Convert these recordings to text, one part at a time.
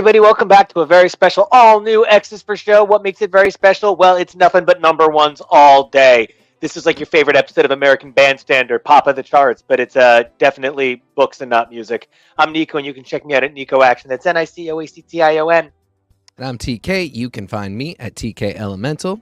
everybody. Welcome back to a very special all-new X's for Show. What makes it very special? Well, it's nothing but number ones all day. This is like your favorite episode of American Bandstand or Pop of the Charts, but it's definitely books and not music. I'm Nico, and you can check me out at Nico Action. That's NICOACTION. And I'm TK. You can find me at TK Elemental.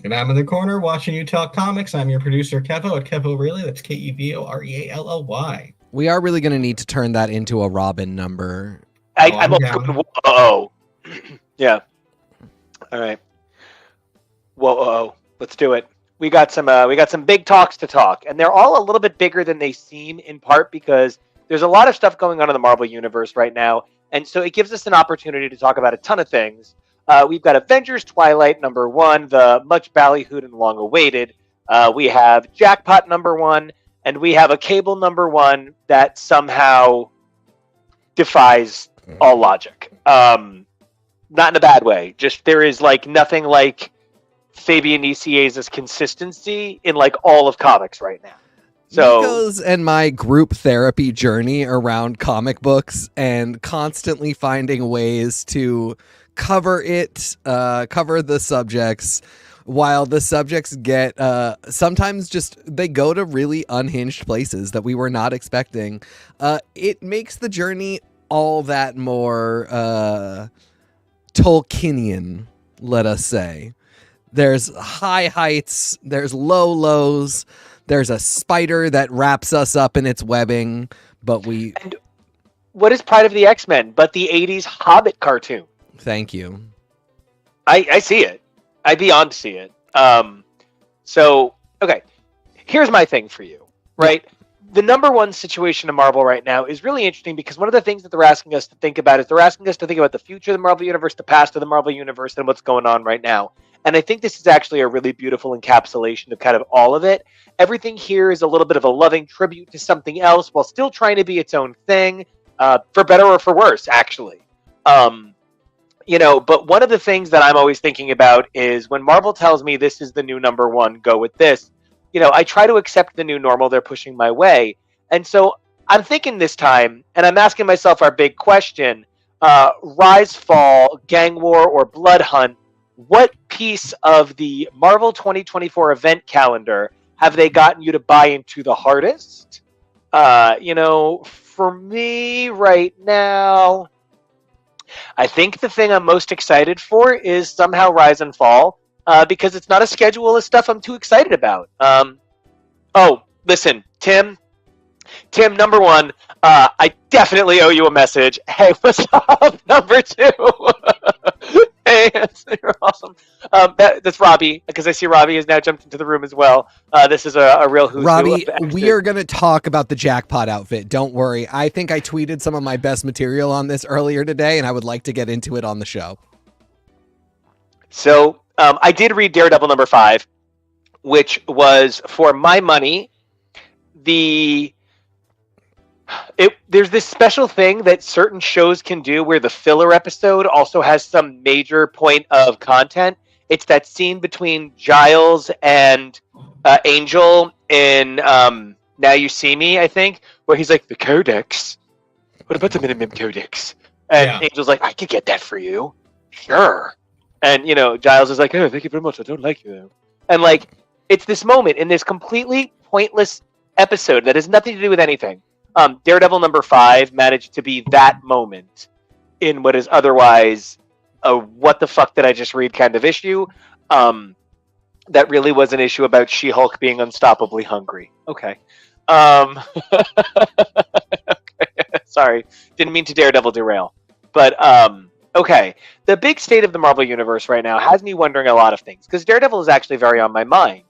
And I'm in the corner watching you talk comics. I'm your producer, Kevo, at Kevo Really. That's KEVOREALLY. We are really going to need to turn that into a Robin number. I'm whoa. Yeah. All right. Whoa. Let's do it. We got some big talks to talk, and they're all a little bit bigger than they seem, in part because there's a lot of stuff going on in the Marvel Universe right now, and so it gives us an opportunity to talk about a ton of things. We've got Avengers Twilight #1, the much ballyhooed and long-awaited. We have Jackpot #1, and we have a Cable #1 that somehow defies all logic. Not in a bad way. Just there is like nothing like Fabian Nicieza's consistency in like all of comics right now. So Nico's and my group therapy journey around comic books and constantly finding ways to cover the subjects, while the subjects get sometimes just they go to really unhinged places that we were not expecting. It makes the journey all that more Tolkienian, let us say. There's high heights, there's low lows, there's a spider that wraps us up in its webbing, but we... And what is Pride of the X-Men but the 80s Hobbit cartoon? Thank you. I see it. I beyond see it. So, okay. Here's my thing for you, right? The #1 situation in Marvel right now is really interesting because one of the things that they're asking us to think about is they're asking us to think about the future of the Marvel Universe, the past of the Marvel Universe, and what's going on right now. And I think this is actually a really beautiful encapsulation of kind of all of it. Everything here is a little bit of a loving tribute to something else while still trying to be its own thing, for better or for worse, actually. But one of the things that I'm always thinking about is when Marvel tells me this is the new #1, go with this. I try to accept the new normal they're pushing my way. And so I'm thinking this time, and I'm asking myself our big question, Rise, Fall, Gang War, or Blood Hunt, what piece of the Marvel 2024 event calendar have they gotten you to buy into the hardest? For me right now, I think the thing I'm most excited for is somehow Rise and Fall. Because it's not a schedule of stuff I'm too excited about. Listen, Tim, #1, I definitely owe you a message. Hey, what's up, #2? Hey, you're awesome. That's Robbie, because I see Robbie has now jumped into the room as well. This is a real who's Robbie, who. we are going to talk about the Jackpot outfit. Don't worry. I think I tweeted some of my best material on this earlier today, and I would like to get into it on the show. So, I did read Daredevil #5, which was, for my money, there's this special thing that certain shows can do where the filler episode also has some major point of content. It's that scene between Giles and Angel in Now You See Me, I think, where he's like, the Codex? What about the minimum Codex? And Angel's like, I could get that for you. Sure. And, Giles is like, oh, thank you very much. I don't like you, though. And, it's this moment in this completely pointless episode that has nothing to do with anything. Daredevil #5 managed to be that moment in what is otherwise a what the fuck did I just read kind of issue. That really was an issue about She-Hulk being unstoppably hungry. Okay. Okay. Sorry. Didn't mean to Daredevil derail. But, okay, the big state of the Marvel Universe right now has me wondering a lot of things, because Daredevil is actually very on my mind.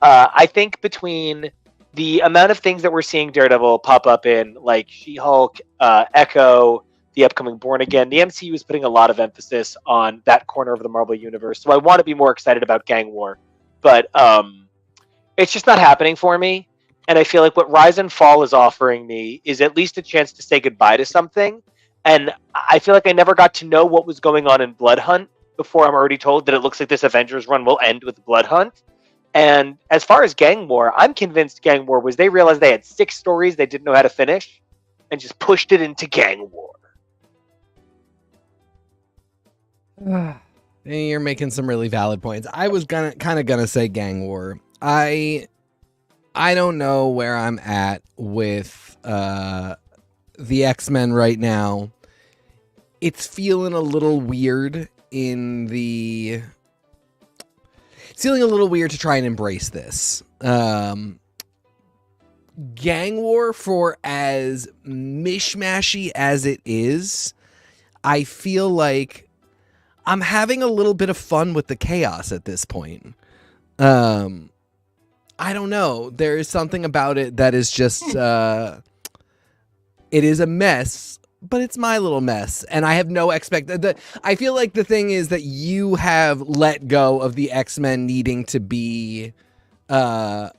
I think between the amount of things that we're seeing Daredevil pop up in, like She-Hulk, Echo, the upcoming Born Again, the MCU is putting a lot of emphasis on that corner of the Marvel Universe, so I want to be more excited about Gang War. But it's just not happening for me, and I feel like what Rise and Fall is offering me is at least a chance to say goodbye to something. And I feel like I never got to know what was going on in Blood Hunt before I'm already told that it looks like this Avengers run will end with Blood Hunt. And as far as Gang War, I'm convinced Gang War was they realized they had 6 stories they didn't know how to finish and just pushed it into Gang War. You're making some really valid points. I was gonna say Gang War. I don't know where I'm at with the X-Men right now. It's feeling a little weird it's feeling a little weird to try and embrace this. Gang War, for as mishmashy as it is, I feel like I'm having a little bit of fun with the chaos at this point. I don't know. There is something about it that is just, it is a mess, but it's my little mess. And I have no I feel like the thing is that you have let go of the X-Men needing to be, good.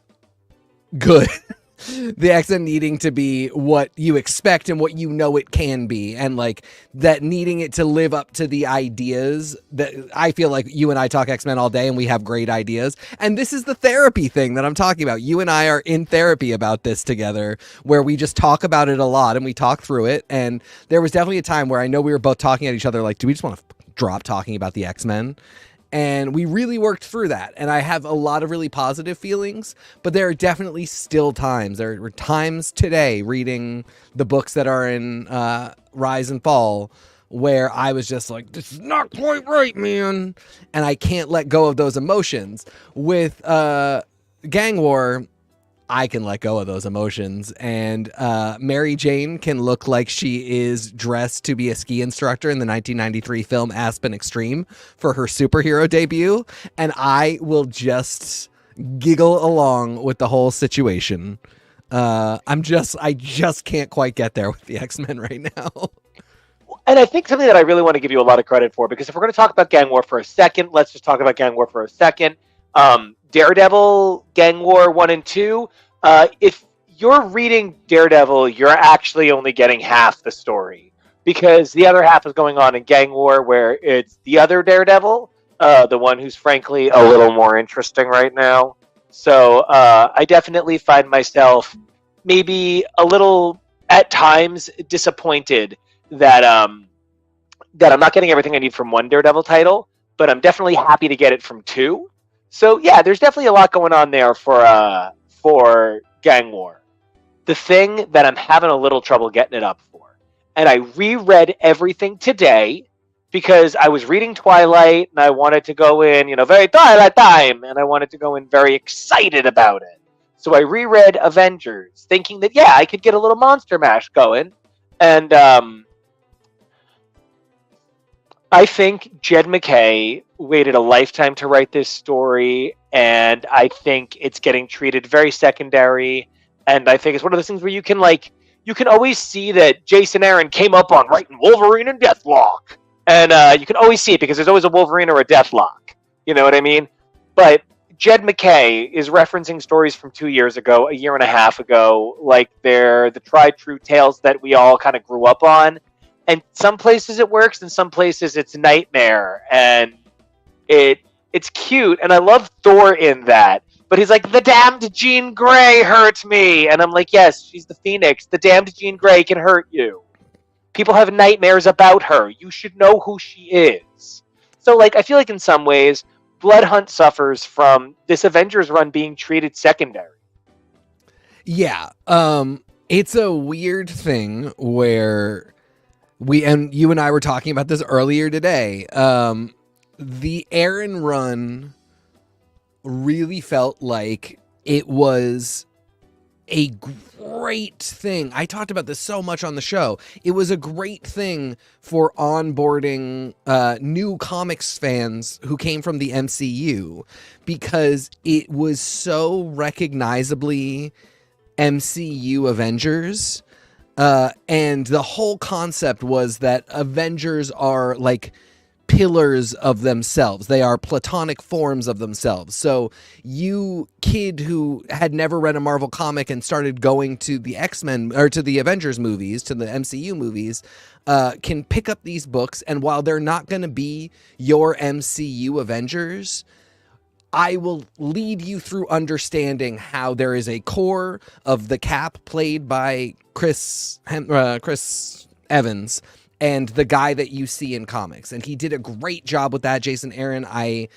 The X-Men needing to be what you expect and what you know it can be, and like that needing it to live up to the ideas that I feel like you and I talk X-Men all day and we have great ideas. And this is the therapy thing that I'm talking about. You and I are in therapy about this together, where we just talk about it a lot and we talk through it. And there was definitely a time where I know we were both talking at each other like, do we just want to drop talking about the X-Men? And we really worked through that. And I have a lot of really positive feelings, but there are definitely still times. There were times today reading the books that are in Rise and Fall where I was just like, this is not quite right, man. And I can't let go of those emotions. With Gang War, I can let go of those emotions, and Mary Jane can look like she is dressed to be a ski instructor in the 1993 film Aspen Extreme for her superhero debut, and I will just giggle along with the whole situation. I just can't quite get there with the X-Men right now. And I think something that I really want to give you a lot of credit for, because if we're going to talk about Gang War for a second, let's just talk about Gang War for a second. Daredevil, Gang War 1 and 2, if you're reading Daredevil, you're actually only getting half the story, because the other half is going on in Gang War, where it's the other Daredevil, the one who's frankly a little more interesting right now. So I definitely find myself maybe a little, at times, disappointed that that I'm not getting everything I need from one Daredevil title, but I'm definitely happy to get it from two. So yeah, there's definitely a lot going on there for Gang War. The thing that I'm having a little trouble getting it up for, and I reread everything today because I was reading Twilight and I wanted to go in, very Twilight time, and I wanted to go in very excited about it. So I reread Avengers, thinking that I could get a little Monster Mash going, and I think Jed MacKay waited a lifetime to write this story, and I think it's getting treated very secondary. And I think it's one of those things where you can always see that Jason Aaron came up on writing Wolverine and Deathlock, and you can always see it because there's always a Wolverine or a Deathlock. You know what I mean? But Jed MacKay is referencing stories from 2 years ago, a year and a half ago, like they're the tried true tales that we all kind of grew up on. And some places it works, and some places it's nightmare, and it's cute, and I love Thor in that. But he's like, the damned Jean Grey hurt me, and I'm like, yes, she's the Phoenix. The damned Jean Grey can hurt you. People have nightmares about her. You should know who she is. So, I feel like in some ways, Bloodhunt suffers from this Avengers run being treated secondary. Yeah, it's a weird thing where you and I were talking about this earlier today. The Aaron run really felt like it was a great thing. I talked about this so much on the show. It was a great thing for onboarding new comics fans who came from the MCU, because it was so recognizably MCU Avengers. And the whole concept was that Avengers are like pillars of themselves. They are platonic forms of themselves. So you kid who had never read a Marvel comic and started going to the X-Men or to the Avengers movies, to the MCU movies, can pick up these books. And while they're not going to be your MCU Avengers, I will lead you through understanding how there is a core of the Cap played by Chris Evans, and the guy that you see in comics. And he did a great job with that, Jason Aaron. I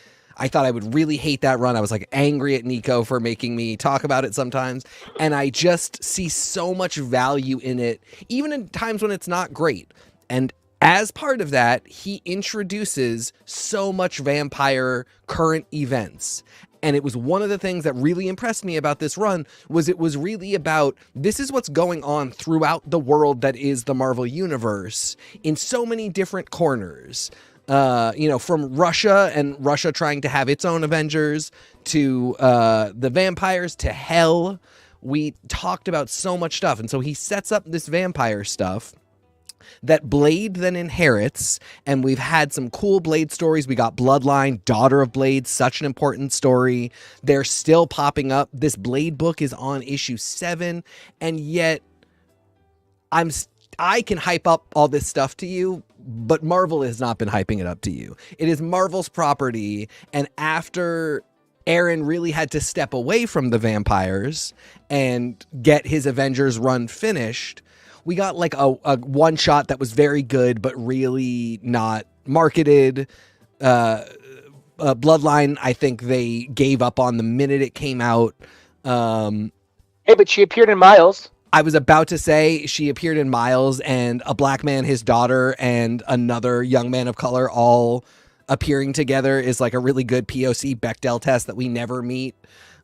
thought I would really hate that run. I was like angry at Nico for making me talk about it sometimes. And I just see so much value in it, even in times when it's not great. And as part of that, he introduces so much vampire current events. And it was one of the things that really impressed me about this run was it was really about this is what's going on throughout the world that is the Marvel Universe in so many different corners. From Russia and Russia trying to have its own Avengers to the vampires to hell. We talked about so much stuff. And so he sets up this vampire stuff that Blade then inherits, and we've had some cool Blade stories. We got Bloodline, Daughter of Blade, such an important story. They're still popping up. This Blade book is on issue 7, and yet I can hype up all this stuff to you, but Marvel has not been hyping it up to you. It is Marvel's property, and after Aaron really had to step away from the vampires and get his Avengers run finished, we got like a one shot that was very good, but really not marketed. Bloodline, I think they gave up on the minute it came out. Hey, but she appeared in Miles. I was about to say she appeared in Miles, and a black man, his daughter, and another young man of color all appearing together is like a really good POC Bechdel test that we never meet.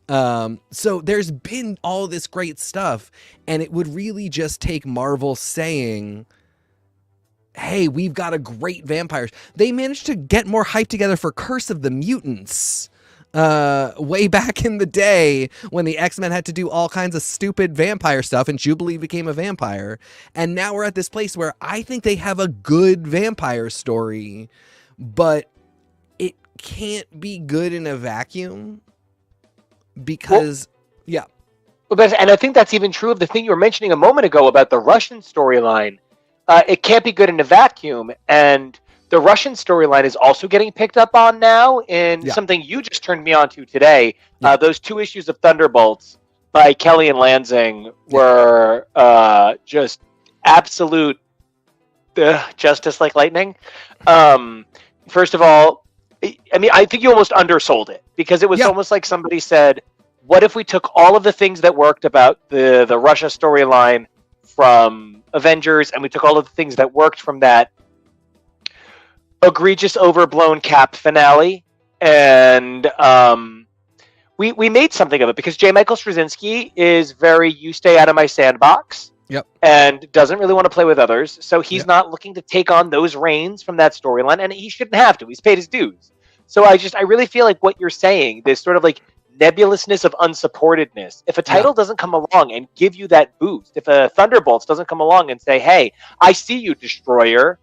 So there's been all this great stuff, and it would really just take Marvel saying, hey, we've got a great vampires. They managed to get more hype together for Curse of the Mutants way back in the day when the X-Men had to do all kinds of stupid vampire stuff and Jubilee became a vampire. And now we're at this place where I think they have a good vampire story, but it can't be good in a vacuum. Because, yeah. And I think that's even true of the thing you were mentioning a moment ago about the Russian storyline. It can't be good in a vacuum. And the Russian storyline is also getting picked up on now in something you just turned me on to today. Those 2 issues of Thunderbolts by Kelly and Lansing were just absolute justice like lightning. First of all, I mean, I think you almost undersold it because it was almost like somebody said, what if we took all of the things that worked about the Russia storyline from Avengers and we took all of the things that worked from that egregious overblown Cap finale and we made something of it because J. Michael Straczynski is very you stay out of my sandbox. Yep. And doesn't really want to play with others. So he's not looking to take on those reins from that storyline, and he shouldn't have to. He's paid his dues. So I really feel like what you're saying, this sort of like nebulousness of unsupportedness. If a title doesn't come along and give you that boost, if a Thunderbolts doesn't come along and say, hey, I see you, Destroyer,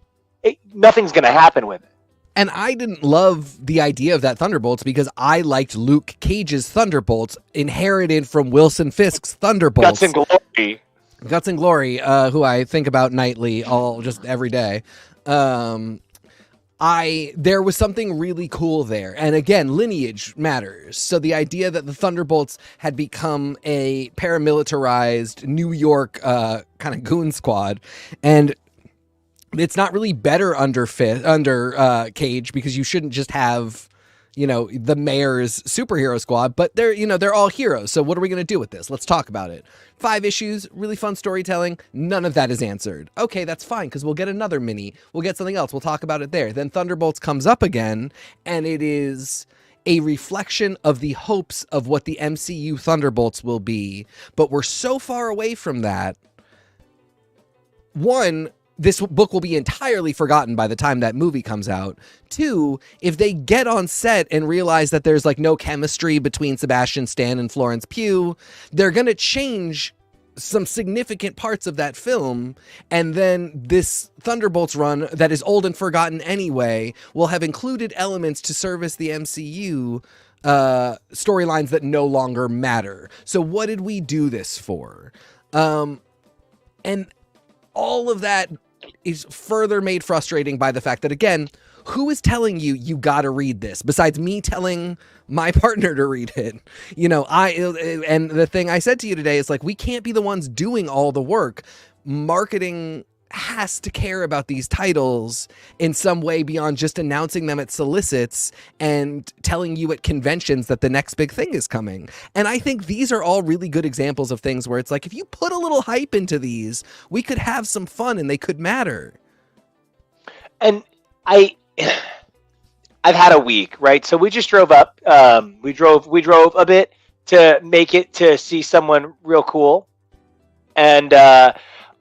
nothing's going to happen with it. And I didn't love the idea of that Thunderbolts because I liked Luke Cage's Thunderbolts inherited from Wilson Fisk's Thunderbolts. Guts and Glory. Guts and Glory, who I think about nightly, just every day. There was something really cool there. And again, lineage matters. So the idea that the Thunderbolts had become a paramilitarized New York kind of goon squad, and it's not really better under Cage because you shouldn't just have, the mayor's superhero squad, but they're all heroes. So what are we going to do with this? Let's talk about it. 5 issues, really fun storytelling. None of that is answered. Okay, that's fine because we'll get another mini. We'll get something else. We'll talk about it there. Then Thunderbolts comes up again, and it is a reflection of the hopes of what the MCU Thunderbolts will be. But we're so far away from that. 1, this book will be entirely forgotten by the time that movie comes out. 2, if they get on set and realize that there's like no chemistry between Sebastian Stan and Florence Pugh, they're going to change some significant parts of that film. And then this Thunderbolts run that is old and forgotten anyway will have included elements to service the MCU storylines that no longer matter. So what did we do this for? And all of that is further made frustrating by the fact that, again, who is telling you gotta read this besides me telling my partner to read it? And the thing I said to you today is like, we can't be the ones doing all the work. Marketing has to care about these titles in some way beyond just announcing them at solicits and telling you at conventions that the next big thing is coming. And I think these are all really good examples of things where it's like, if you put a little hype into these, we could have some fun and they could matter. And I've had a week, right? So we just drove up. We drove a bit to make it to see someone real cool. And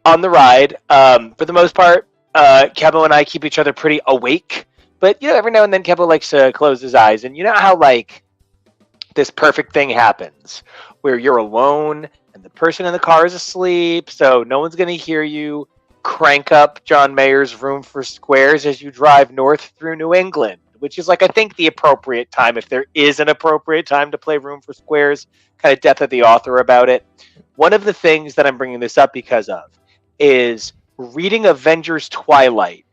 on the ride, for the most part, Kevo and I keep each other pretty awake. But every now and then Kevo likes to close his eyes, and you know how like this perfect thing happens where you're alone and the person in the car is asleep, so no one's gonna hear you crank up John Mayer's Room for Squares as you drive north through New England, which is like I think the appropriate time, if there is an appropriate time to play Room for Squares. Kind of death of the author about it. One of the things that I'm bringing this up because of is reading Avengers Twilight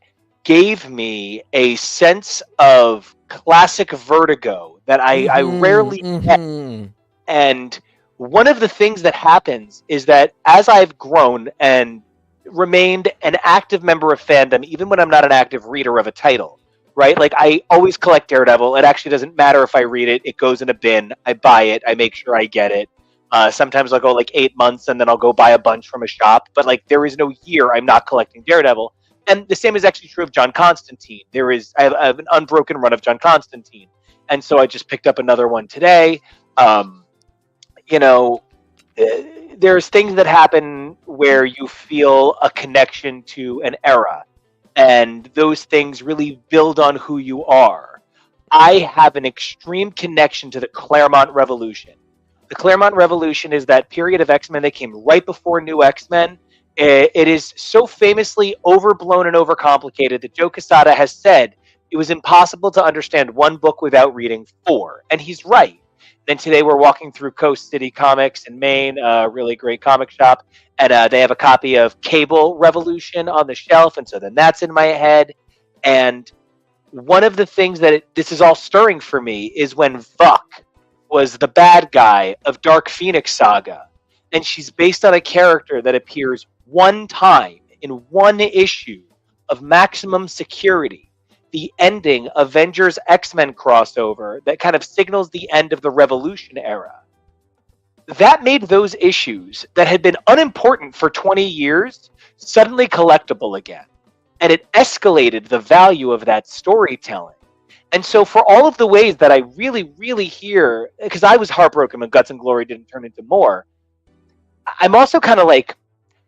gave me a sense of classic vertigo that I rarely get. And one of the things that happens is that as I've grown and remained an active member of fandom, even when I'm not an active reader of a title, right? Like I always collect Daredevil. It actually doesn't matter if I read it. It goes in a bin. I buy it. I make sure I get it. Sometimes I'll go like 8 months and then I'll go buy a bunch from a shop. But like there is no year I'm not collecting Daredevil. And the same is actually true of John Constantine. I have an unbroken run of John Constantine. And so I just picked up another one today. There's things that happen where you feel a connection to an era. And those things really build on who you are. I have an extreme connection to the Claremont Revolution. The Claremont Revolution is that period of X-Men that came right before New X-Men. It is so famously overblown and overcomplicated that Joe Quesada has said it was impossible to understand one book without reading 4. And he's right. Then today we're walking through Coast City Comics in Maine, a really great comic shop, and they have a copy of Cable Revolution on the shelf, and so then that's in my head. And one of the things that this is all stirring for me is when Vuk was the bad guy of Dark Phoenix Saga, and she's based on a character that appears one time in one issue of Maximum Security, the ending Avengers X-Men crossover that kind of signals the end of the Revolution era. That made those issues that had been unimportant for 20 years suddenly collectible again. And it escalated the value of that storytelling. And so for all of the ways that I really, really hear, because I was heartbroken when Guts and Glory didn't turn into more, I'm also kind of like,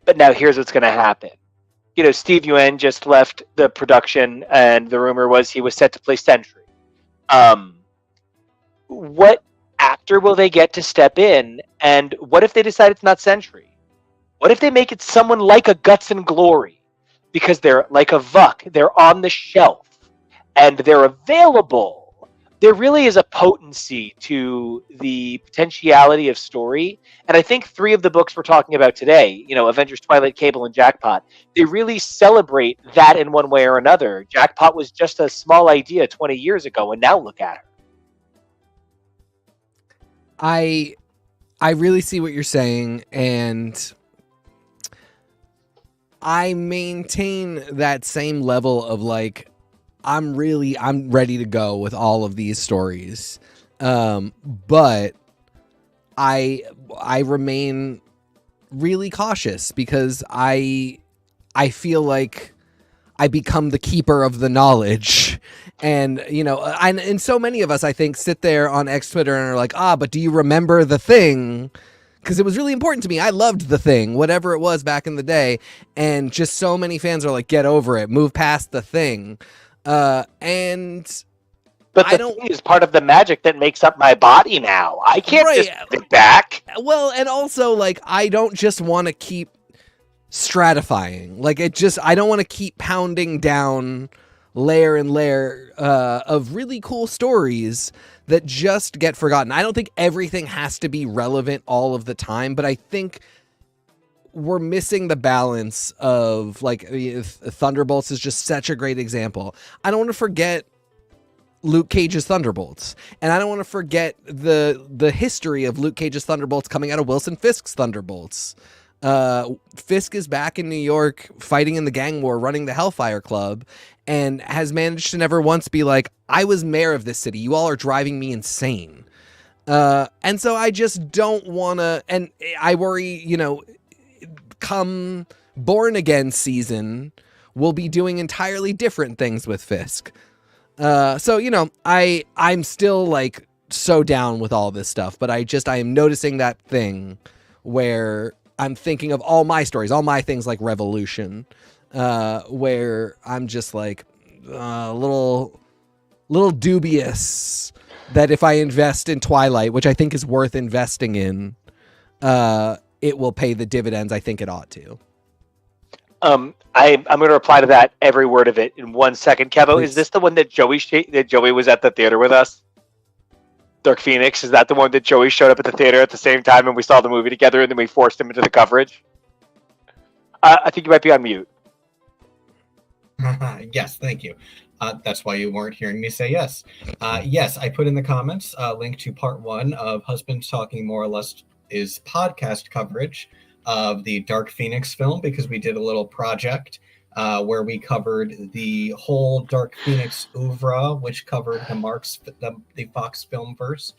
but now here's what's going to happen. Steve Yuen just left the production, and the rumor was he was set to play Sentry. What actor will they get to step in? And what if they decide it's not Sentry? What if they make it someone like a Guts and Glory? Because they're like a Vuk, they're on the shelf, and they're available. There really is a potency to the potentiality of story. And I think 3 of the books we're talking about today, Avengers Twilight, Cable, and Jackpot, they really celebrate that in one way or another. Jackpot was just a small idea 20 years ago, and now look at her. I really see what you're saying, and I maintain that same level of like, I'm ready to go with all of these stories. But I remain really cautious because I feel like I become the keeper of the knowledge. And, and so many of us, I think, sit there on X Twitter and are like, but do you remember the thing? Because it was really important to me. I loved the thing, whatever it was back in the day. And just so many fans are like, get over it, move past the thing. But the thing is part of the magic that makes up my body now. I can't just put it back. Well, and also, like, I don't just want to keep stratifying. Like, I don't want to keep pounding down layer and layer of really cool stories that just get forgotten. I don't think everything has to be relevant all of the time, but I think we're missing the balance of, like, Thunderbolts is just such a great example. I don't want to forget Luke Cage's Thunderbolts, and I don't want to forget the history of Luke Cage's Thunderbolts coming out of Wilson Fisk's Thunderbolts. Fisk is back in New York fighting in the gang war, running the Hellfire Club, and has managed to never once be like, I was mayor of this city. You all are driving me insane. And so I just don't want to, and I worry, come Born Again season, we'll be doing entirely different things with Fisk. So, I'm still like so down with all this stuff, but I am noticing that thing where I'm thinking of all my stories, all my things like Revolution, where I'm just like a little dubious that if I invest in Twilight, which I think is worth investing in, it will pay the dividends I think it ought to. I'm going to reply to that, every word of it, in 1 second. Kevo, Please. Is this the one that Joey was at the theater with us? Dark Phoenix, is that the one that Joey showed up at the theater at the same time and we saw the movie together and then we forced him into the coverage? I think you might be on mute. Yes, thank you. That's why you weren't hearing me say yes. Yes, I put in the comments a link to part 1 of Husbands Talking More or Less is podcast coverage of the Dark Phoenix film, because we did a little project where we covered the whole Dark Phoenix oeuvre, which covered the Fox film verse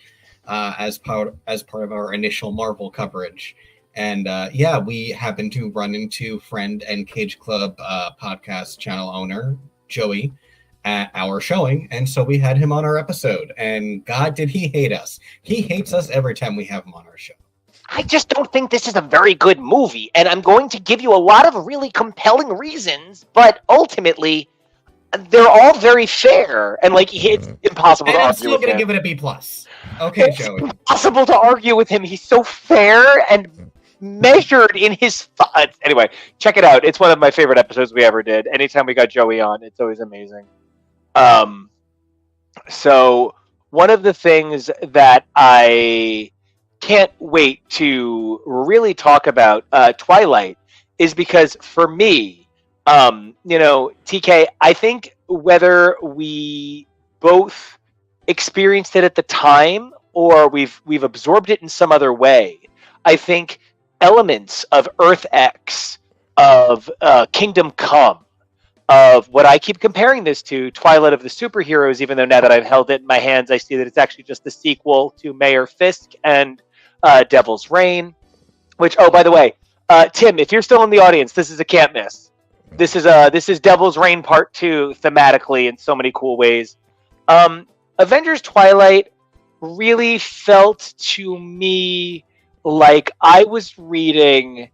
as part of our initial Marvel coverage. And we happened to run into friend and Cage Club podcast channel owner Joey at our showing, and so we had him on our episode. And God, did he hate us? He hates us every time we have him on our show. I just don't think this is a very good movie, and I'm going to give you a lot of really compelling reasons, but ultimately, they're all very fair, and it's impossible to argue with him. I'm still going to give it a B+. Okay, Joey. It's impossible to argue with him. He's so fair and measured in his thoughts. Anyway, check it out. It's one of my favorite episodes we ever did. Anytime we got Joey on, it's always amazing. So one of the things that I can't wait to really talk about Twilight is because for me, TK, I think whether we both experienced it at the time or we've absorbed it in some other way, I think elements of Earth X, of Kingdom Come, of what I keep comparing this to, Twilight of the Superheroes, even though now that I've held it in my hands, I see that it's actually just the sequel to Mayor Fisk and Devil's Reign, which, oh, by the way, Tim, if you're still in the audience, this is a can't miss. This is Devil's Reign Part 2 thematically in so many cool ways. Avengers Twilight really felt to me like I was reading,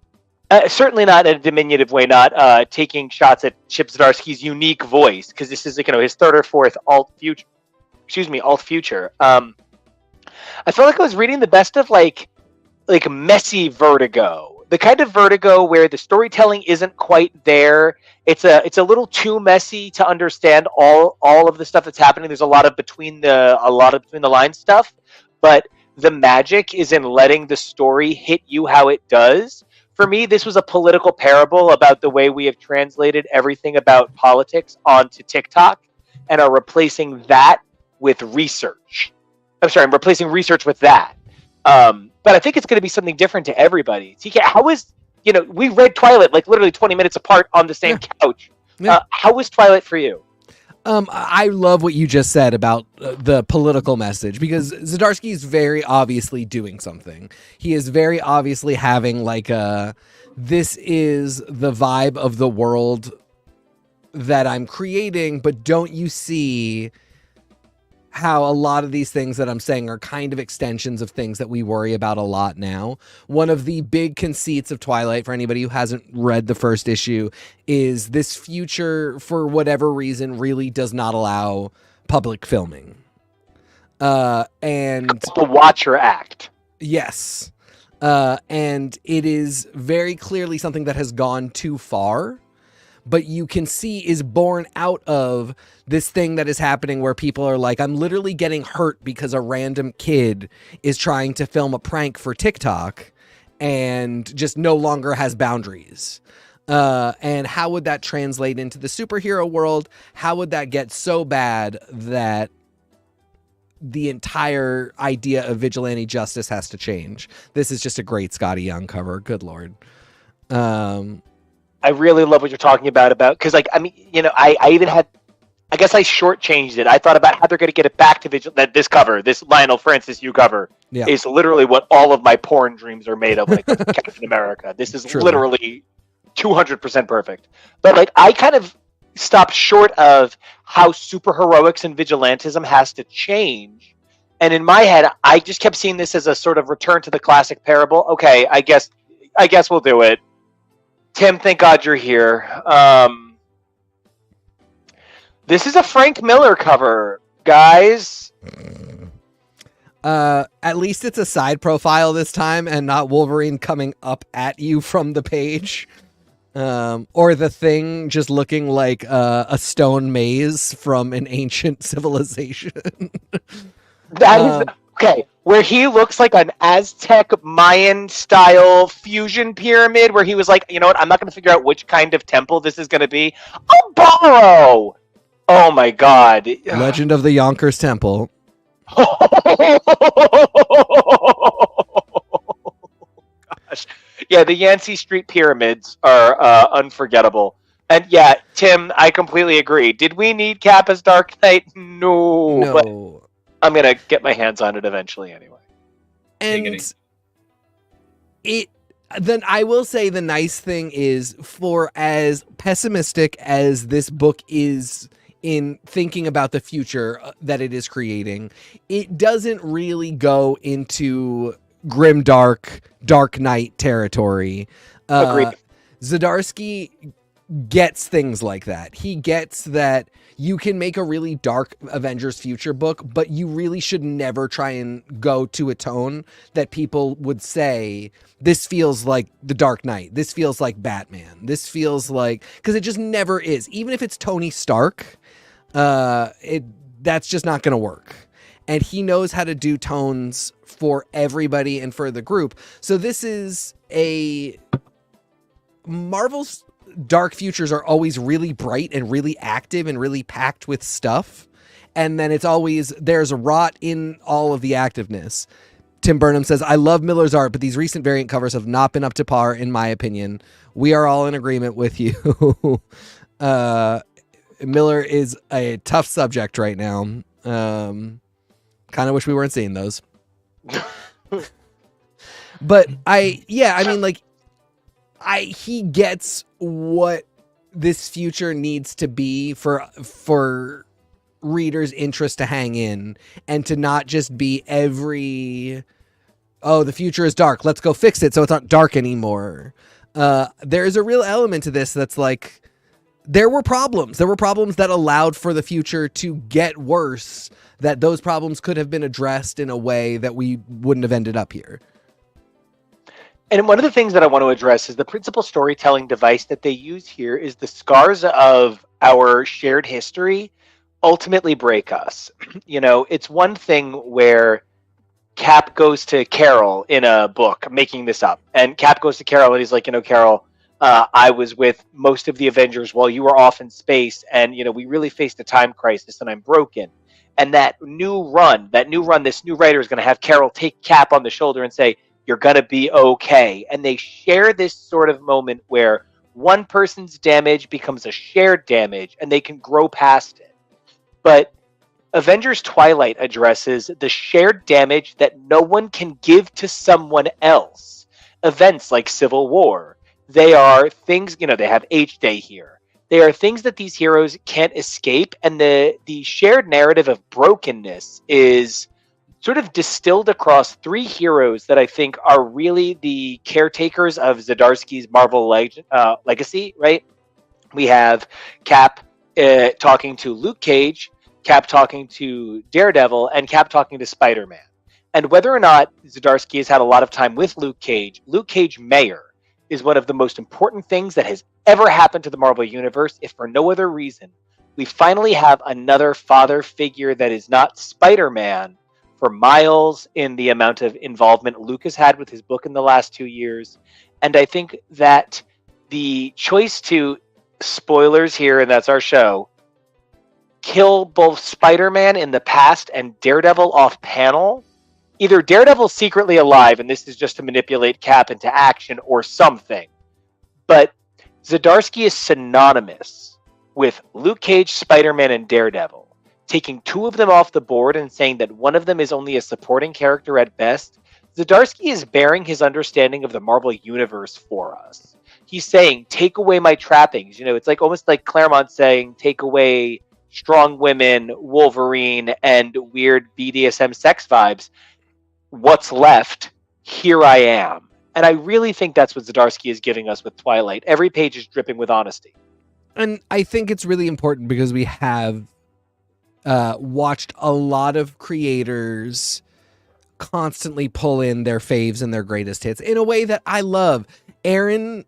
certainly not in a diminutive way, not taking shots at Chip Zdarsky's unique voice, because this is his third or fourth alt future. I felt like I was reading the best of like messy Vertigo, the kind of Vertigo where the storytelling isn't quite there. It's a little too messy to understand all of the stuff that's happening. There's a lot of between the lines stuff, but the magic is in letting the story hit you how it does. For me, this was a political parable about the way we have translated everything about politics onto TikTok and are replacing that with research. I'm replacing research with that. But I think it's going to be something different to everybody. TK, how is, we read Twilight like literally 20 minutes apart on the same couch. Yeah. How was Twilight for you? I love what you just said about the political message, because Zdarsky is very obviously doing something. He is very obviously having this is the vibe of the world that I'm creating, but don't you see how a lot of these things that I'm saying are kind of extensions of things that we worry about a lot now. One of the big conceits of Twilight, for anybody who hasn't read the first issue, is this future, for whatever reason, really does not allow public filming. And the Watcher Act. Yes. And it is very clearly something that has gone too far, but you can see is born out of this thing that is happening where people are like, I'm literally getting hurt because a random kid is trying to film a prank for TikTok and just no longer has boundaries. And how would that translate into the superhero world? How would that get so bad that the entire idea of vigilante justice has to change? This is just a great Scotty Young cover. Good Lord. I really love what you're talking about because, like, I mean, I even had, I guess I shortchanged it. I thought about how they're going to get it back to that this cover, this Lionel Francis Yu cover, is literally what all of my porn dreams are made of when it comes to Captain America. This is literally 200% perfect. But, like, I kind of stopped short of how superheroics and vigilantism has to change. And in my head, I just kept seeing this as a sort of return to the classic parable. Okay, I guess we'll do it. Tim, thank God you're here. This is a Frank Miller cover, guys. At least it's a side profile this time and not Wolverine coming up at you from the page. Or the Thing just looking like a stone maze from an ancient civilization. That is okay. Where he looks like an Aztec Mayan style fusion pyramid, where he was like, you know what? I'm not going to figure out which kind of temple this is going to be. I'll borrow. Oh my God! Legend of the Yonkers Temple. Gosh, yeah, the Yancey Street pyramids are unforgettable. And yeah, Tim, I completely agree. Did we need Cap as Dark Knight? No. But I'm gonna get my hands on it eventually anyway. And then I will say the nice thing is, for as pessimistic as this book is in thinking about the future that it is creating, it doesn't really go into grim dark Knight territory. Agreed. Zdarsky gets things like that. He gets that you can make a really dark Avengers future book, but you really should never try and go to a tone that people would say, this feels like The Dark Knight. This feels like Batman. This feels like, because it just never is. Even if it's Tony Stark, that's just not going to work. And he knows how to do tones for everybody and for the group. So this is Marvel's dark futures are always really bright and really active and really packed with stuff. And then it's always, there's a rot in all of the activeness. Tim Burnham says, I love Miller's art, but these recent variant covers have not been up to par, in my opinion. We are all in agreement with you. Miller is a tough subject right now. Kind of wish we weren't seeing those. But he gets what this future needs to be for readers' interest to hang in, and to not just be the future is dark, let's go fix it so it's not dark anymore. There's a real element to this that's like, there were problems that allowed for the future to get worse, that those problems could have been addressed in a way that we wouldn't have ended up here. And one of the things that I want to address is the principal storytelling device that they use here is the scars of our shared history ultimately break us. It's one thing where Cap goes to Carol in a book, making this up, and Cap goes to Carol and he's like, Carol, I was with most of the Avengers while you were off in space, and we really faced a time crisis and I'm broken. And this new writer is going to have Carol take Cap on the shoulder and say, you're going to be okay. And they share this sort of moment where one person's damage becomes a shared damage and they can grow past it. But Avengers Twilight addresses the shared damage that no one can give to someone else. Events like Civil War. They are things, they have H-Day here. They are things that these heroes can't escape. And the shared narrative of brokenness is sort of distilled across three heroes that I think are really the caretakers of Zdarsky's Marvel legacy, right? We have Cap talking to Luke Cage, Cap talking to Daredevil, and Cap talking to Spider-Man. And whether or not Zdarsky has had a lot of time with Luke Cage Mayor is one of the most important things that has ever happened to the Marvel Universe, if for no other reason. We finally have another father figure that is not Spider-Man for Miles in the amount of involvement Luke has had with his book in the last 2 years. And I think that the choice to, spoilers here, and that's our show, kill both Spider-Man in the past and Daredevil off panel, either Daredevil's secretly alive and this is just to manipulate Cap into action or something, But Zdarsky is synonymous with Luke Cage, Spider-Man, and Daredevil. Taking two of them off the board and saying that one of them is only a supporting character at best, Zdarsky is bearing his understanding of the Marvel Universe for us. He's saying, take away my trappings. You know, it's like almost like Claremont saying, take away strong women, Wolverine, and weird BDSM sex vibes. What's left? Here I am. And I really think that's what Zdarsky is giving us with Twilight. Every page is dripping with honesty. And I think it's really important because we have watched a lot of creators constantly pull in their faves and their greatest hits in a way that I love. Aaron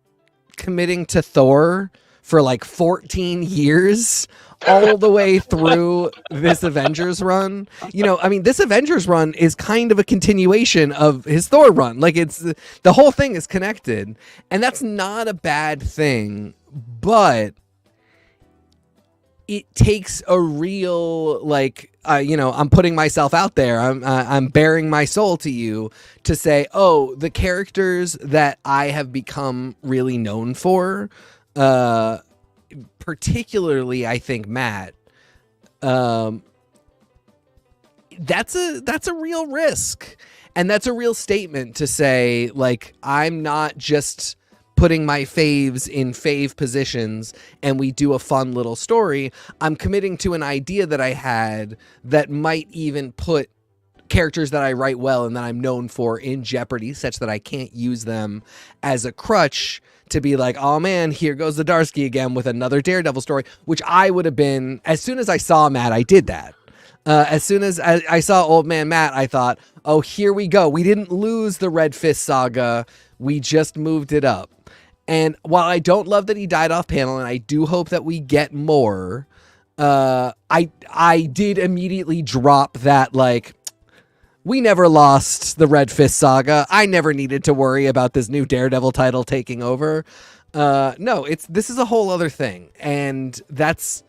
committing to Thor for like 14 years all the way through this Avengers run. You know, I mean, this Avengers run is kind of a continuation of his Thor run. Like, it's the whole thing is connected, and that's not a bad thing, but it takes a real, like, you know, I'm putting myself out there. I'm bearing my soul to you to say, oh, the characters that I have become really known for, particularly, I think, Matt, that's a real risk. And that's a real statement to say, like, I'm not just putting my faves in fave positions and we do a fun little story. I'm committing to an idea that I had that might even put characters that I write well and that I'm known for in jeopardy, such that I can't use them as a crutch to be like, oh man, here goes Zdarsky again with another Daredevil story, which I would have been, as soon as I saw Matt, I did that. As soon as I saw Old Man Matt, I thought, oh, here we go. We didn't lose the Red Fist saga. We just moved it up. And while I don't love that he died off panel, and I do hope that we get more, I did immediately drop that, like, we never lost the Red Fist saga. I never needed to worry about this new Daredevil title taking over. No, this is a whole other thing, and that's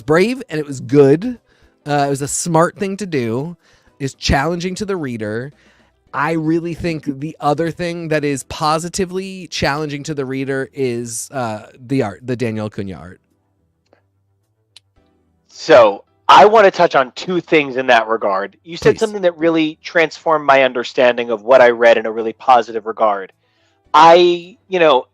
brave, and it was good. It was a smart thing to do. It's challenging to the reader. I really think the other thing that is positively challenging to the reader is the art, the Daniel Acuna art. So I want to touch on two things in that regard. You said something that really transformed my understanding of what I read in a really positive regard. I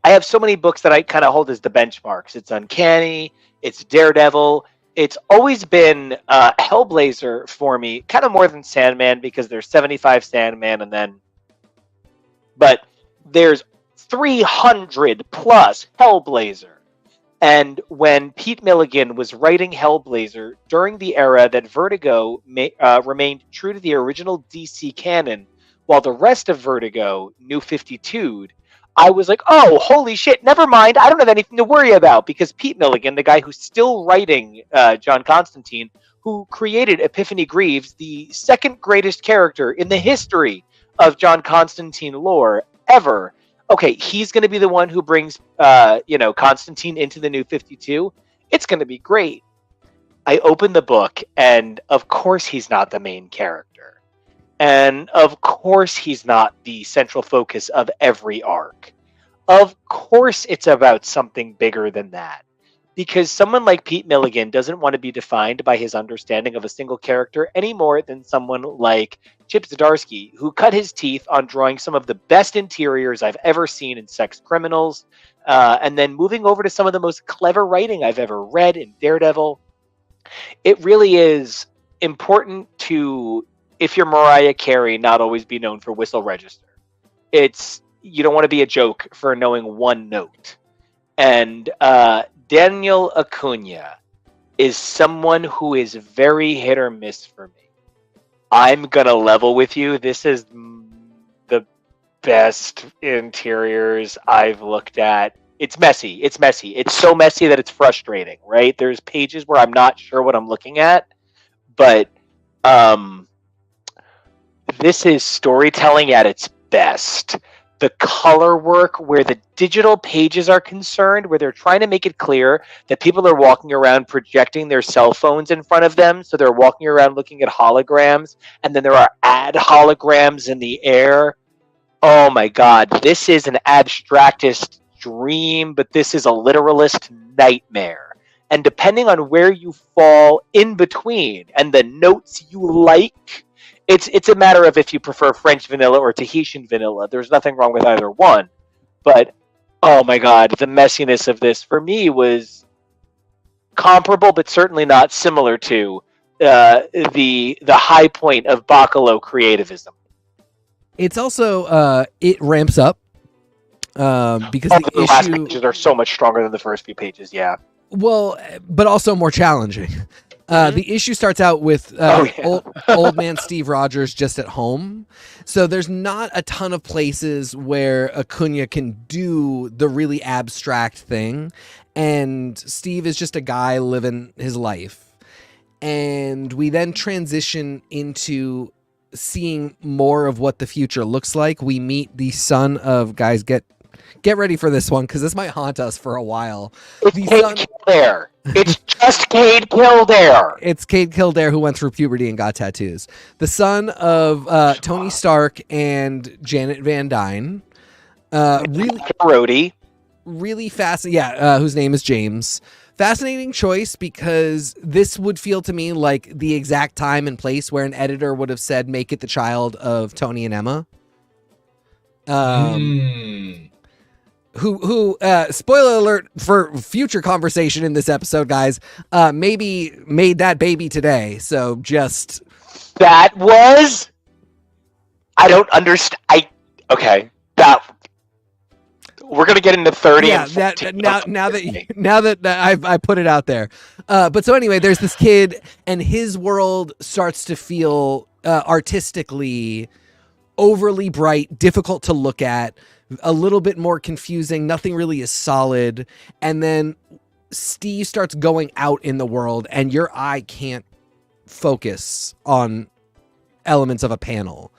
have so many books that I kind of hold as the benchmarks. It's Uncanny, it's Daredevil. It's always been Hellblazer for me, kind of more than Sandman, because there's 75 Sandman, but there's 300 plus Hellblazer. And when Pete Milligan was writing Hellblazer during the era that Vertigo remained true to the original DC canon, while the rest of Vertigo New 52'd, I was like, oh, holy shit, never mind. I don't have anything to worry about, because Pete Milligan, the guy who's still writing John Constantine, who created Epiphany Greaves, the second greatest character in the history of John Constantine lore ever. Okay, he's going to be the one who brings, Constantine into the New 52. It's going to be great. I open the book, and of course he's not the main character. And of course he's not the central focus of every arc. Of course it's about something bigger than that. Because someone like Pete Milligan doesn't want to be defined by his understanding of a single character any more than someone like Chip Zdarsky, who cut his teeth on drawing some of the best interiors I've ever seen in Sex Criminals, and then moving over to some of the most clever writing I've ever read in Daredevil. It really is important to, if you're Mariah Carey, not always be known for whistle register. You don't want to be a joke for knowing one note. And Daniel Acuna is someone who is very hit or miss for me. I'm going to level with you. This is the best interiors I've looked at. It's messy. It's so messy that it's frustrating, right? There's pages where I'm not sure what I'm looking at, but this is storytelling at its best. The color work, where the digital pages are concerned, where they're trying to make it clear that people are walking around projecting their cell phones in front of them, so they're walking around looking at holograms, and then there are ad holograms in the air. Oh my god, this is an abstractist dream, but this is a literalist nightmare. And depending on where you fall in between and the notes you like, it's a matter of if you prefer French vanilla or Tahitian vanilla. There's nothing wrong with either one. But, oh my god, the messiness of this for me was comparable, but certainly not similar to the high point of Bacalo creativism. It's also it ramps up because the last issue pages are so much stronger than the first few pages. Yeah. Well, but also more challenging. The issue starts out with old man Steve Rogers just at home. So there's not a ton of places where Acuna can do the really abstract thing. And Steve is just a guy living his life. And we then transition into seeing more of what the future looks like. We meet the son of, guys, get ready for this one, because this might haunt us for a while. It's Cade Kildare. It's just Cade Kildare. It's Cade Kildare, who went through puberty and got tattoos. The son of Tony Stark and Janet Van Dyne. Really fast. Yeah, whose name is James. Fascinating choice, because this would feel to me like the exact time and place where an editor would have said, make it the child of Tony and Emma. Who spoiler alert for future conversation in this episode, guys, maybe made that baby today. So just... That was... I don't understand. Okay. We're gonna get into 30. Yeah, now that I put it out there. But so anyway, there's this kid, and his world starts to feel artistically overly bright, difficult to look at, a little bit more confusing. Nothing really is solid, and then Steve starts going out in the world, and your eye can't focus on elements of a panel.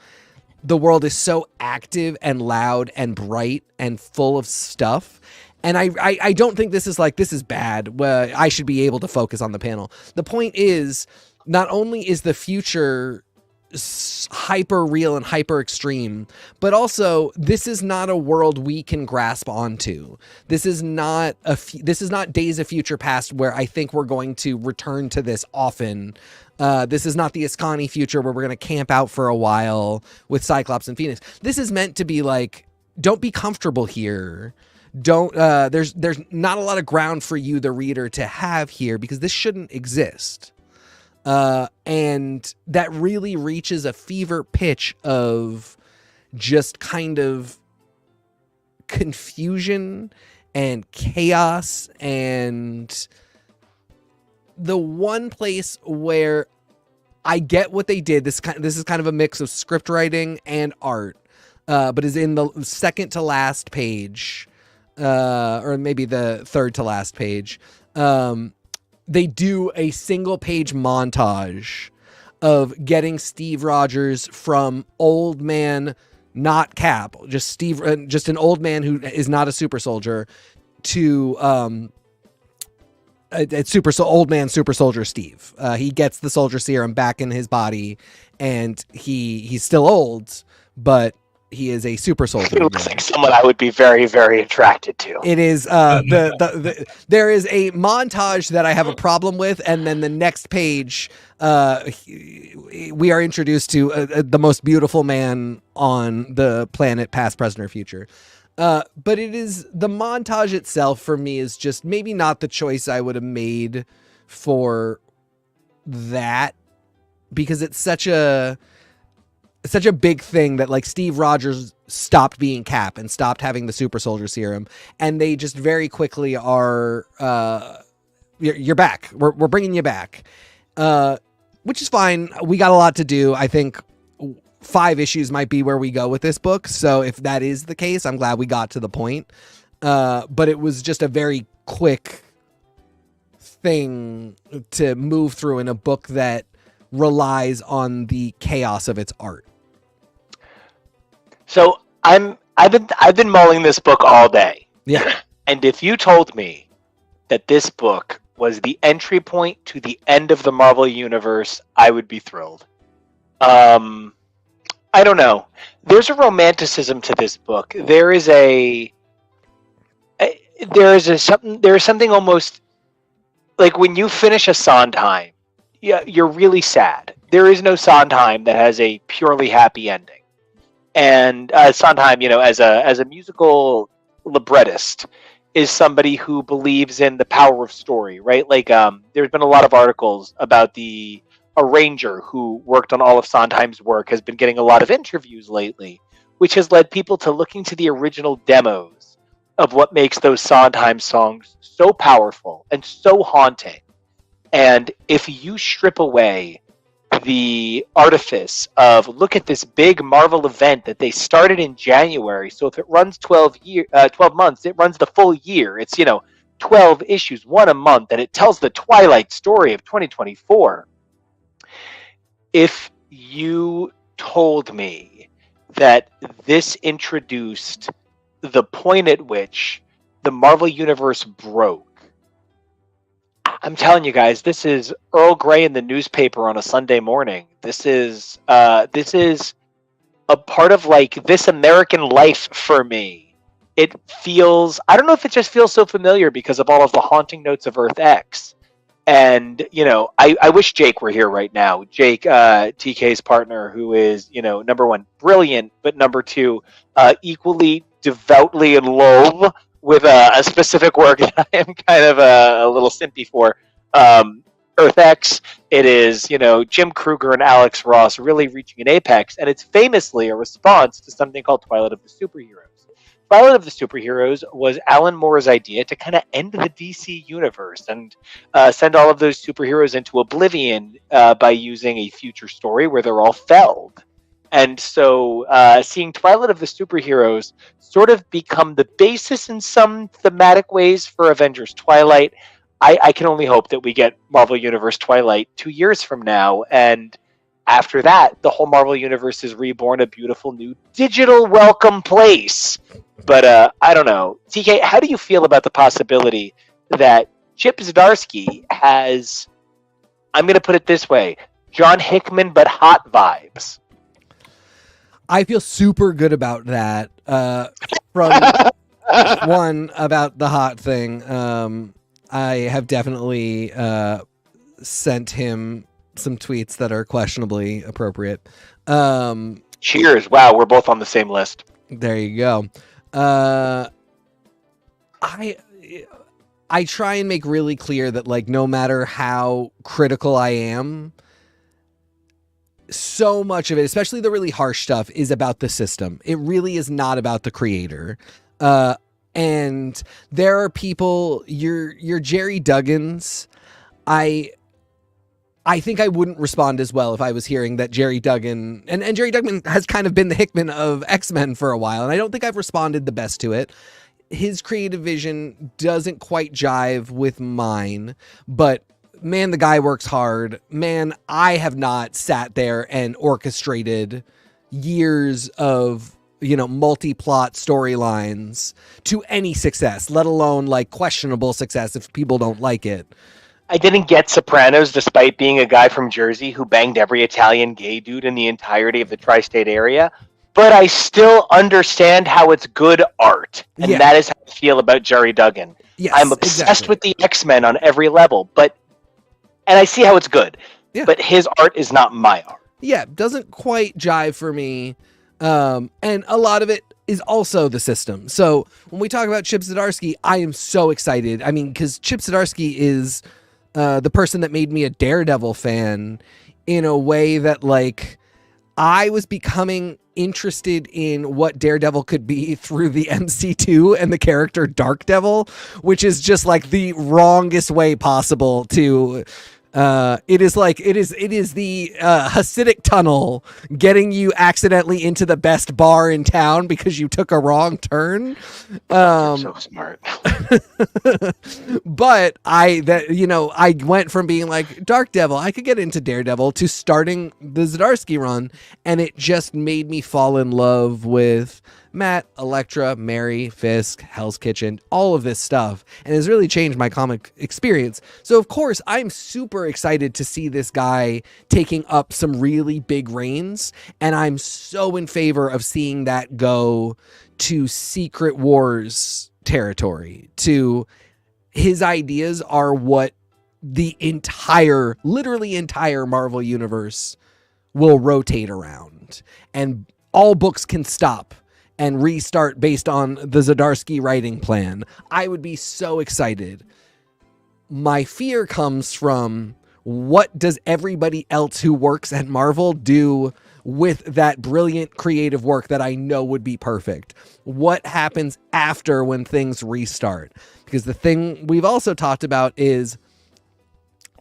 The world is so active and loud and bright and full of stuff. And I don't think this is bad. Well, I should be able to focus on the panel. The point is, not only is the future hyper real and hyper extreme, but also this is not a world we can grasp onto. This is not Days of Future Past, where I think we're going to return to this often. This is not the Ascani future where we're going to camp out for a while with Cyclops and Phoenix. This is meant to be like, don't be comfortable here. Don't there's not a lot of ground for you, the reader, to have here, because this shouldn't exist. And that really reaches a fever pitch of just kind of confusion and chaos, and the one place where I get what they did, this is kind of a mix of script writing and art, but is in the second to last page, or maybe the third to last page. They do a single page montage of getting Steve Rogers from old man, not Cap, just an old man who is not a super soldier, to old man super soldier Steve. He gets the soldier serum back in his body, and he's still old, but he is a super soldier. He looks like someone I would be very, very attracted to. It is there is a montage that I have a problem with, and then the next page, we are introduced to the most beautiful man on the planet, past, present, or future. But it is, the montage itself for me is just maybe not the choice I would have made for that, because it's such a big thing that, like, Steve Rogers stopped being Cap and stopped having the super soldier serum, and they just very quickly are you're back. We're bringing you back, which is fine. We got a lot to do. I think 5 issues might be where we go with this book. So if that is the case, I'm glad we got to the point. But it was just a very quick thing to move through in a book that relies on the chaos of its art. So I've been mulling this book all day. Yeah. And if you told me that this book was the entry point to the end of the Marvel Universe, I would be thrilled. I don't know. There's a romanticism to this book. There is a there's something almost like when you finish a Sondheim, yeah, you're really sad. There is no Sondheim that has a purely happy ending. And Sondheim, as a musical librettist, is somebody who believes in the power of story, right? Like, there's been a lot of articles about the arranger who worked on all of Sondheim's work, has been getting a lot of interviews lately, which has led people to looking to the original demos of what makes those Sondheim songs so powerful and so haunting. And if you strip away the artifice of look at this big Marvel event that they started in January, so if it runs 12 months, it runs the full year. It's 12 issues, one a month, and it tells the Twilight story of 2024. If you told me that this introduced the point at which the Marvel Universe broke, I'm telling you guys, this is Earl Grey in the newspaper on a Sunday morning. This is a part of like This American Life for me. It feels, I don't know if it just feels so familiar because of all of the haunting notes of Earth X. And, I wish Jake were here right now. Jake, TK's partner, who is, number one, brilliant, but number two, equally devoutly in love with a specific work that I am kind of a little simpy for. Earth X, it is, Jim Kruger and Alex Ross really reaching an apex, and it's famously a response to something called Twilight of the Superheroes. Twilight of the Superheroes was Alan Moore's idea to kind of end the DC universe and send all of those superheroes into oblivion by using a future story where they're all felled. And so seeing Twilight of the Superheroes sort of become the basis in some thematic ways for Avengers Twilight, I can only hope that we get Marvel Universe Twilight 2 years from now. And after that, the whole Marvel Universe is reborn, a beautiful new digital welcome place. But I don't know. TK, how do you feel about the possibility that Chip Zdarsky has, I'm going to put it this way, John Hickman but hot vibes? I feel super good about that. From one, about the hot thing. I have definitely sent him some tweets that are questionably appropriate. Cheers. Wow, we're both on the same list. There you go. I try and make really clear that, like, no matter how critical I am, so much of it, especially the really harsh stuff, is about the system. It really is not about the creator. And there are people, your Jerry Duggans. I think I wouldn't respond as well if I was hearing that Jerry Duggan, and Jerry Duggan has kind of been the Hickman of X-Men for a while, and I don't think I've responded the best to it. His creative vision doesn't quite jive with mine, but man, the guy works hard. Man, I have not sat there and orchestrated years of, multi-plot storylines to any success, let alone like questionable success if people don't like it. I didn't get Sopranos despite being a guy from Jersey who banged every Italian gay dude in the entirety of the tri-state area, but I still understand how it's good art, and that is how I feel about Jerry Duggan. Yes, I'm obsessed with the X-Men on every level, and I see how it's good, but his art is not my art. Yeah, doesn't quite jive for me. And a lot of it is also the system. So when we talk about Chip Zdarsky, I am so excited. I mean, because Chip Zdarsky is the person that made me a Daredevil fan in a way that, like, I was becoming interested in what Daredevil could be through the MC2 and the character Dark Devil, which is just like the wrongest way possible to it is the Hasidic tunnel getting you accidentally into the best bar in town because you took a wrong turn. You're so smart. But I went from being like Dark Devil, I could get into Daredevil, to starting the Zdarsky run, and it just made me fall in love with Matt, Elektra, Mary, Fisk, Hell's Kitchen, all of this stuff, and has really changed my comic experience. So of course I'm super excited to see this guy taking up some really big reins, and I'm so in favor of seeing that go to Secret Wars territory to his ideas are what the literally entire Marvel universe will rotate around, and all books can stop and restart based on the Zdarsky writing plan. I would be so excited. My fear comes from, what does everybody else who works at Marvel do with that brilliant creative work that I know would be perfect? What happens after when things restart? Because the thing we've also talked about is,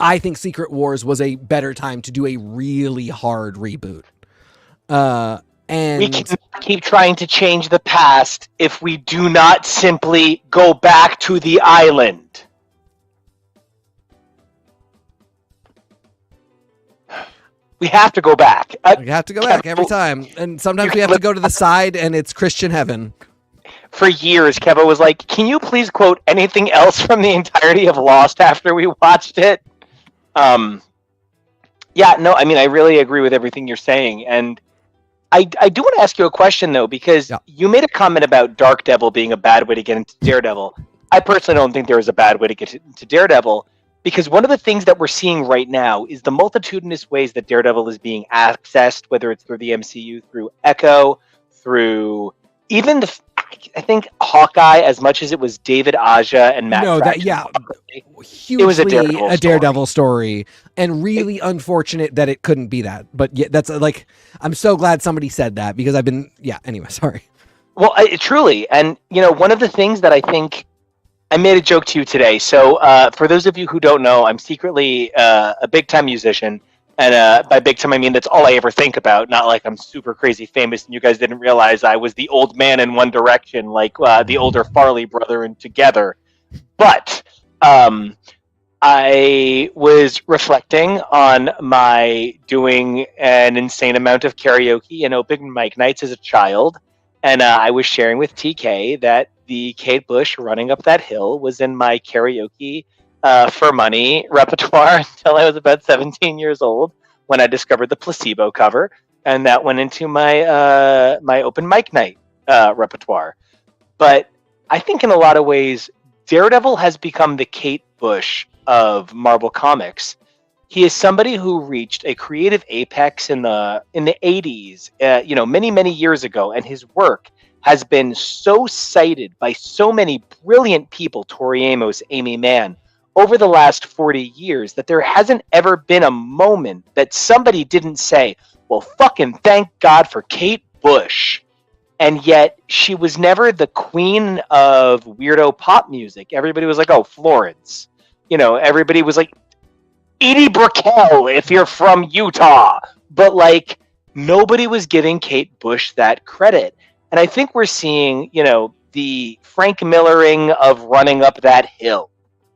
I think Secret Wars was a better time to do a really hard reboot. And we can keep trying to change the past if we do not simply go back to the island. We have to go back. We have to go back every time. And sometimes we have to go to the side, and it's Christian heaven. For years, Kevo was like, can you please quote anything else from the entirety of Lost after we watched it? Yeah, no, I mean, I really agree with everything you're saying. And I do want to ask you a question, though, because you made a comment about Dark Devil being a bad way to get into Daredevil. I personally don't think there is a bad way to get into Daredevil, because one of the things that we're seeing right now is the multitudinous ways that Daredevil is being accessed, whether it's through the MCU, through Echo, through even I think Hawkeye, as much as it was David Aja and Matt hugely it was a Daredevil story, and really unfortunate that it couldn't be that. But yeah, that's like, I'm so glad somebody said that, because I've been, anyway, sorry. Well, truly. And, one of the things that I think, I made a joke to you today. So for those of you who don't know, I'm secretly a big-time musician. And by big time, I mean that's all I ever think about. Not like I'm super crazy famous and you guys didn't realize I was the old man in One Direction, like the older Farley brother in Together. But I was reflecting on my doing an insane amount of karaoke and open mic nights as a child. And I was sharing with TK that the Kate Bush Running Up That Hill was in my karaoke for money repertoire until I was about 17 years old, when I discovered the Placebo cover, and that went into my my open mic night repertoire. But I think in a lot of ways, Daredevil has become the Kate Bush of Marvel Comics. He is somebody who reached a creative apex in the 80s, many years ago, and his work has been so cited by so many brilliant people, Tori Amos, Amy Mann, over the last 40 years, that there hasn't ever been a moment that somebody didn't say, well, fucking thank God for Kate Bush. And yet she was never the queen of weirdo pop music. Everybody was like, oh, Florence. Everybody was like, Edie Brickell if you're from Utah. But like, nobody was giving Kate Bush that credit. And I think we're seeing, the Frank Millering of Running Up That Hill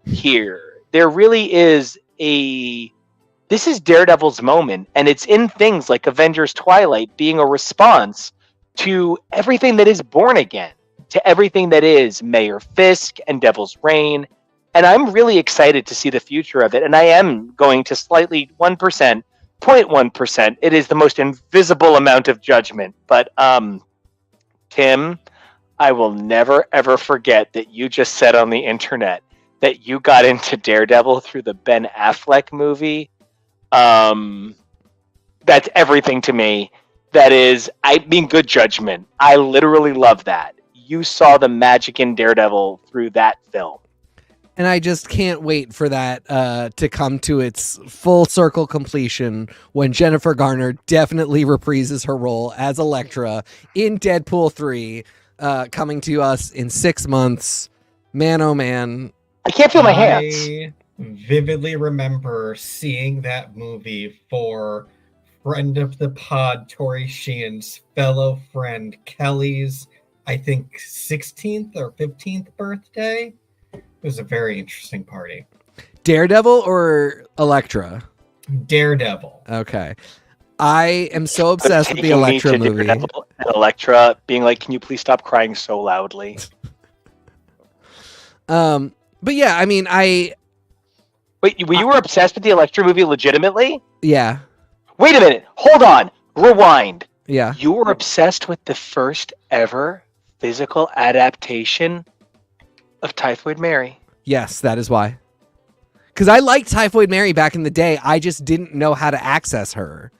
here. There really is this is Daredevil's moment, and it's in things like Avengers Twilight being a response to everything that is Born Again, to everything that is Mayor Fisk and Devil's Reign. And I'm really excited to see the future of it. And I am going to slightly 1%, 0.1%. It is the most invisible amount of judgment. But Tim, I will never, ever forget that you just said on the internet that you got into Daredevil through the Ben Affleck movie. That's everything to me. That is, I mean, good judgment. I literally love that. You saw the magic in Daredevil through that film. And I just can't wait for that to come to its full circle completion when Jennifer Garner definitely reprises her role as Elektra in Deadpool 3, coming to us in 6 months. Man, oh man. I can't feel my hands. I vividly remember seeing that movie for friend of the pod, Tori Sheehan's fellow friend, Kelly's, I think, 16th or 15th birthday. It was a very interesting party. Daredevil or Elektra? Daredevil. Okay. I am so obsessed with the Elektra movie. And Elektra being like, can you please stop crying so loudly? But yeah, I mean, Wait, you were obsessed with the Elektra movie legitimately? Yeah. Wait a minute. Hold on. Rewind. Yeah. You were obsessed with the first ever physical adaptation of Typhoid Mary. Yes, that is why. Because I liked Typhoid Mary back in the day. I just didn't know how to access her.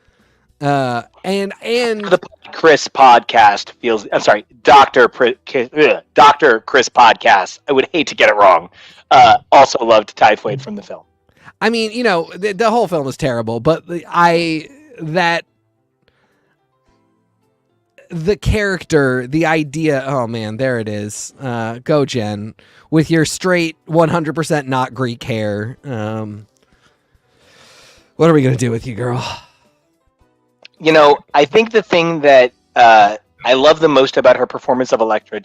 And The Chris podcast feels. I'm sorry, Doctor Chris podcast. I would hate to get it wrong. Also loved Typhoid from the film. I mean, the whole film is terrible, but the character, the idea. Oh man, there it is. Go Jen with your straight 100% not Greek hair. What are we gonna do with you, girl? I think the thing that I love the most about her performance of Elektra,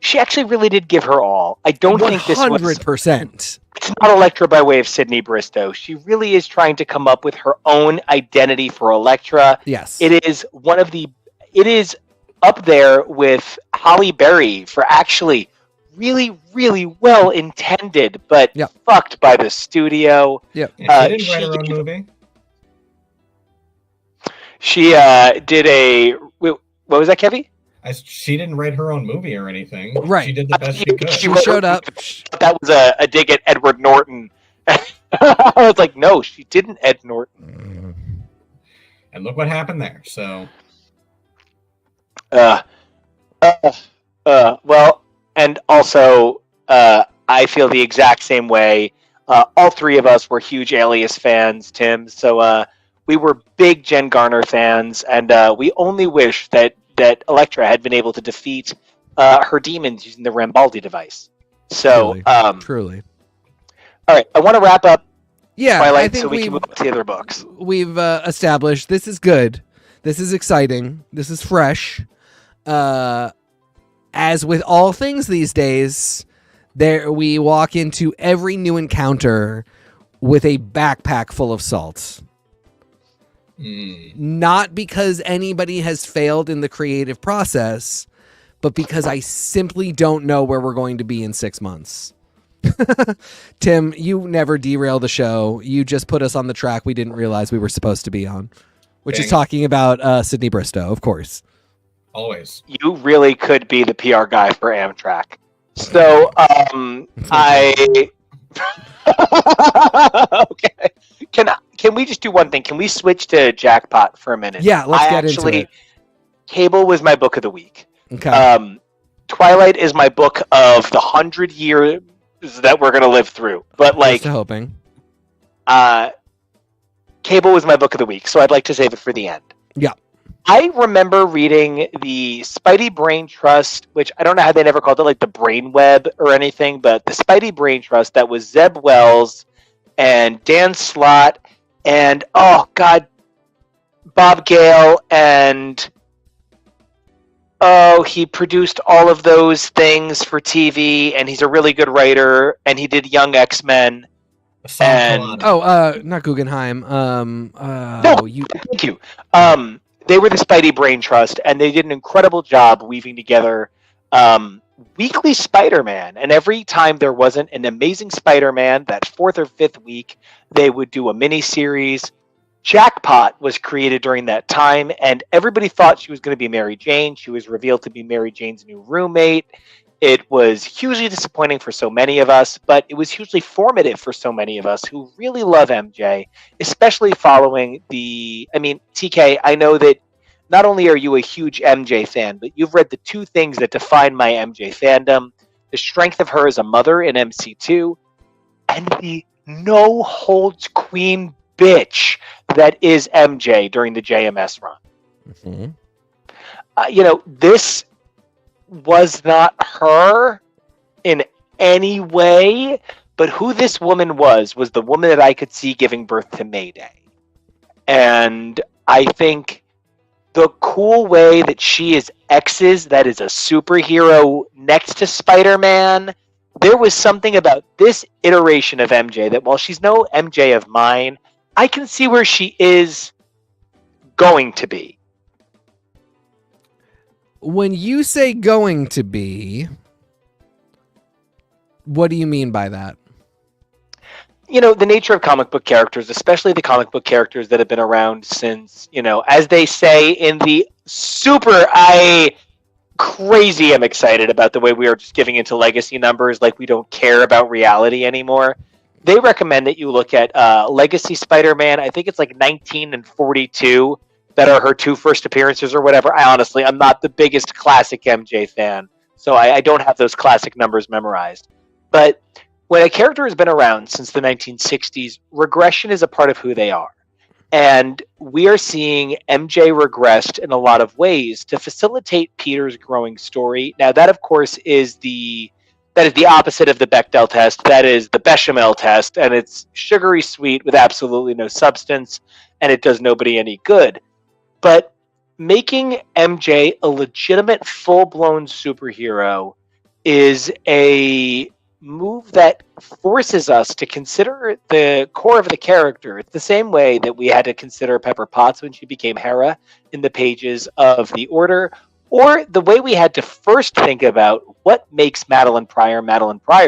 she actually really did give her all. I don't think this was 100%. It's not Elektra by way of Sydney Bristow. She really is trying to come up with her own identity for Elektra. Yes. It is up there with Halle Berry for actually really, really well intended, but fucked by the studio. Yeah. She didn't write her own movie. She did a... What was that, Kevy? She didn't write her own movie or anything. Right. She did the best she could. She showed up. That was a dig at Edward Norton. I was like, no, she didn't, Ed Norton. And look what happened there. So... well, and also, I feel the exact same way. All three of us were huge Alias fans, Tim. So we were big Jen Garner fans, and we only wish that Elektra had been able to defeat her demons using the Rambaldi device. So, truly. All right, I want to wrap up Twilight I think so we can move to the other books. We've established this is good. This is exciting. This is fresh. As with all things these days, we walk into every new encounter with a backpack full of salt. Not because anybody has failed in the creative process, but because I simply don't know where we're going to be in 6 months. Tim, you never derail the show. You just put us on the track we didn't realize we were supposed to be on, which is talking about Sydney Bristow, of course. Always. You really could be the PR guy for Amtrak. So, okay. Can we just do one thing? Can we switch to Jackpot for a minute? Yeah, let's get into it. Cable was my book of the week. Okay. Twilight is my book of the 100 years that we're going to live through. But Just hoping. Cable was my book of the week, so I'd like to save it for the end. Yeah. I remember reading the Spidey Brain Trust, which I don't know how they never called it, like the Brain Web or anything, but the Spidey Brain Trust that was Zeb Wells and Dan Slott and, Bob Gale, and, he produced all of those things for TV, and he's a really good writer, and he did Young X-Men. And not Guggenheim. Thank you. They were the Spidey Brain Trust, and they did an incredible job weaving together weekly Spider-Man. And every time there wasn't an Amazing Spider-Man, that 4th or 5th week, they would do a mini-series. Jackpot was created during that time, and everybody thought she was going to be Mary Jane. She was revealed to be Mary Jane's new roommate. It was hugely disappointing for so many of us, but it was hugely formative for so many of us who really love MJ, especially following TK, I know that not only are you a huge MJ fan, but you've read the two things that define my MJ fandom: the strength of her as a mother in MC2, and the no-holds queen bitch that is MJ during the JMS run. Mm-hmm. This was not her in any way, but who this woman was the woman that I could see giving birth to Mayday. And I think the cool way that she is X's, that is a superhero next to Spider-Man, there was something about this iteration of MJ that while she's no MJ of mine, I can see where she is going to be. When you say going to be, what do you mean by that? The nature of comic book characters, especially the comic book characters that have been around since, as they say in the crazy am excited about the way we are just giving into legacy numbers like we don't care about reality anymore. They recommend that you look at Legacy Spider-Man. I think it's like 19 and 42 that are her two first appearances or whatever. I'm not the biggest classic MJ fan, so I don't have those classic numbers memorized. But when a character has been around since the 1960s, regression is a part of who they are. And we are seeing MJ regressed in a lot of ways to facilitate Peter's growing story. Now, that, of course, is the opposite of the Bechdel test. That is the Bechamel test, and it's sugary sweet with absolutely no substance, and it does nobody any good. But making MJ a legitimate, full-blown superhero is a move that forces us to consider the core of the character. It's the same way that we had to consider Pepper Potts when she became Hera in the pages of The Order, or the way we had to first think about what makes Madeline Pryor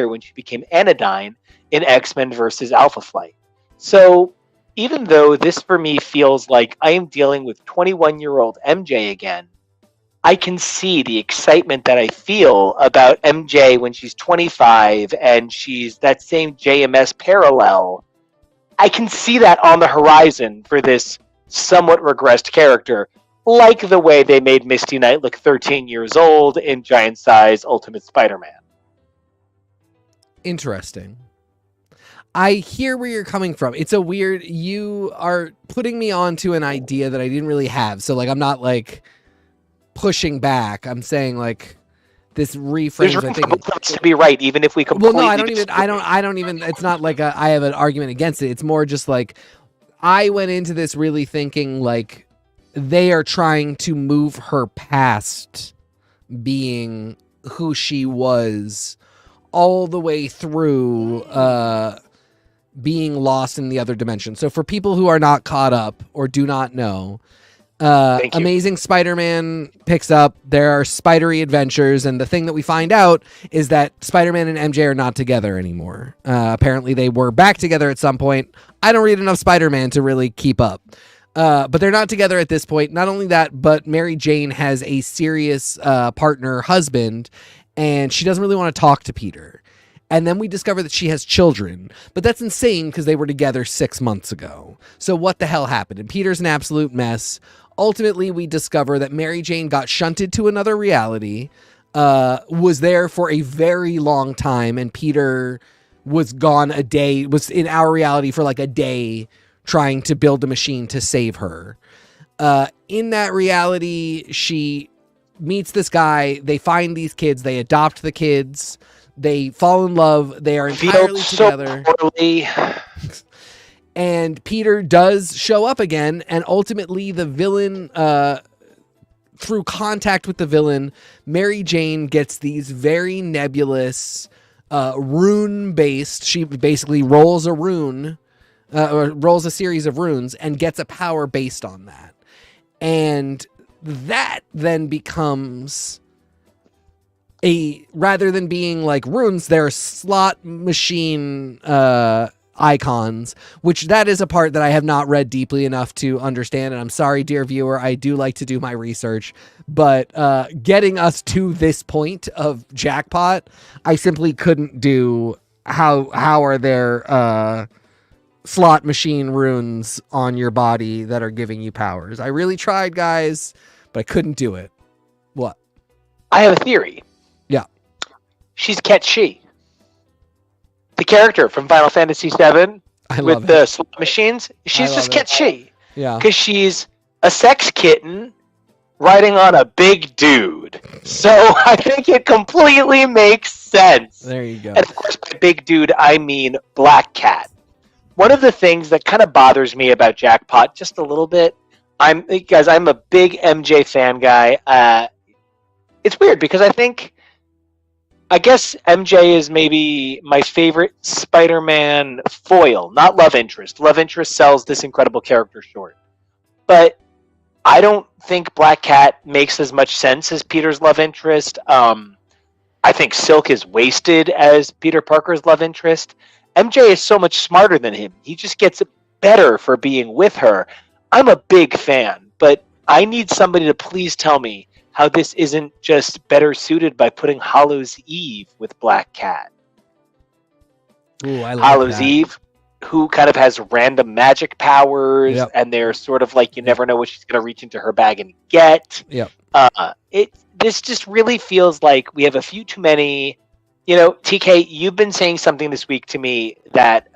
when she became Anodyne in X-Men versus Alpha Flight. So even though this for me feels like I am dealing with 21-year-old MJ again, I can see the excitement that I feel about MJ when she's 25 and she's that same JMS parallel. I can see that on the horizon for this somewhat regressed character, like the way they made Misty Knight look 13 years old in Giant Size Ultimate Spider-Man. Interesting. I hear where you're coming from. It's a weird... You are putting me onto an idea that I didn't really have. So, like, I'm not, like, pushing back. I'm saying, like, this reframes my thinking. To be right, even if we completely... Well, no, I don't even... It's not like I have an argument against it. It's more just, like, I went into this really thinking, like, they are trying to move her past being who she was all the way through being lost in the other dimension. So for people who are not caught up or do not know, Amazing Spider-Man picks up. There are spidery adventures, and the thing that we find out is that Spider-Man and MJ are not together anymore. Apparently they were back together at some point. I don't read enough Spider-Man to really keep up. But they're not together at this point. Not only that, but Mary Jane has a serious partner, husband, and she doesn't really want to talk to Peter. And then we discover that she has children. But that's insane because they were together 6 months ago. So what the hell happened? And Peter's an absolute mess. Ultimately, we discover that Mary Jane got shunted to another reality, was there for a very long time, and Peter was gone a day, was in our reality for like a day, trying to build a machine to save her. In that reality, she meets this guy. They find these kids. They adopt the kids. They fall in love. They are entirely together. Poorly. And Peter does show up again. And ultimately, the villain, through contact with the villain, Mary Jane gets these very nebulous, rune-based. She basically rolls a rune. Or rolls a series of runes and gets a power based on that. And that then becomes rather than being like runes, they're slot machine icons, which that is a part that I have not read deeply enough to understand. And I'm sorry, dear viewer, I do like to do my research, but getting us to this point of Jackpot, I simply couldn't do. How are there slot machine runes on your body that are giving you powers? I really tried, guys, but I couldn't do it. What? I have a theory. Yeah. She's Ket-Shi. The character from Final Fantasy VII with the slot machines. She's just Ket-Shi. Yeah. Because she's a sex kitten riding on a big dude. So I think it completely makes sense. There you go. And of course, by big dude, I mean Black Cat. One of the things that kind of bothers me about Jackpot just a little bit, I'm a big MJ fan guy. It's weird because I guess MJ is maybe my favorite Spider-Man foil, not love interest. Love interest sells this incredible character short. But I don't think Black Cat makes as much sense as Peter's love interest. I think Silk is wasted as Peter Parker's love interest. MJ is so much smarter than him. He just gets better for being with her. I'm a big fan, but I need somebody to please tell me how this isn't just better suited by putting Hollow's Eve with Black Cat. Ooh, I like Hollow's that. Eve, who kind of has random magic powers, Yep. and they're sort of like you never know what she's going to reach into her bag and get. Yep. This just really feels like we have a few too many. You know, TK, you've been saying something this week to me that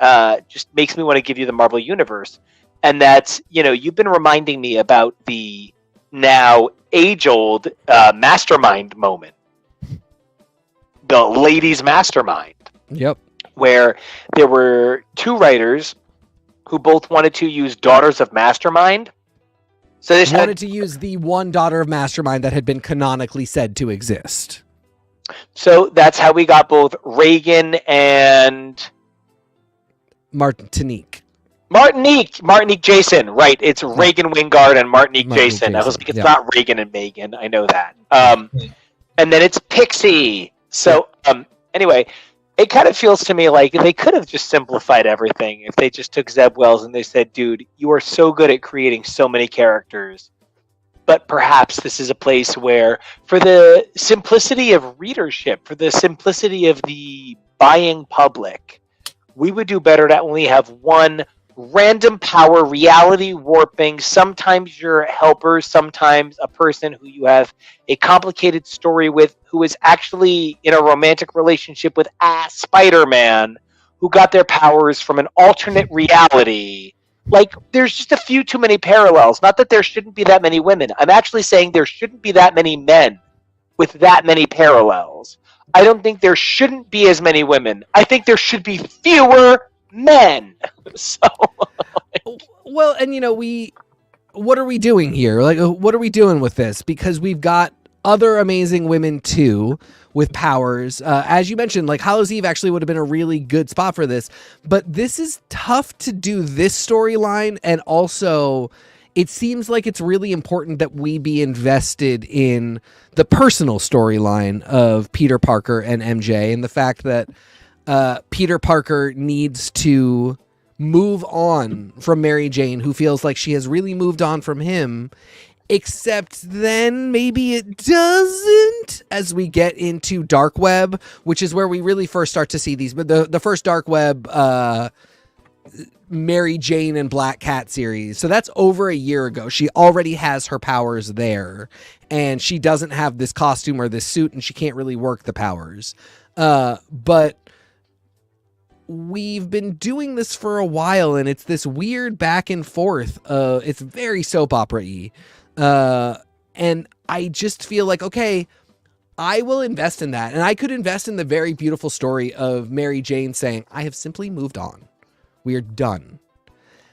just makes me want to give you the Marvel Universe, and that's, you know, you've been reminding me about the now age-old mastermind moment, the ladies' mastermind. Yep. Where there were two writers who both wanted to use Daughters of Mastermind. So they wanted to use the one daughter of Mastermind that had been canonically said to exist. So that's how we got both Reagan and Martinique Jason. Right, it's Reagan Wingard and Martinique Jason. I was like, it's not Reagan and Megan. I know that. And then it's Pixie. So anyway, it kind of feels to me like they could have just simplified everything if they just took Zeb Wells and they said, dude, you are so good at creating so many characters, but perhaps this is a place where, for the simplicity of readership, for the simplicity of the buying public, we would do better to only have one random power, reality warping, sometimes your helper, sometimes a person who you have a complicated story with, who is actually in a romantic relationship with Spider-Man, who got their powers from an alternate reality. Like, there's just a few too many parallels. Not that there shouldn't be that many women. I'm actually saying there shouldn't be that many men with that many parallels. I don't think there shouldn't be as many women. I think there should be fewer men. So, well, and you know, what are we doing here? Like, what are we doing with this? Because we've got other amazing women too with powers. As you mentioned, like Hollow's Eve actually would have been a really good spot for this, but this is tough to do this storyline. And also it seems like it's really important that we be invested in the personal storyline of Peter Parker and MJ, and the fact that Peter Parker needs to move on from Mary Jane, who feels like she has really moved on from him, except then maybe it doesn't, as we get into Dark Web, which is where we really first start to see these. But the first Dark Web Mary Jane and Black Cat series, so that's over a year ago. She already has her powers there, and she doesn't have this costume or this suit, and she can't really work the powers. But we've been doing this for a while, and it's this weird back and forth. It's very soap opera-y. And I just feel like, okay, I will invest in that. And I could invest in the very beautiful story of Mary Jane saying, I have simply moved on. We are done.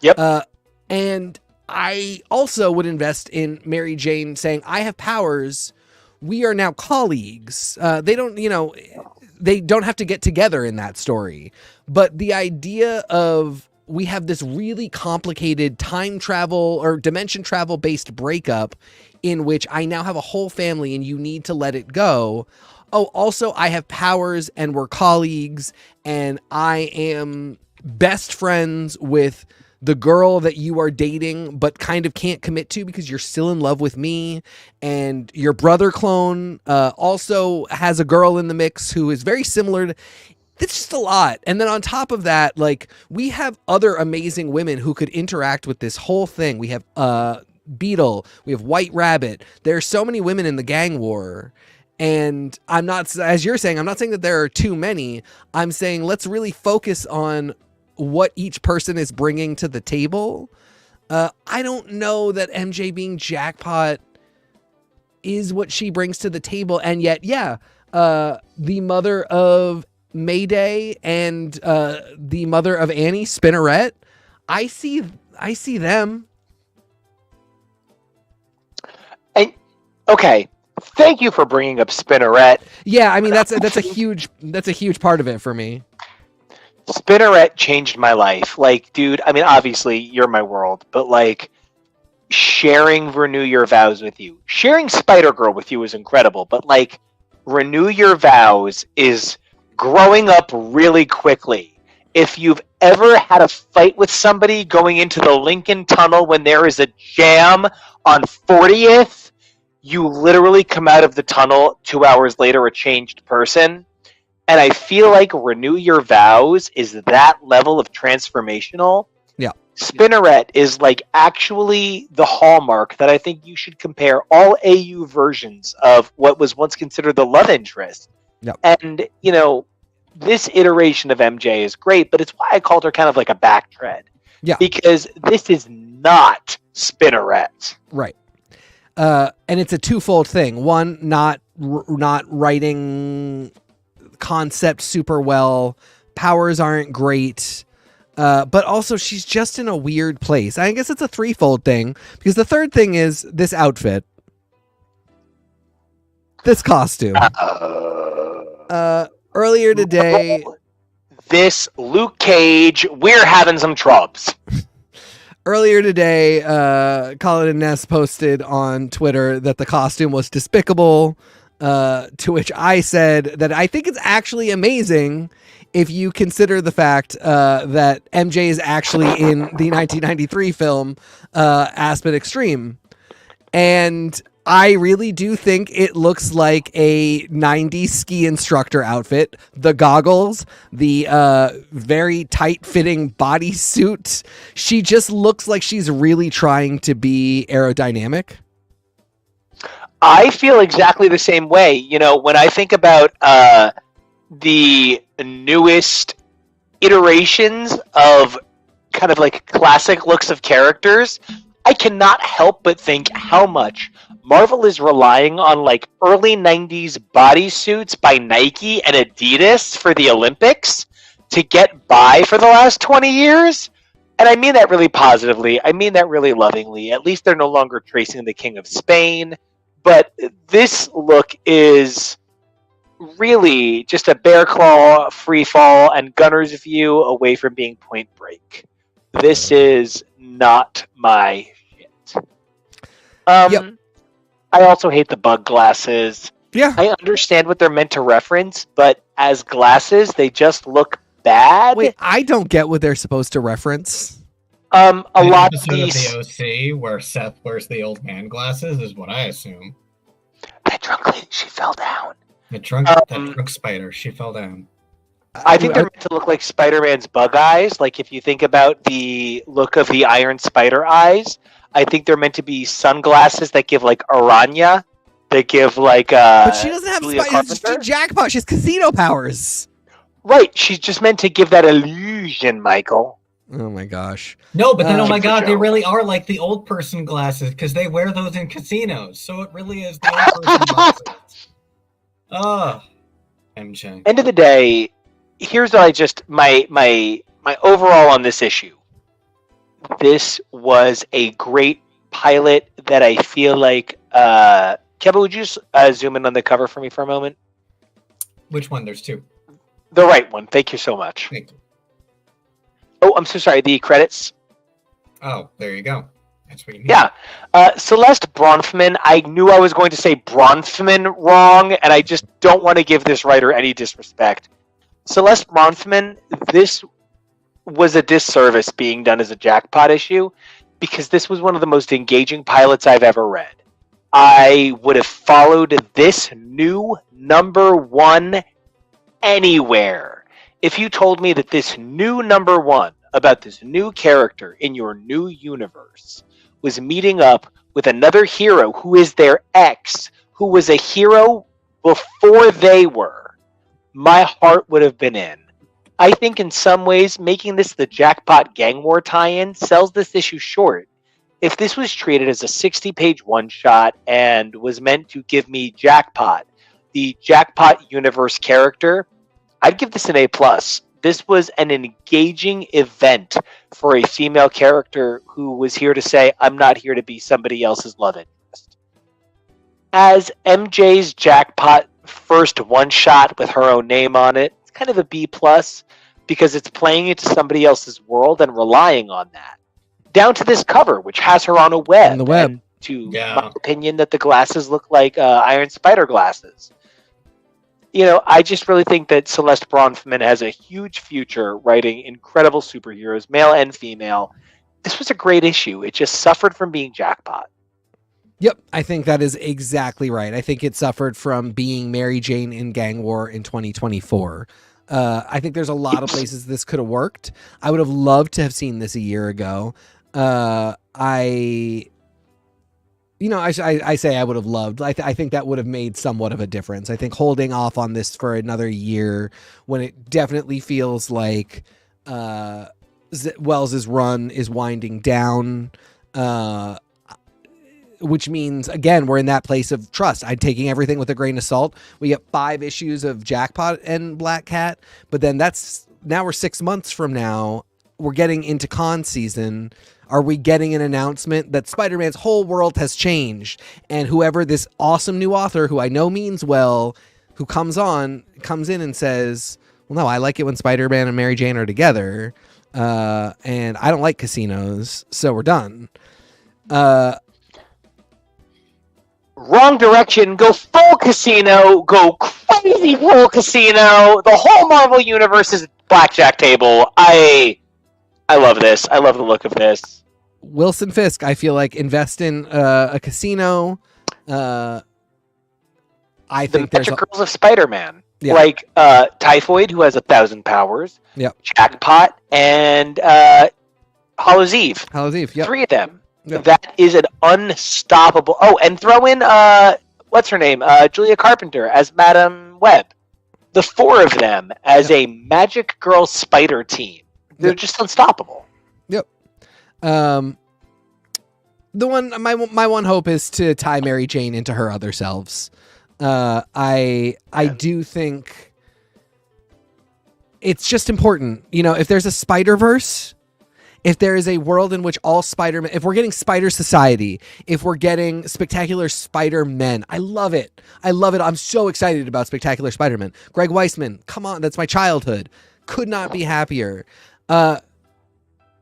Yep. And I also would invest in Mary Jane saying, I have powers. We are now colleagues. They don't have to get together in that story. But the idea of, we have this really complicated time travel or dimension travel based breakup in which I now have a whole family and you need to let it go. Oh, also I have powers and we're colleagues and I am best friends with the girl that you are dating but kind of can't commit to because you're still in love with me, and your brother clone also has a girl in the mix who is very similar to. It's just a lot. And then on top of that, like, we have other amazing women who could interact with this whole thing. We have Beetle, we have White Rabbit. There are so many women in the gang war. And I'm not, as you're saying, I'm not saying that there are too many. I'm saying let's really focus on what each person is bringing to the table. I don't know that MJ being Jackpot is what she brings to the table. And yet, yeah, the mother of Mayday and the mother of Annie, Spinneret, I see them. And okay, thank you for bringing up Spinneret. Yeah, I mean that's a huge part of it for me. Spinneret changed my life. Like, dude, I mean, obviously you're my world, but like sharing Renew Your Vows with you, sharing Spider-Girl with you is incredible, but like Renew Your Vows is growing up really quickly. If you've ever had a fight with somebody going into the Lincoln Tunnel when there is a jam on 40th, you literally come out of the tunnel 2 hours later a changed person. And I feel like Renew Your Vows is that level of transformational. Yeah. Spinneret is like actually the hallmark that I think you should compare all AU versions of what was once considered the love interest. Yep. And, you know, this iteration of MJ is great, but it's why I called her kind of like a backtread. Yeah. Because this is not Spinneret. Right. And it's a twofold thing. One, not writing concept super well, powers aren't great, but also she's just in a weird place. I guess it's a threefold thing, because the third thing is this outfit, this costume. Earlier today, this Luke Cage, we're having some trubs. Earlier today, Colin and Ness posted on Twitter that the costume was despicable. To which I said that I think it's actually amazing if you consider the fact that MJ is actually in the 1993 film Aspen Extreme. And I really do think it looks like a 90s ski instructor outfit. The goggles, the very tight-fitting bodysuit. She just looks like she's really trying to be aerodynamic. I feel exactly the same way. You know, when I think about the newest iterations of kind of like classic looks of characters, I cannot help but think how much Marvel is relying on like early 90s bodysuits by Nike and Adidas for the Olympics to get by for the last 20 years. And I mean that really positively. I mean that really lovingly. At least they're no longer tracing the King of Spain. But this look is really just a bear claw, free fall, and gunner's view away from being Point Break. This is not my shit. Yep. I also hate the bug glasses. Yeah. I understand what they're meant to reference, but as glasses, they just look bad. Wait, I don't get what they're supposed to reference. A lot of the OC where Seth wears the old man glasses is what I assume. That drunk lady, she fell down. That drunk spider, she fell down. I think they're meant to look like Spider-Man's bug eyes. Like if you think about the look of the Iron Spider eyes, I think they're meant to be sunglasses that give like Aranya, that give like. But she doesn't have Jackpot. She has casino powers. Right, she's just meant to give that illusion, Michael. Oh my gosh. No, but then oh my god, they really are like the old person glasses because they wear those in casinos. So it really is the old person glasses. Oh, MJ. End of the day, here's what I just my overall on this issue. This was a great pilot that I feel like Kevo, would you zoom in on the cover for me for a moment? Which one? There's two. The right one. Thank you so much. Thank you. Oh, I'm so sorry. The credits. Oh, there you go. That's what you mean. Yeah. Celeste Bronfman. I knew I was going to say Bronfman wrong, and I just don't want to give this writer any disrespect. Celeste Bronfman, this was a disservice being done as a Jackpot issue, because this was one of the most engaging pilots I've ever read. I would have followed this new #1 anywhere. If you told me that this new #1 about this new character in your new universe was meeting up with another hero who is their ex, who was a hero before they were, my heart would have been in. I think in some ways, making this the Jackpot Gang War tie-in sells this issue short. If this was treated as a 60-page one-shot and was meant to give me Jackpot, the Jackpot universe character, I'd give this an A+. This was an engaging event for a female character who was here to say, I'm not here to be somebody else's love interest. As MJ's Jackpot first one-shot with her own name on it, it's kind of a B+, because it's playing into somebody else's world and relying on that. Down to this cover, which has her on a web. On the web. And to my opinion, that the glasses look like Iron Spider glasses. You know, I just really think that Celeste Bronfman has a huge future writing incredible superheroes, male and female. This was a great issue. It just suffered from being Jackpot. Yep, I think that is exactly right. I think it suffered from being Mary Jane in Gang War in 2024. I think there's a lot of places this could have worked. I would have loved to have seen this a year ago. I say I would have loved. I think that would have made somewhat of a difference. I think holding off on this for another year when it definitely feels like Wells's run is winding down, which means, again, we're in that place of trust. I'm taking everything with a grain of salt. We get 5 issues of Jackpot and Black Cat, but then now we're 6 months from now. We're getting into con season. Are we getting an announcement that Spider-Man's whole world has changed? And whoever this awesome new author, who I know means well, who comes in and says, well, no, I like it when Spider-Man and Mary Jane are together. And I don't like casinos, so we're done. Wrong direction. Go full casino. Go crazy full casino. The whole Marvel universe is blackjack table. I love this. I love the look of this. Wilson Fisk, I feel like, invest in a casino. I think the Magic Girls of Spider-Man. Yeah. Like Typhoid, who has 1,000 powers. Yep. Jackpot and Hallows Eve. Hallows Eve, yep. 3 of them. Yep. That is an unstoppable... Oh, and throw in, what's her name? Julia Carpenter as Madam Web. The 4 of them as a Magic Girl Spider team. They're just unstoppable. Yep. My one hope is to tie Mary Jane into her other selves. I do think it's just important. You know, if there's a Spider-Verse, if there is a world in which all Spider-Man, if we're getting Spider Society, if we're getting Spectacular Spider-Men, I love it. I love it. I'm so excited about Spectacular Spider-Man. Greg Weisman, come on, that's my childhood. Could not be happier.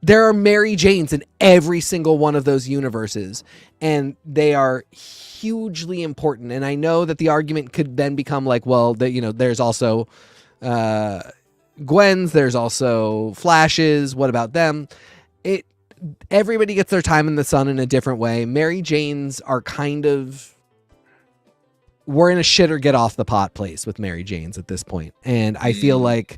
There are Mary Janes in every single one of those universes, and they are hugely important. And I know that the argument could then become like, well, there's also Gwen's, there's also Flash's. What about them? Everybody gets their time in the sun in a different way. Mary Janes are we're in a shit or get off the pot place with Mary Janes at this point. And I feel like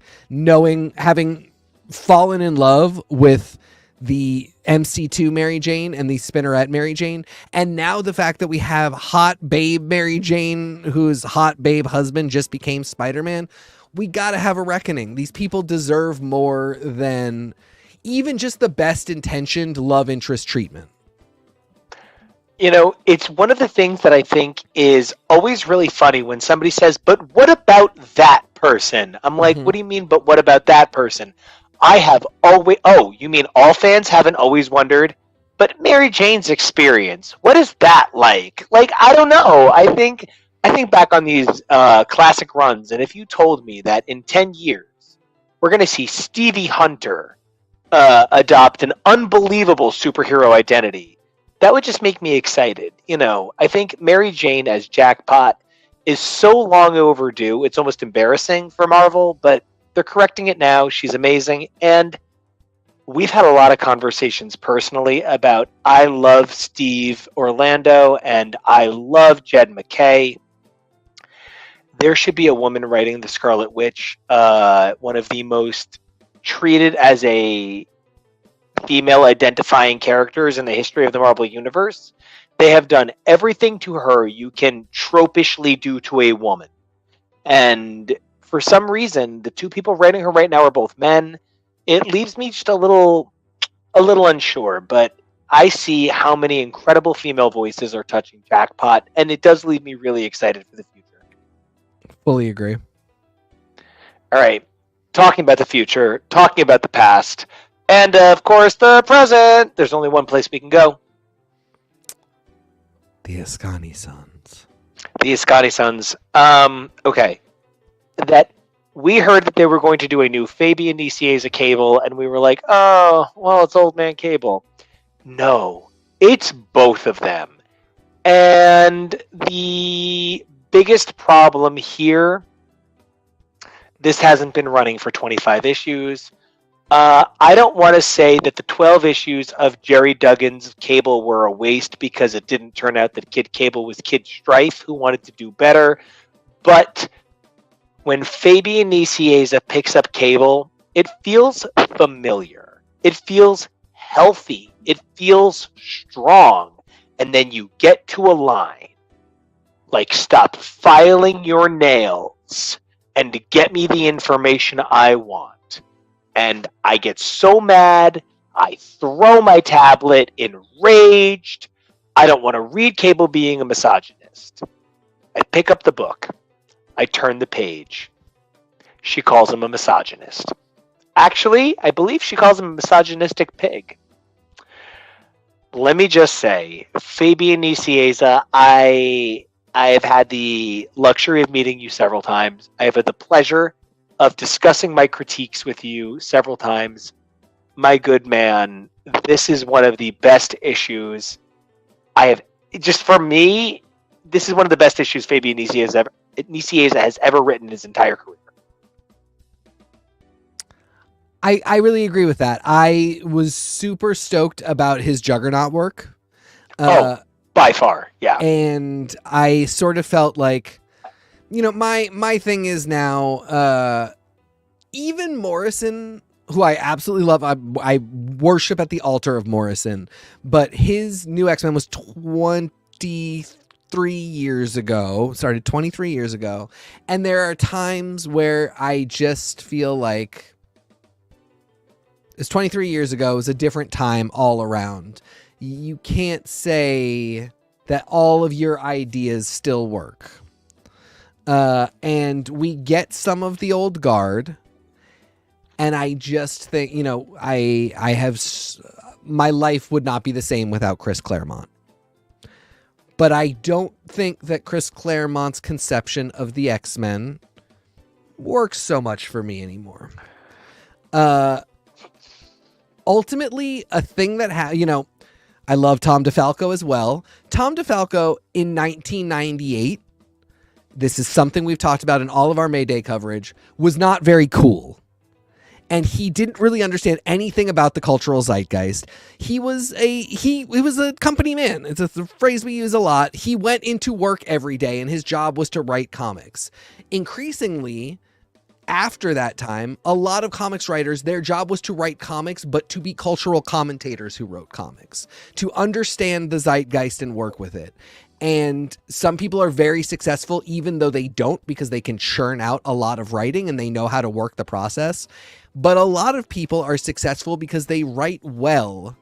having fallen in love with the MC2 Mary Jane and the Spinneret Mary Jane, and now the fact that we have hot babe Mary Jane, whose hot babe husband just became Spider-Man, we gotta have a reckoning. These people deserve more than even just the best intentioned love interest treatment. You know, it's one of the things that I think is always really funny when somebody says, but what about that person? I'm like, what do you mean, but what about that person? I have always... Oh, you mean all fans haven't always wondered? But Mary Jane's experience, what is that like? Like, I don't know. I think back on these classic runs, and if you told me that in 10 years, we're going to see Stevie Hunter adopt an unbelievable superhero identity, that would just make me excited. You know, I think Mary Jane as Jackpot is so long overdue, it's almost embarrassing for Marvel, but they're correcting it now. She's amazing. And we've had a lot of conversations personally about I love Steve Orlando and I love Jed McKay. There should be a woman writing the Scarlet Witch, one of the most treated as a female identifying characters in the history of the Marvel Universe. They have done everything to her you can tropishly do to a woman. And for some reason, the 2 people writing her right now are both men. It leaves me just a little unsure, but I see how many incredible female voices are touching Jackpot, and it does leave me really excited for the future. Fully agree. All right. Talking about the future, talking about the past, and of course the present. There's only one place we can go. The Ascani Sons. The Ascani Sons. Okay. That we heard that they were going to do a new Fabian Nicieza Cable, and we were like, oh, well, it's Old Man Cable. No, it's both of them. And the biggest problem here, this hasn't been running for 25 issues. I don't want to say that the 12 issues of Jerry Duggan's Cable were a waste because it didn't turn out that Kid Cable was Kid Strife who wanted to do better. But when Fabian Nicieza picks up Cable, it feels familiar. It feels healthy. It feels strong. And then you get to a line like, stop filing your nails and to get me the information I want. And I get so mad, I throw my tablet, enraged. I don't want to read Cable being a misogynist. I pick up the book. I turn the page. She calls him a misogynist. Actually, I believe she calls him a misogynistic pig. Let me just say, Fabian Nicieza, I have had the luxury of meeting you several times. I have had the pleasure of discussing my critiques with you several times. My good man, this is one of the best issues I have. Just for me, this is one of the best issues Fabian Nicieza has ever written in his entire career. I really agree with that. I was super stoked about his Juggernaut work. By far, yeah. And I sort of felt like, my thing is now, even Morrison, who I absolutely love, I worship at the altar of Morrison, but his new X-Men was 23 years ago, started 23 years ago. And there are times where I just feel like it's 23 years ago. It was a different time all around. You can't say that all of your ideas still work. And we get some of the old guard. And I just think, my life would not be the same without Chris Claremont. But I don't think that Chris Claremont's conception of the X-Men works so much for me anymore. Ultimately, a thing that I love Tom DeFalco as well. Tom DeFalco in 1998, this is something we've talked about in all of our Mayday coverage, was not very cool. And he didn't really understand anything about the cultural zeitgeist. He was a company man. It's a phrase we use a lot. He went into work every day and his job was to write comics. Increasingly, after that time, a lot of comics writers, their job was to write comics, but to be cultural commentators who wrote comics, to understand the zeitgeist and work with it. And some people are very successful, even though they don't, because they can churn out a lot of writing and they know how to work the process. But a lot of people are successful because they write well,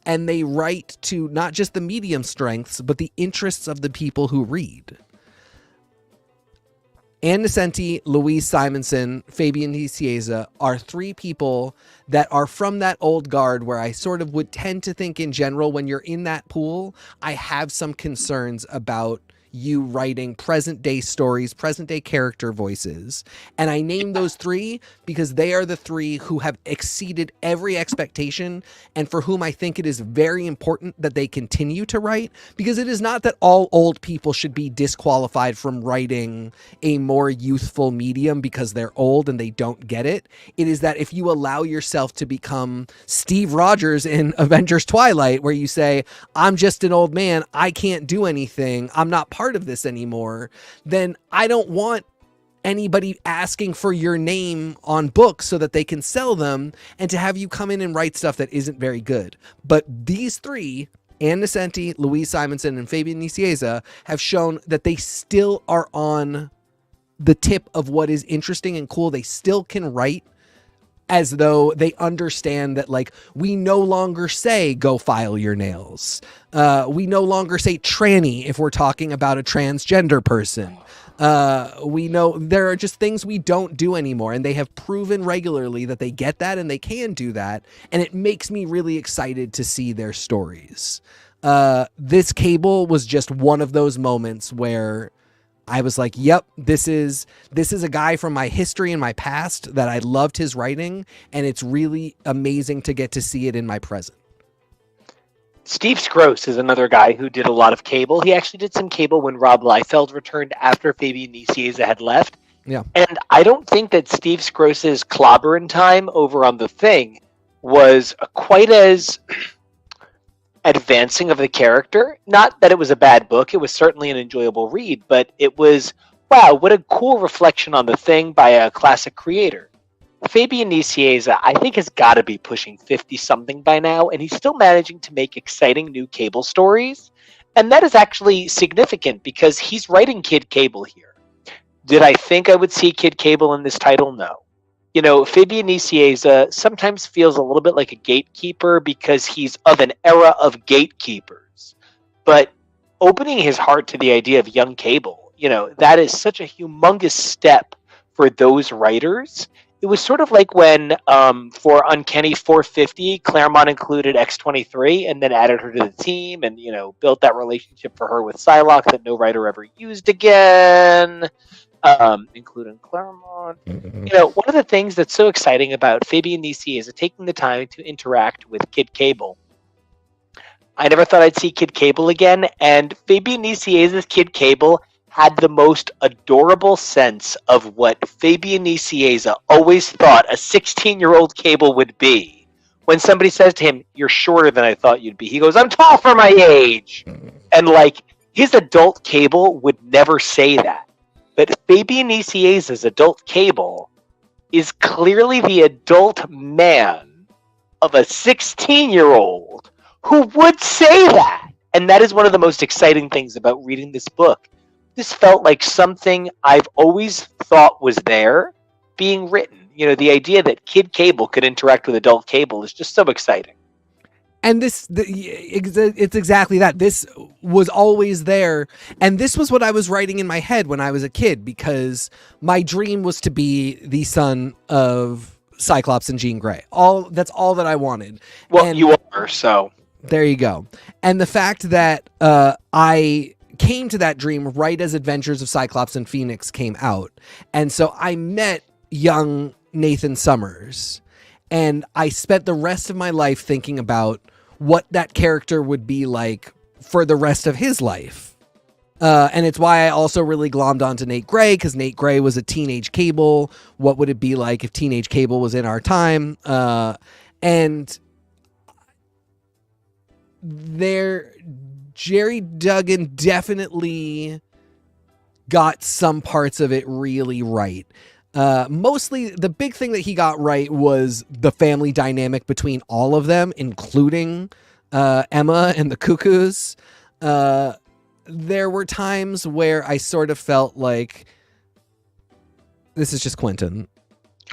and they write to not just the medium strengths, but the interests of the people who read. Ann Nesenti, Louise Simonson, Fabian Nicieza are three people that are from that old guard where I sort of would tend to think in general, when you're in that pool, I have some concerns about you writing present day stories, present day character voices. And I name those three because they are the three who have exceeded every expectation and for whom I think it is very important that they continue to write, because it is not that all old people should be disqualified from writing a more youthful medium because they're old and they don't get it. It is that if you allow yourself to become Steve Rogers in Avengers Twilight, where you say, I'm just an old man, I can't do anything, I'm not part of this anymore, then I don't want anybody asking for your name on books so that they can sell them and to have you come in and write stuff that isn't very good. But these three, Ann Nesenti, Louise Simonson, and Fabian Nicieza, have shown that they still are on the tip of what is interesting and cool. They still can write as though they understand that, like, we no longer say go file your nails. We no longer say tranny if we're talking about a transgender person. We know there are just things we don't do anymore, and they have proven regularly that they get that and they can do that. And it makes me really excited to see their stories. This Cable was just one of those moments where I was like, yep, this is a guy from my history and my past that I loved his writing, and it's really amazing to get to see it in my present. Steve Skroce is another guy who did a lot of Cable. He actually did some Cable when Rob Liefeld returned after Fabian Nicieza had left. Yeah. And I don't think that Steve Scrose's clobberin' time over on The Thing was quite as advancing of the character. Not that it was a bad book, it was certainly an enjoyable read, but it was, wow, what a cool reflection on The Thing by a classic creator. Fabian Nicieza, I think, has got to be pushing 50-something by now, and he's still managing to make exciting new Cable stories. And that is actually significant because he's writing Kid Cable here. Did I think I would see Kid Cable in this title? No. You know, Fabian Nicieza sometimes feels a little bit like a gatekeeper because he's of an era of gatekeepers. But opening his heart to the idea of young Cable, you know, that is such a humongous step for those writers. It was sort of like when, for Uncanny 450, Claremont included X-23 and then added her to the team and, you know, built that relationship for her with Psylocke that no writer ever used again, including Claremont. You know, one of the things that's so exciting about Fabian Nicieza taking the time to interact with Kid Cable. I never thought I'd see Kid Cable again, and Fabian Nicieza's Kid Cable had the most adorable sense of what Fabian Nicieza always thought a 16-year-old Cable would be. When somebody says to him, "You're shorter than I thought you'd be," he goes, "I'm tall for my age." And like, his adult Cable would never say that. But Fabian Nicieza's adult Cable is clearly the adult man of a 16-year-old who would say that. And that is one of the most exciting things about reading this book. This felt like something I've always thought was there being written. You know, the idea that Kid Cable could interact with adult Cable is just so exciting. And it's exactly that. This was always there. And this was what I was writing in my head when I was a kid, because my dream was to be the son of Cyclops and Jean Grey. That's all that I wanted. Well, and you are, so. There you go. And the fact that I came to that dream right as Adventures of Cyclops and Phoenix came out. And so I met young Nathan Summers. And I spent the rest of my life thinking about what that character would be like for the rest of his life. And it's why I also really glommed onto Nate Gray, because Nate Gray was a teenage Cable. What would it be like if teenage Cable was in our time? And Jerry Duggan definitely got some parts of it really right. Mostly the big thing that he got right was the family dynamic between all of them, including Emma and the Cuckoos. There were times where I sort of felt like this is just Quentin.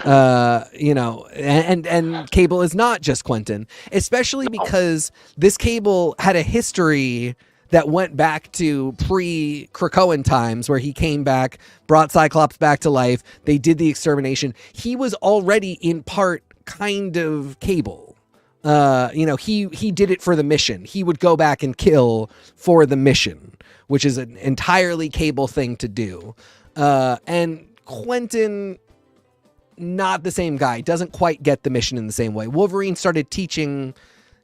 You know, and Cable is not just Quentin, especially because this Cable had a history that went back to pre-Krakoan times, where he came back, brought Cyclops back to life. They did the extermination. He was already in part kind of Cable. You know, he did it for the mission. He would go back and kill for the mission, which is an entirely Cable thing to do. And Quentin, not the same guy, doesn't quite get the mission in the same way. Wolverine started teaching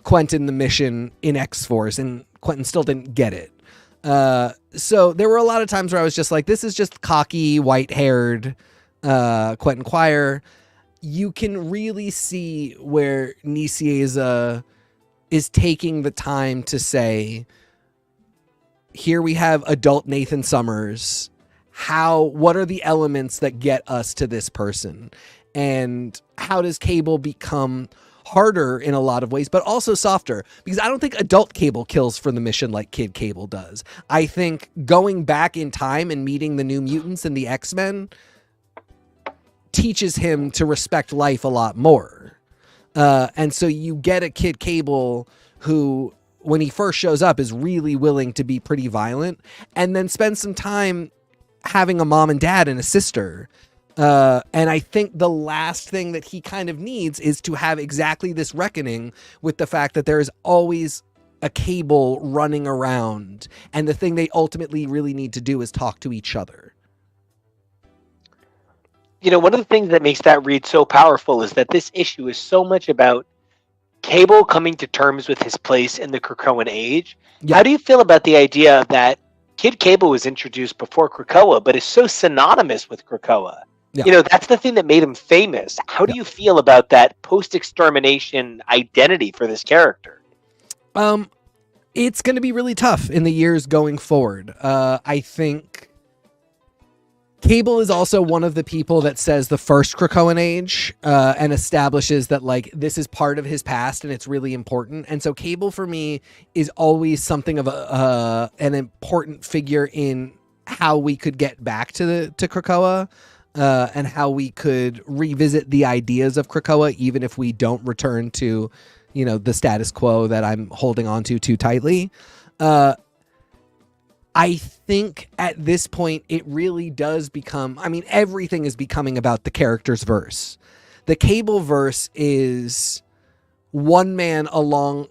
Quentin the mission in X-Force, and Quentin still didn't get it. So there were a lot of times where I was just like, this is just cocky, white-haired Quentin Quire. You can really see where Nicieza is taking the time to say, here we have adult Nathan Summers. What are the elements that get us to this person? And how does Cable become harder in a lot of ways, but also softer? Because I don't think adult Cable kills for the mission like Kid Cable does. I think going back in time and meeting the New Mutants and the X-Men teaches him to respect life a lot more. And so you get a Kid Cable who, when he first shows up, is really willing to be pretty violent, and then spend some time having a mom and dad and a sister. And I think the last thing that he kind of needs is to have exactly this reckoning with the fact that there is always a Cable running around, and the thing they ultimately really need to do is talk to each other. You know, one of the things that makes that read so powerful is that this issue is so much about Cable coming to terms with his place in the Krakoan age. Yeah. How do you feel about the idea that Kid Cable was introduced before Krakoa, but is so synonymous with Krakoa. Yeah. You know, that's the thing that made him famous. How do you feel about that post-extermination identity for this character? It's going to be really tough in the years going forward. I think Cable is also one of the people that says the first Krakoan age and establishes that like this is part of his past and it's really important. And so Cable for me is always something of an important figure in how we could get back to Krakoa and how we could revisit the ideas of Krakoa even if we don't return to, you know, the status quo that I'm holding on to too tightly. I think at this point, it really does become, I mean, everything is becoming about the character's verse. The Cable verse is one man along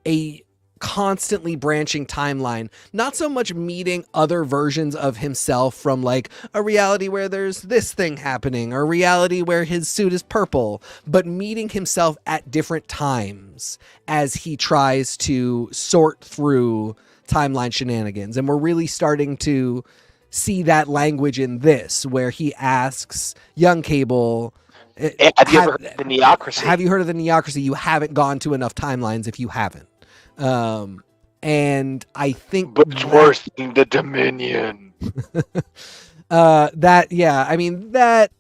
a constantly branching timeline, not so much meeting other versions of himself from like a reality where there's this thing happening or a reality where his suit is purple, but meeting himself at different times as he tries to sort through timeline shenanigans. And we're really starting to see that language in this, where he asks young Cable, have you ever heard of the Neocracy? Have you heard of the Neocracy? You haven't gone to enough timelines if you haven't. And I think but it's worse than the Dominion. That, yeah, I mean, that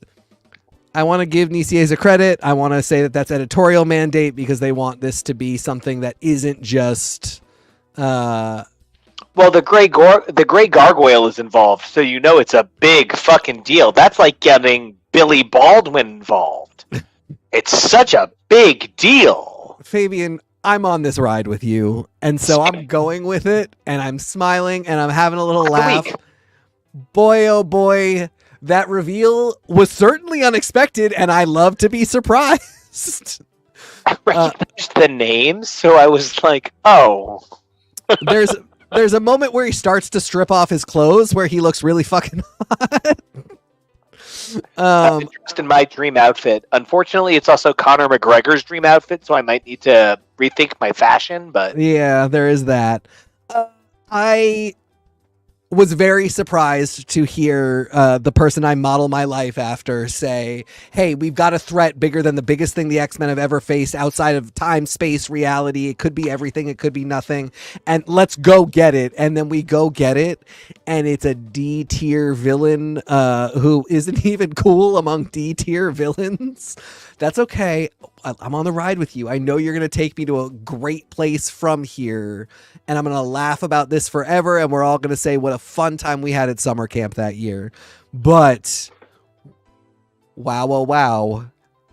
I want to give Nicieza a credit. I want to say that that's editorial mandate because they want this to be something that isn't just well, the Grey Gargoyle is involved, so you know it's a big fucking deal. That's like getting Billy Baldwin involved. It's such a big deal. Fabian, I'm on this ride with you, and so I'm going with it, and I'm smiling, and I'm having a little laugh. Boy, oh boy, that reveal was certainly unexpected, and I love to be surprised. I recognized the names, so I was like, oh. There's a moment where he starts to strip off his clothes where he looks really fucking hot. I'm dressed in my dream outfit. Unfortunately, it's also Conor McGregor's dream outfit, so I might need to rethink my fashion, but yeah, there is that. I was very surprised to hear the person I model my life after say, hey, we've got a threat bigger than the biggest thing the X-Men have ever faced outside of time, space, reality. It could be everything. It could be nothing. And let's go get it. And then we go get it. And it's a D-tier villain who isn't even cool among D-tier villains. That's okay. I'm on the ride with you. I know you're going to take me to a great place from here. And I'm going to laugh about this forever. And we're all going to say what a fun time we had at summer camp that year. But wow, oh, wow.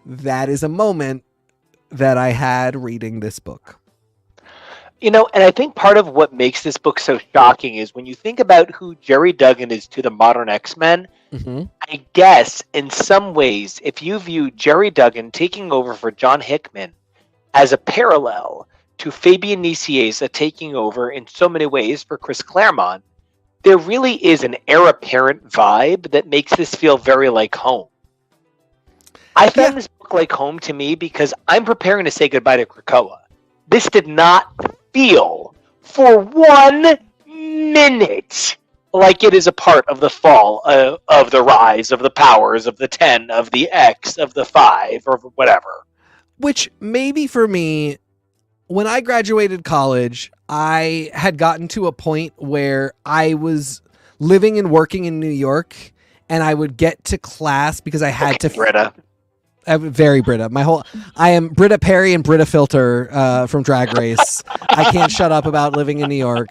That is a moment that I had reading this book. You know, and I think part of what makes this book so shocking is when you think about who Jerry Duggan is to the modern X-Men, I guess in some ways, if you view Jerry Duggan taking over for John Hickman as a parallel to Fabian Nicieza taking over in so many ways for Chris Claremont, there really is an heir apparent vibe that makes this feel very like home. I found this book like home to me because I'm preparing to say goodbye to Krakoa. This did not feel for 1 minute like it is a part of the fall, of the rise, of the powers, of the 10, of the X, of the 5, or whatever. Which maybe for me, when I graduated college, I had gotten to a point where I was living and working in New York, and I would get to class because I had to... Britta. Very Britta. I am Britta Perry and Britta Filter from Drag Race. I can't shut up about living in New York.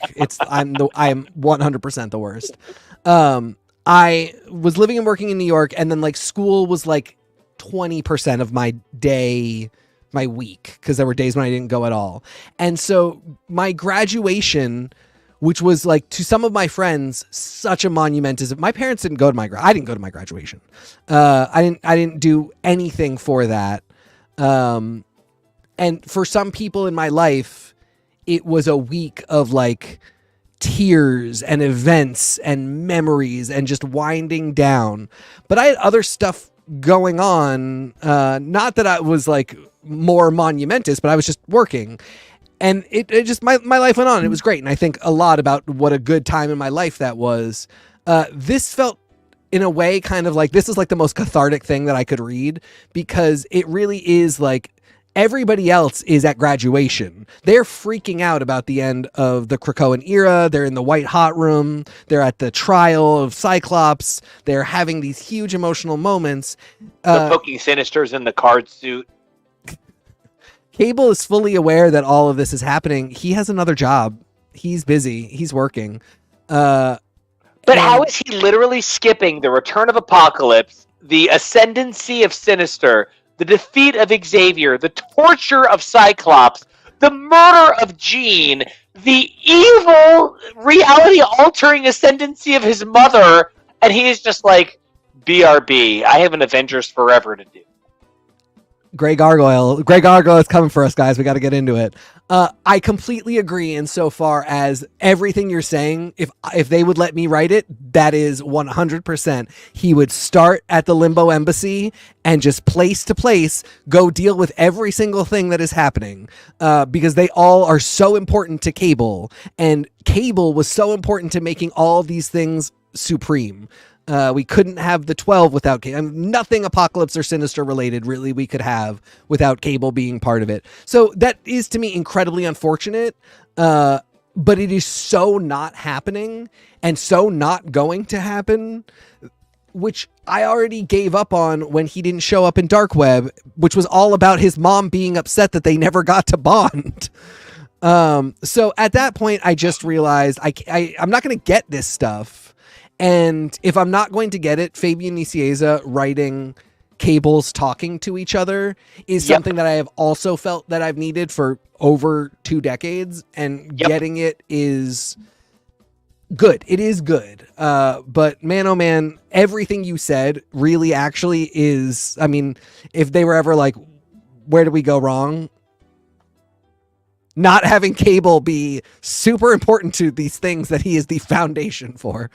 I am 100% the worst. I was living and working in New York, and then like school was like 20% of my day, my week, because there were days when I didn't go at all. And so my graduation, which was like to some of my friends such a monument. My parents didn't go to I didn't go to my graduation. I didn't do anything for that. And for some people in my life, it was a week of like tears and events and memories and just winding down. But I had other stuff going on. Not that I was like more monumentous, but I was just working. And it just, my life went on. It was great. And I think a lot about what a good time in my life that was. This felt, in a way, kind of like, this is like the most cathartic thing that I could read, because it really is like, everybody else is at graduation. They're freaking out about the end of the Krakoan era. They're in the white hot room. They're at the trial of Cyclops. They're having these huge emotional moments. The poking Sinister's in the card suit. Cable is fully aware that all of this is happening. He has another job. He's busy. He's working. But how is he literally skipping the return of Apocalypse, the ascendancy of Sinister, the defeat of Xavier, the torture of Cyclops, the murder of Jean, the evil reality-altering ascendancy of his mother, and he is just like, BRB, I have an Avengers Forever to do. Grey Gargoyle is coming for us, guys. We got to get into it. I completely agree insofar as everything you're saying, if they would let me write it, that is 100%. He would start at the Limbo Embassy and just place to place go deal with every single thing that is happening, because they all are so important to Cable, and Cable was so important to making all of these things supreme. We couldn't have the 12 without Cable. Nothing Apocalypse or Sinister related really we could have without Cable being part of it. So that is, to me, incredibly unfortunate. But it is so not happening and so not going to happen, which I already gave up on when he didn't show up in Dark Web, which was all about his mom being upset that they never got to bond. So at that point, I just realized I'm not going to get this stuff. And if I'm not going to get it, Fabian Nicieza writing Cables talking to each other is something that I have also felt that I've needed for over 2 decades, and getting it is good. It is good. But man, oh man, everything you said really actually is, I mean, if they were ever like, where did we go wrong? Not having Cable be super important to these things that he is the foundation for.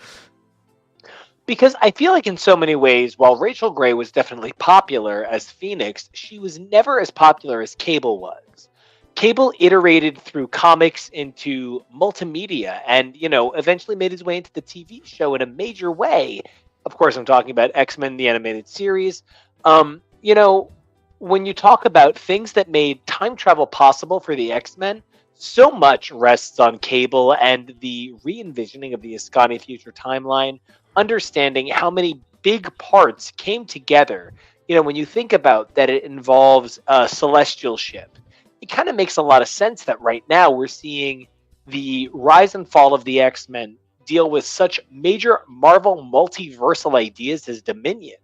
Because I feel like in so many ways, while Rachel Gray was definitely popular as Phoenix, she was never as popular as Cable was. Cable iterated through comics into multimedia and, eventually made his way into the TV show in a major way. Of course, I'm talking about X-Men, the animated series. When you talk about things that made time travel possible for the X-Men, so much rests on Cable and the re-envisioning of the Ascani future timeline, understanding how many big parts came together. When you think about that it involves a celestial ship, it kind of makes a lot of sense that right now we're seeing the rise and fall of the X-Men deal with such major Marvel multiversal ideas as Dominion.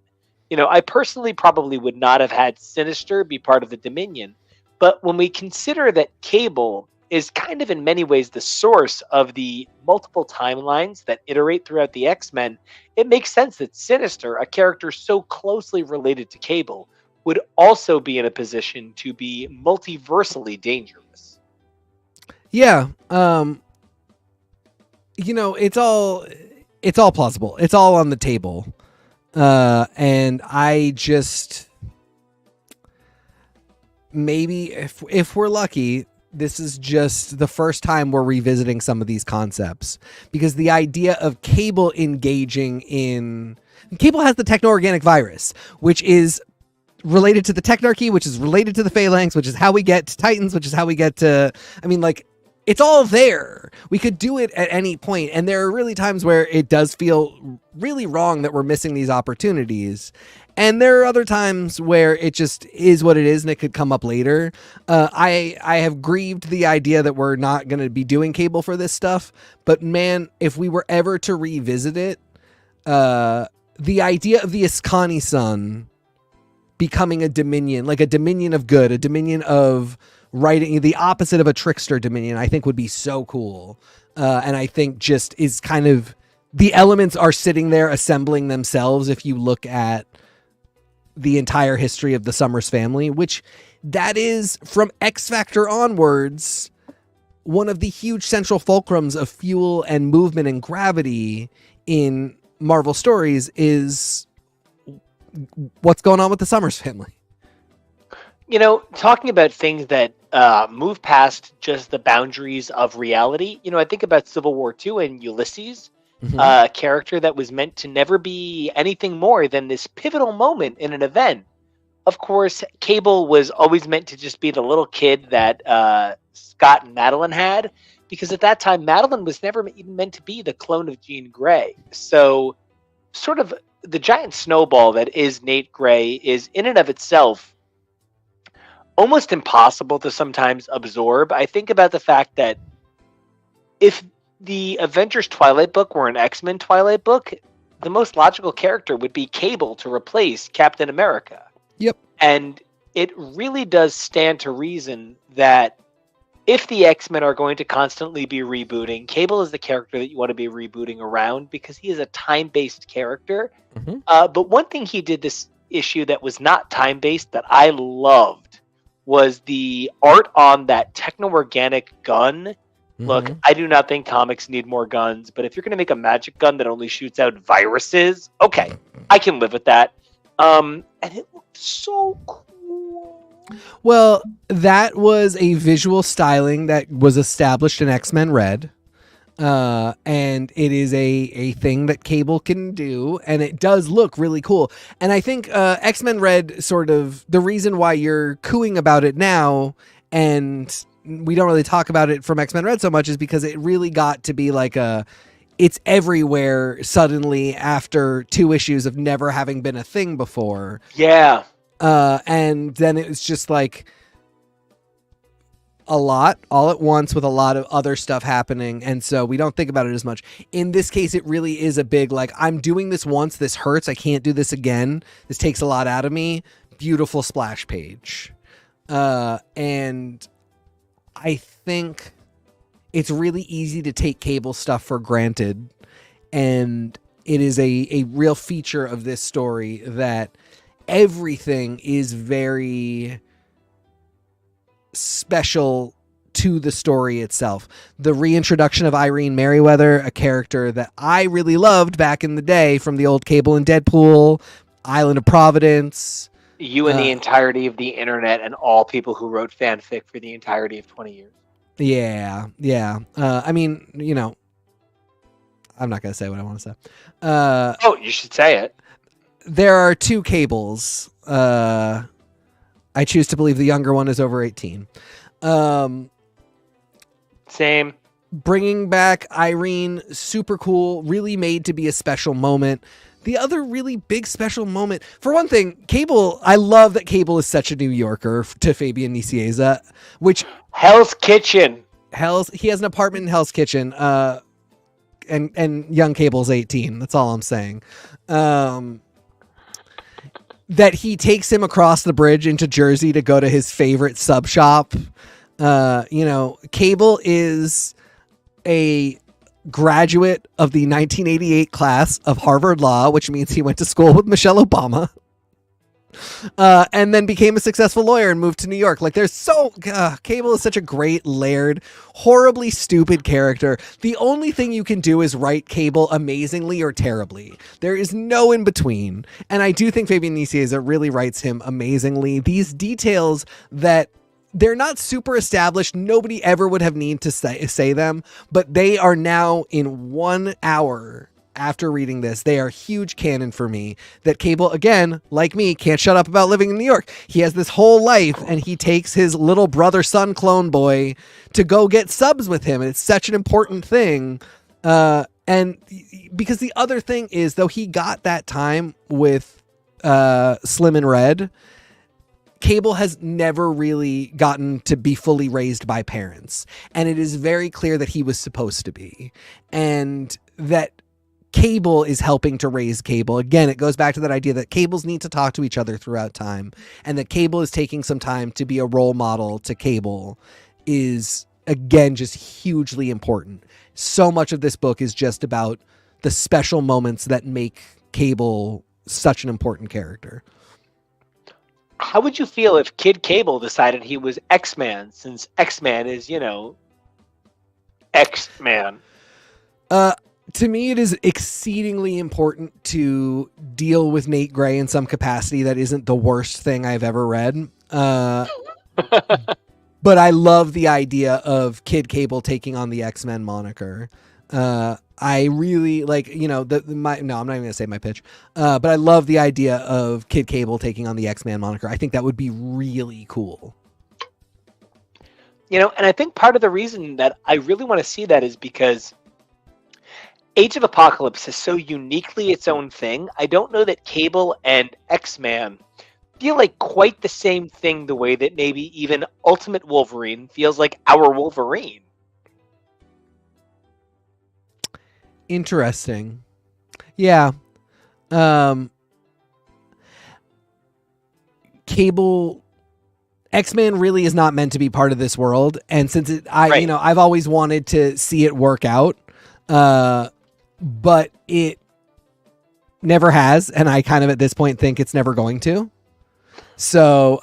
I personally probably would not have had Sinister be part of the Dominion, but when we consider that Cable is kind of in many ways the source of the multiple timelines that iterate throughout the X-Men, it makes sense that Sinister, a character so closely related to Cable, would also be in a position to be multiversally dangerous. Yeah. It's all plausible. It's all on the table. And I just, maybe if we're lucky, this is just the first time we're revisiting some of these concepts, because the idea of Cable engaging in... Cable has the techno-organic virus, which is related to the Technarchy, which is related to the Phalanx, which is how we get to Titans, which is how we get to... it's all there. We could do it at any point, and there are really times where it does feel really wrong that we're missing these opportunities. And there are other times where it just is what it is and it could come up later. I have grieved the idea that we're not going to be doing Cable for this stuff. But man, if we were ever to revisit it, the idea of the Ascani Sun becoming a Dominion, like a Dominion of good, a Dominion of writing, the opposite of a trickster Dominion, I think would be so cool. And I think just is kind of, the elements are sitting there assembling themselves if you look at the entire history of the Summers family, which that is, from X Factor onwards, one of the huge central fulcrums of fuel and movement and gravity in Marvel stories is what's going on with the Summers family. Talking about things that move past just the boundaries of reality. You know, I think about Civil War II and Ulysses, a character that was meant to never be anything more than this pivotal moment in an event. Of course, Cable was always meant to just be the little kid that Scott and Madeline had, because at that time, Madeline was never even meant to be the clone of Jean Grey. So, sort of the giant snowball that is Nate Grey is in and of itself almost impossible to sometimes absorb. I think about the fact that if the Avengers Twilight book were an X-Men Twilight book, the most logical character would be Cable to replace Captain America. Yep. And it really does stand to reason that if the X-Men are going to constantly be rebooting, Cable is the character that you want to be rebooting around because he is a time-based character. But one thing he did this issue that was not time-based that I loved was the art on that techno-organic gun. Look, I do not think comics need more guns, but if you're going to make a magic gun that only shoots out viruses, okay, I can live with that. And it looked so cool. Well, that was a visual styling that was established in X-Men Red. And it is a thing that Cable can do, and it does look really cool. And I think X-Men Red, sort of the reason why you're cooing about it now, and we don't really talk about it from X-Men Red so much, is because it really got to be like it's everywhere suddenly after 2 issues of never having been a thing before. Yeah. And then it was just like a lot all at once with a lot of other stuff happening, and so we don't think about it as much. In this case, it really is a big, like, I'm doing this once, this hurts, I can't do this again, this takes a lot out of me. Beautiful splash page. And I think it's really easy to take Cable stuff for granted, and it is a real feature of this story that everything is very special to the story itself. The reintroduction of Irene Merriweather, a character that I really loved back in the day from the old Cable and Deadpool, Island of Providence. You and the entirety of the internet and all people who wrote fanfic for the entirety of 20 years. Yeah. I mean, you know, I'm not going to say what I want to say. Oh, you should say it. There are 2 Cables. I choose to believe the younger one is over 18. Same. Bringing back Irene, super cool, really made to be a special moment. The other really big special moment, for one thing, Cable, I love that Cable is such a New Yorker to Fabian Nicieza, which... Hell's Kitchen. He has an apartment in Hell's Kitchen, and young Cable's 18. That's all I'm saying. That he takes him across the bridge into Jersey to go to his favorite sub shop. You know, Cable is a graduate of the 1988 class of Harvard Law, which means he went to school with Michelle Obama. And then became a successful lawyer and moved to New York. Like, Cable is such a great, layered, horribly stupid character. The only thing you can do is write Cable amazingly or terribly. There is no in between. And I do think Fabian Nicieza really writes him amazingly. These details that they're not super established, nobody ever would have need to say them, but they are now in 1 hour. After reading this, they are huge canon for me. That Cable, again, like me, can't shut up about living in New York. He has this whole life, and he takes his little brother-son clone boy to go get subs with him, and it's such an important thing. And because the other thing is, though he got that time with Slim and Red, Cable has never really gotten to be fully raised by parents. And it is very clear that he was supposed to be. And that Cable is helping to raise Cable. Again, it goes back to that idea that Cables need to talk to each other throughout time, and that Cable is taking some time to be a role model to Cable is, again, just hugely important. So much of this book is just about the special moments that make Cable such an important character. How would you feel if Kid Cable decided he was X-Man, since X-Man is, you know, X-Man? To me, it is exceedingly important to deal with Nate Grey in some capacity that isn't the worst thing I've ever read. But I love the idea of Kid Cable taking on the X-Men moniker. I really like, I'm not even going to say my pitch. But I love the idea of Kid Cable taking on the X-Man moniker. I think that would be really cool. And I think part of the reason that I really want to see that is because Age of Apocalypse is so uniquely its own thing. I don't know that Cable and X-Man feel like quite the same thing the way that maybe even Ultimate Wolverine feels like our Wolverine. Interesting. Yeah. Cable X-Men really is not meant to be part of this world, and since I've always wanted to see it work out, but it never has, and I kind of at this point think it's never going to. So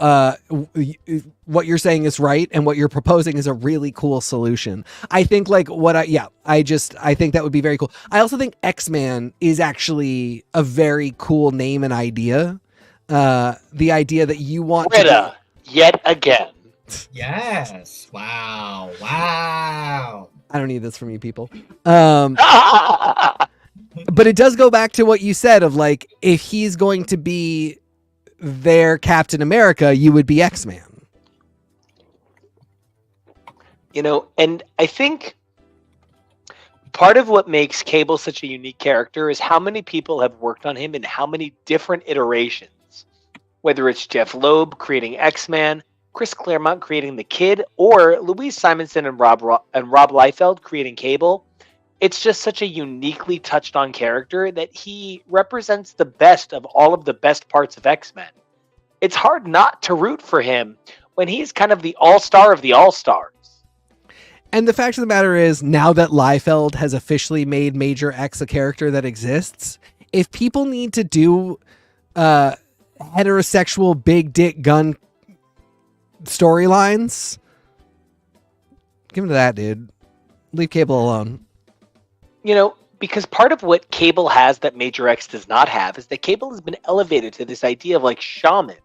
what you're saying is right, and what you're proposing is a really cool solution. I think I think that would be very cool. I also think X-Man is actually a very cool name and idea. The idea that you want Greta, yet again. Yes. Wow. I don't need this from you people. But it does go back to what you said of like, if he's going to be their Captain America, you would be X-Man. And I think part of what makes Cable such a unique character is how many people have worked on him in how many different iterations. Whether it's Jeff Loeb creating X-Man, Chris Claremont creating the Kid, or Louise Simonson and Rob Liefeld creating Cable, it's just such a uniquely touched on character that he represents the best of all of the best parts of X-Men. It's hard not to root for him when he's kind of the all-star of the all-stars. And the fact of the matter is, now that Liefeld has officially made Major X a character that exists, if people need to do heterosexual big dick gun storylines, give him to that, dude. Leave Cable alone. Because part of what Cable has that Major X does not have is that Cable has been elevated to this idea of like shaman.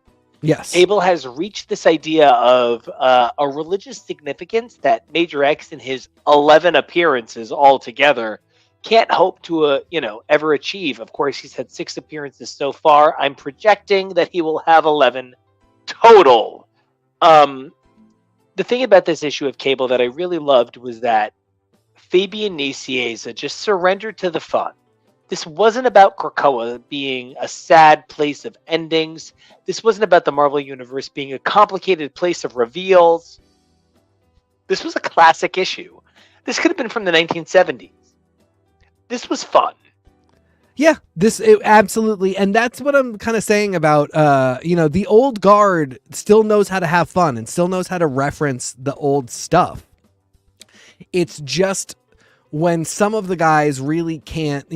Yes. Cable has reached this idea of a religious significance that Major X in his 11 appearances altogether can't hope to, ever achieve. Of course, he's had 6 appearances so far. I'm projecting that he will have 11 total. The thing about this issue of Cable that I really loved was that Fabian Nicieza just surrendered to the fun. This wasn't about Krakoa being a sad place of endings. This wasn't about the Marvel Universe being a complicated place of reveals. This was a classic issue. This could have been from the 1970s. This was fun. Yeah, absolutely. And that's what I'm kind of saying about, the old guard still knows how to have fun and still knows how to reference the old stuff. It's just when some of the guys really can't,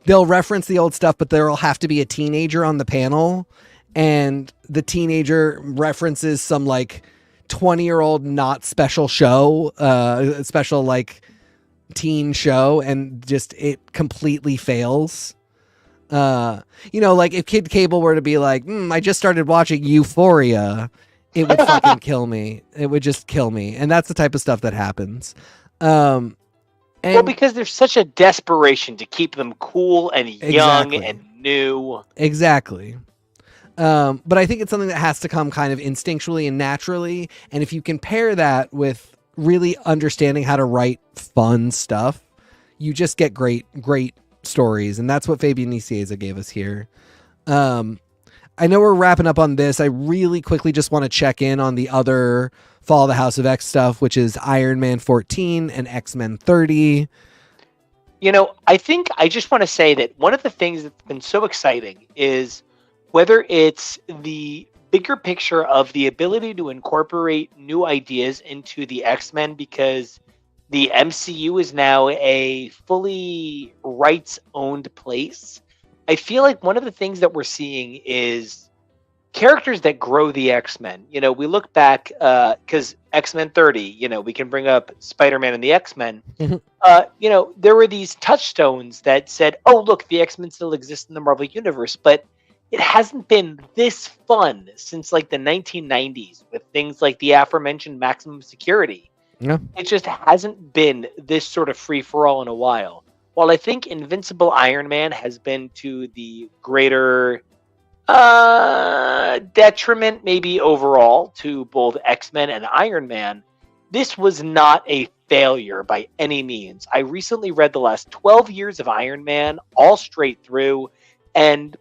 they'll reference the old stuff, but there'll have to be a teenager on the panel, and the teenager references some like 20-year-old not special show, special like teen show, and just it completely fails. Like if Kid Cable were to be like, I just started watching Euphoria, it would fucking kill me. It would just kill me. And that's the type of stuff that happens. Because there's such a desperation to keep them cool and young and new. Exactly. But I think it's something that has to come kind of instinctually and naturally. And if you can pair that with really understanding how to write fun stuff, you just get great stories. And that's what Fabian Nicieza gave us here. I know we're wrapping up on this. I really quickly just want to check in on the other Fall of the House of X stuff, which is Iron Man 14 and X-Men 30. I think I just want to say that one of the things that's been so exciting is whether it's the bigger picture of the ability to incorporate new ideas into the X-Men, because the MCU is now a fully rights-owned place. I feel like one of the things that we're seeing is characters that grow the X-Men. We look back, because X-Men 30, we can bring up Spider-Man and the X-Men. Mm-hmm. There were these touchstones that said, oh, look, the X-Men still exist in the Marvel Universe. But it hasn't been this fun since like the 1990s with things like the aforementioned Maximum Security. Yeah. It just hasn't been this sort of free-for-all in a while. While I think Invincible Iron Man has been to the greater detriment maybe overall to both X-Men and Iron Man, this was not a failure by any means. I recently read the last 12 years of Iron Man all straight through, and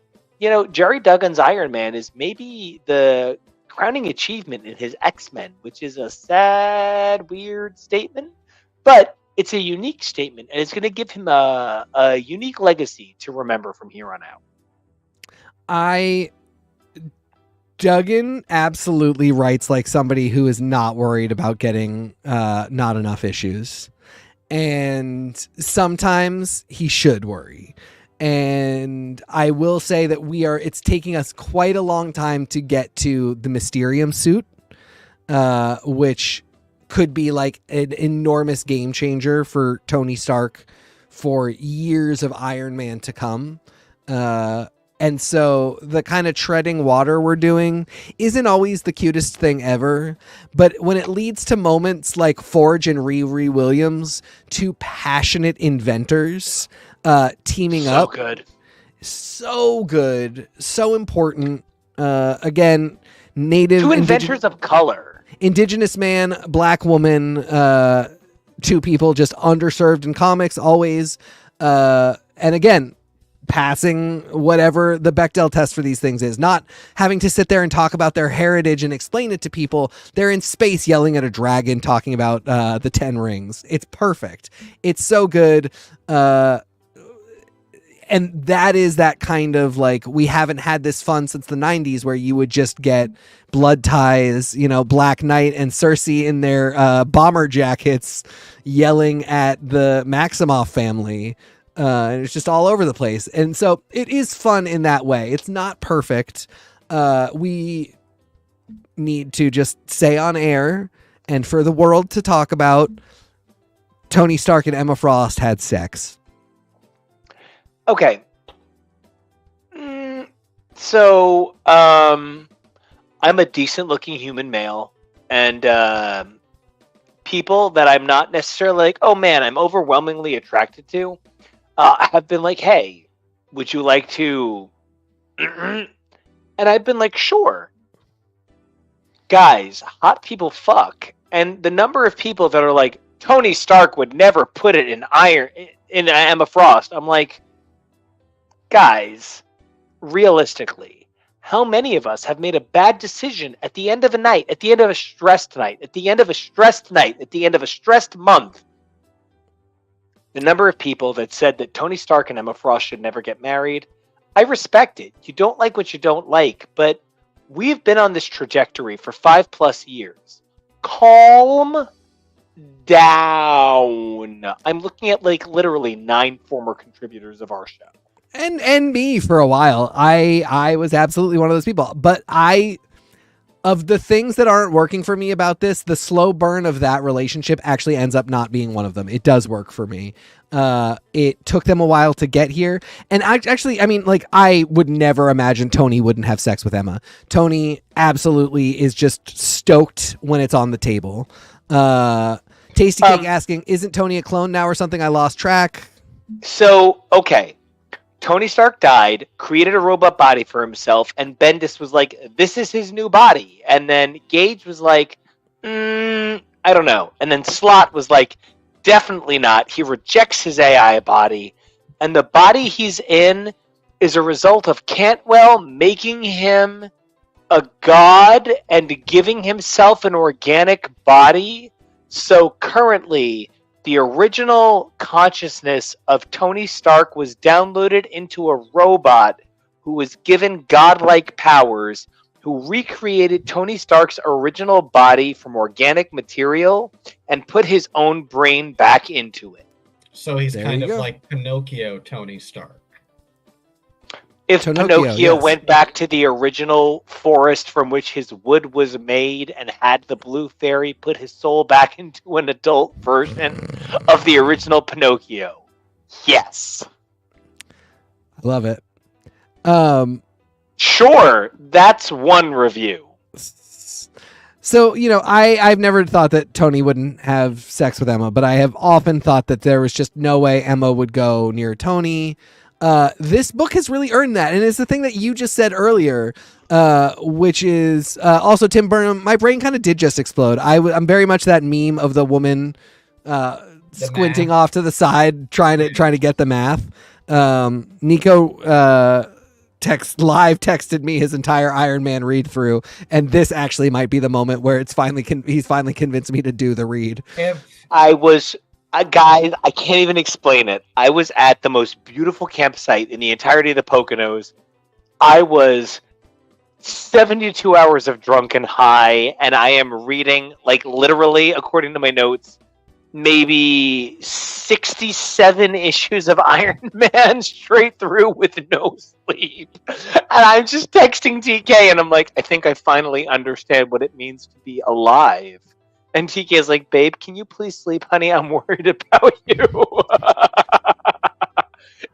Jerry Duggan's Iron Man is maybe the crowning achievement in his X-Men, which is a sad, weird statement, but it's a unique statement, and it's going to give him a unique legacy to remember from here on out. Duggan absolutely writes like somebody who is not worried about getting not enough issues. And sometimes he should worry. And I will say that it's taking us quite a long time to get to the Mysterium suit, which could be like an enormous game changer for Tony Stark for years of Iron Man to come. And so the kind of treading water we're doing isn't always the cutest thing ever. But when it leads to moments like Forge and Riri Williams, two passionate inventors teaming up. So good. So important. Again, two inventors of color. Indigenous man, black woman, two people just underserved in comics always. And again, passing whatever the Bechdel test for these things is, not having to sit there and talk about their heritage and explain it to people. They're in space yelling at a dragon, talking about the 10 rings. It's perfect. It's so good. And that is that kind of like, we haven't had this fun since the 90s where you would just get blood ties, Black Knight and Cersei in their bomber jackets yelling at the Maximoff family. And it's just all over the place. And so it is fun in that way. It's not perfect. We need to just say on air and for the world to talk about Tony Stark and Emma Frost had sex. Okay. So, I'm a decent looking human male, and people that I'm not necessarily like, oh man, I'm overwhelmingly attracted to, have been like, hey, would you like to? And I've been like, sure. Guys, hot people fuck. And the number of people that are like, Tony Stark would never put it in Emma Frost. I'm like, guys, realistically, how many of us have made a bad decision at the end of a night, at the end of a stressed night, at the end of a stressed night, at the end of a stressed month? The number of people that said that Tony Stark and Emma Frost should never get married, I respect it. You don't like what you don't like, but we've been on this trajectory for 5+ years. Calm down. I'm looking at like literally 9 former contributors of our show. And me for a while. I was absolutely one of those people. But of the things that aren't working for me about this, the slow burn of that relationship actually ends up not being one of them. It does work for me. It took them a while to get here. And I would never imagine Tony wouldn't have sex with Emma. Tony absolutely is just stoked when it's on the table. Tasty Cake asking, isn't Tony a clone now or something? I lost track. So, okay. Tony Stark died, created a robot body for himself, and Bendis was like, this is his new body. And then Gage was like, I don't know. And then Slott was like, definitely not. He rejects his AI body. And the body he's in is a result of Cantwell making him a god and giving himself an organic body. So currently, the original consciousness of Tony Stark was downloaded into a robot who was given godlike powers, who recreated Tony Stark's original body from organic material and put his own brain back into it. So he's kind of like Pinocchio Tony Stark. If Pinocchio went back to the original forest from which his wood was made and had the blue fairy put his soul back into an adult version of the original Pinocchio. Yes. I love it. Sure, that's one review. So, I've never thought that Tony wouldn't have sex with Emma, but I have often thought that there was just no way Emma would go near Tony. This book has really earned that. And it's the thing that you just said earlier, which is also Tim Burnham. My brain kind of did just explode. I'm very much that meme of the woman squinting off to the side, trying to get the math. Nico texted me his entire Iron Man read through, and this actually might be the moment where it's he's finally convinced me to do the read. Guys, I can't even explain it. I was at the most beautiful campsite in the entirety of the Poconos. I was 72 hours of drunk and high, and I am reading, like, literally, according to my notes, maybe 67 issues of Iron Man straight through with no sleep. And I'm just texting TK, and I'm like, I think I finally understand what it means to be alive. And TK is like, babe, can you please sleep, honey? I'm worried about you.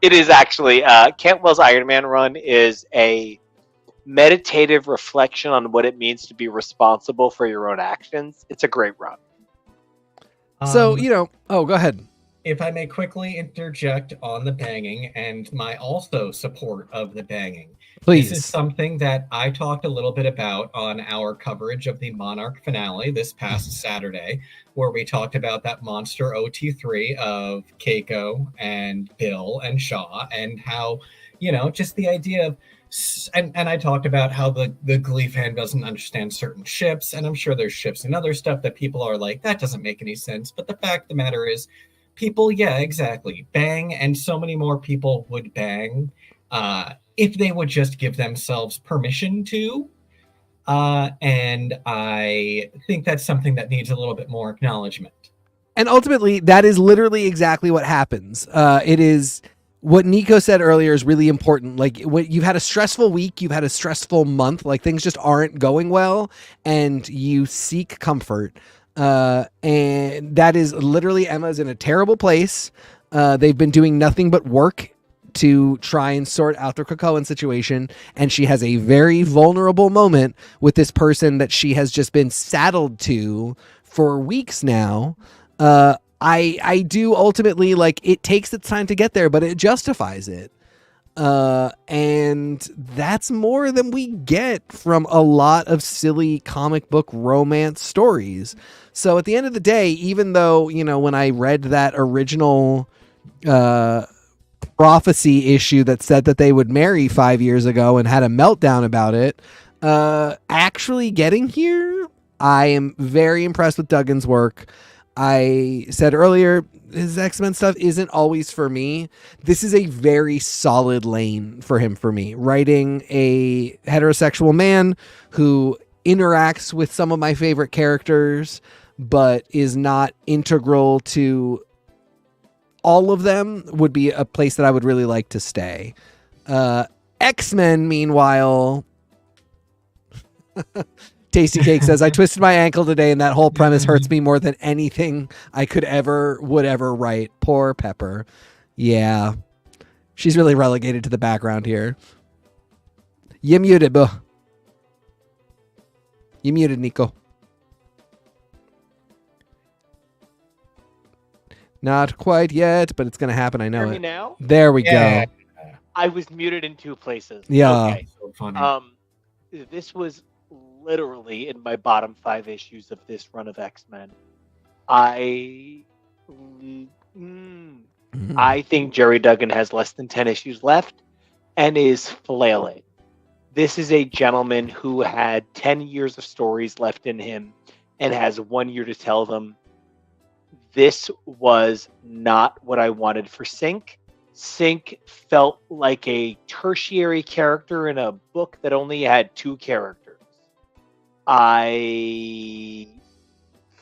It is actually, Cantwell's Iron Man run is a meditative reflection on what it means to be responsible for your own actions. It's a great run. So, go ahead. If I may quickly interject on the banging and my also support of the banging. Please. This is something that I talked a little bit about on our coverage of the Monarch finale this past Saturday, where we talked about that monster OT3 of Keiko and Bill and Shaw, and how, just the idea of, and I talked about how the Glee fan doesn't understand certain ships, and I'm sure there's ships and other stuff that people are like, that doesn't make any sense. But the fact of the matter is, people, yeah, exactly, bang, and so many more people would bang if they would just give themselves permission to. And I think that's something that needs a little bit more acknowledgement. And ultimately, that is literally exactly what happens. It is... What Nico said earlier is really important. Like, when you've had a stressful week, you've had a stressful month, like things just aren't going well, and you seek comfort. And that is literally, Emma's in a terrible place. They've been doing nothing but work to try and sort out the Krakoan situation, and she has a very vulnerable moment with this person that she has just been saddled to for weeks now. I do ultimately, like, it takes its time to get there, but it justifies it. And that's more than we get from a lot of silly comic book romance stories. So at the end of the day, even though, when I read that original prophecy issue that said that they would marry 5 years ago and had a meltdown about it, actually getting here, I am very impressed with Duggan's work. I said earlier, his X-Men stuff isn't always for me. This is a very solid lane for him, for me. Writing a heterosexual man who interacts with some of my favorite characters, but is not integral to all of them, would be a place that I would really like to stay. X-Men, meanwhile... Tasty Cake says, I twisted my ankle today, and that whole premise hurts me more than anything I would ever write. Poor Pepper. Yeah. She's really relegated to the background here. You muted, boo. You muted, Nico. Not quite yet, but it's going to happen. I know Hear me it. now? There we go. I was muted in 2 places. Yeah. Okay. So funny. This was literally in my bottom 5 issues of this run of X-Men. I think Jerry Duggan has less than 10 issues left and is flailing. This is a gentleman who had 10 years of stories left in him and has 1 year to tell them. This was not what I wanted for Sync. Sync felt like a tertiary character in a book that only had 2 characters. I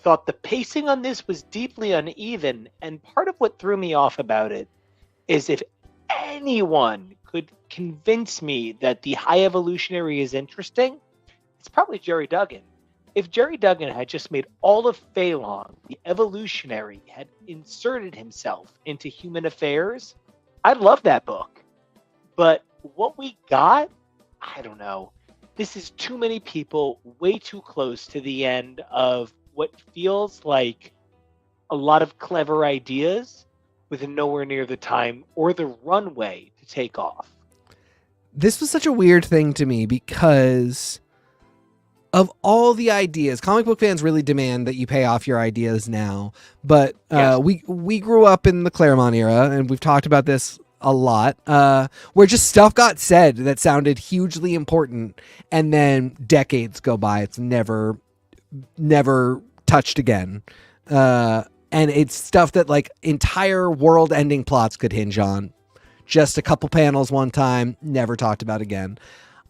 thought the pacing on this was deeply uneven, and part of what threw me off about it is if anyone could convince me that the High Evolutionary is interesting, it's probably Jerry Duggan. If Jerry Duggan had just made all of Phelan, the Evolutionary, had inserted himself into human affairs, I'd love that book. But what we got I don't know. This is too many people way too close to the end of what feels like a lot of clever ideas with nowhere near the time or the runway to take off. This was such a weird thing to me because of all the ideas, comic book fans really demand that you pay off your ideas now. But Yes. we grew up in the Claremont era, and we've talked about this a lot, where just stuff got said that sounded hugely important, and then decades go by. It's never touched again. And it's stuff that like entire world-ending plots could hinge on. Just a couple panels one time, never talked about again.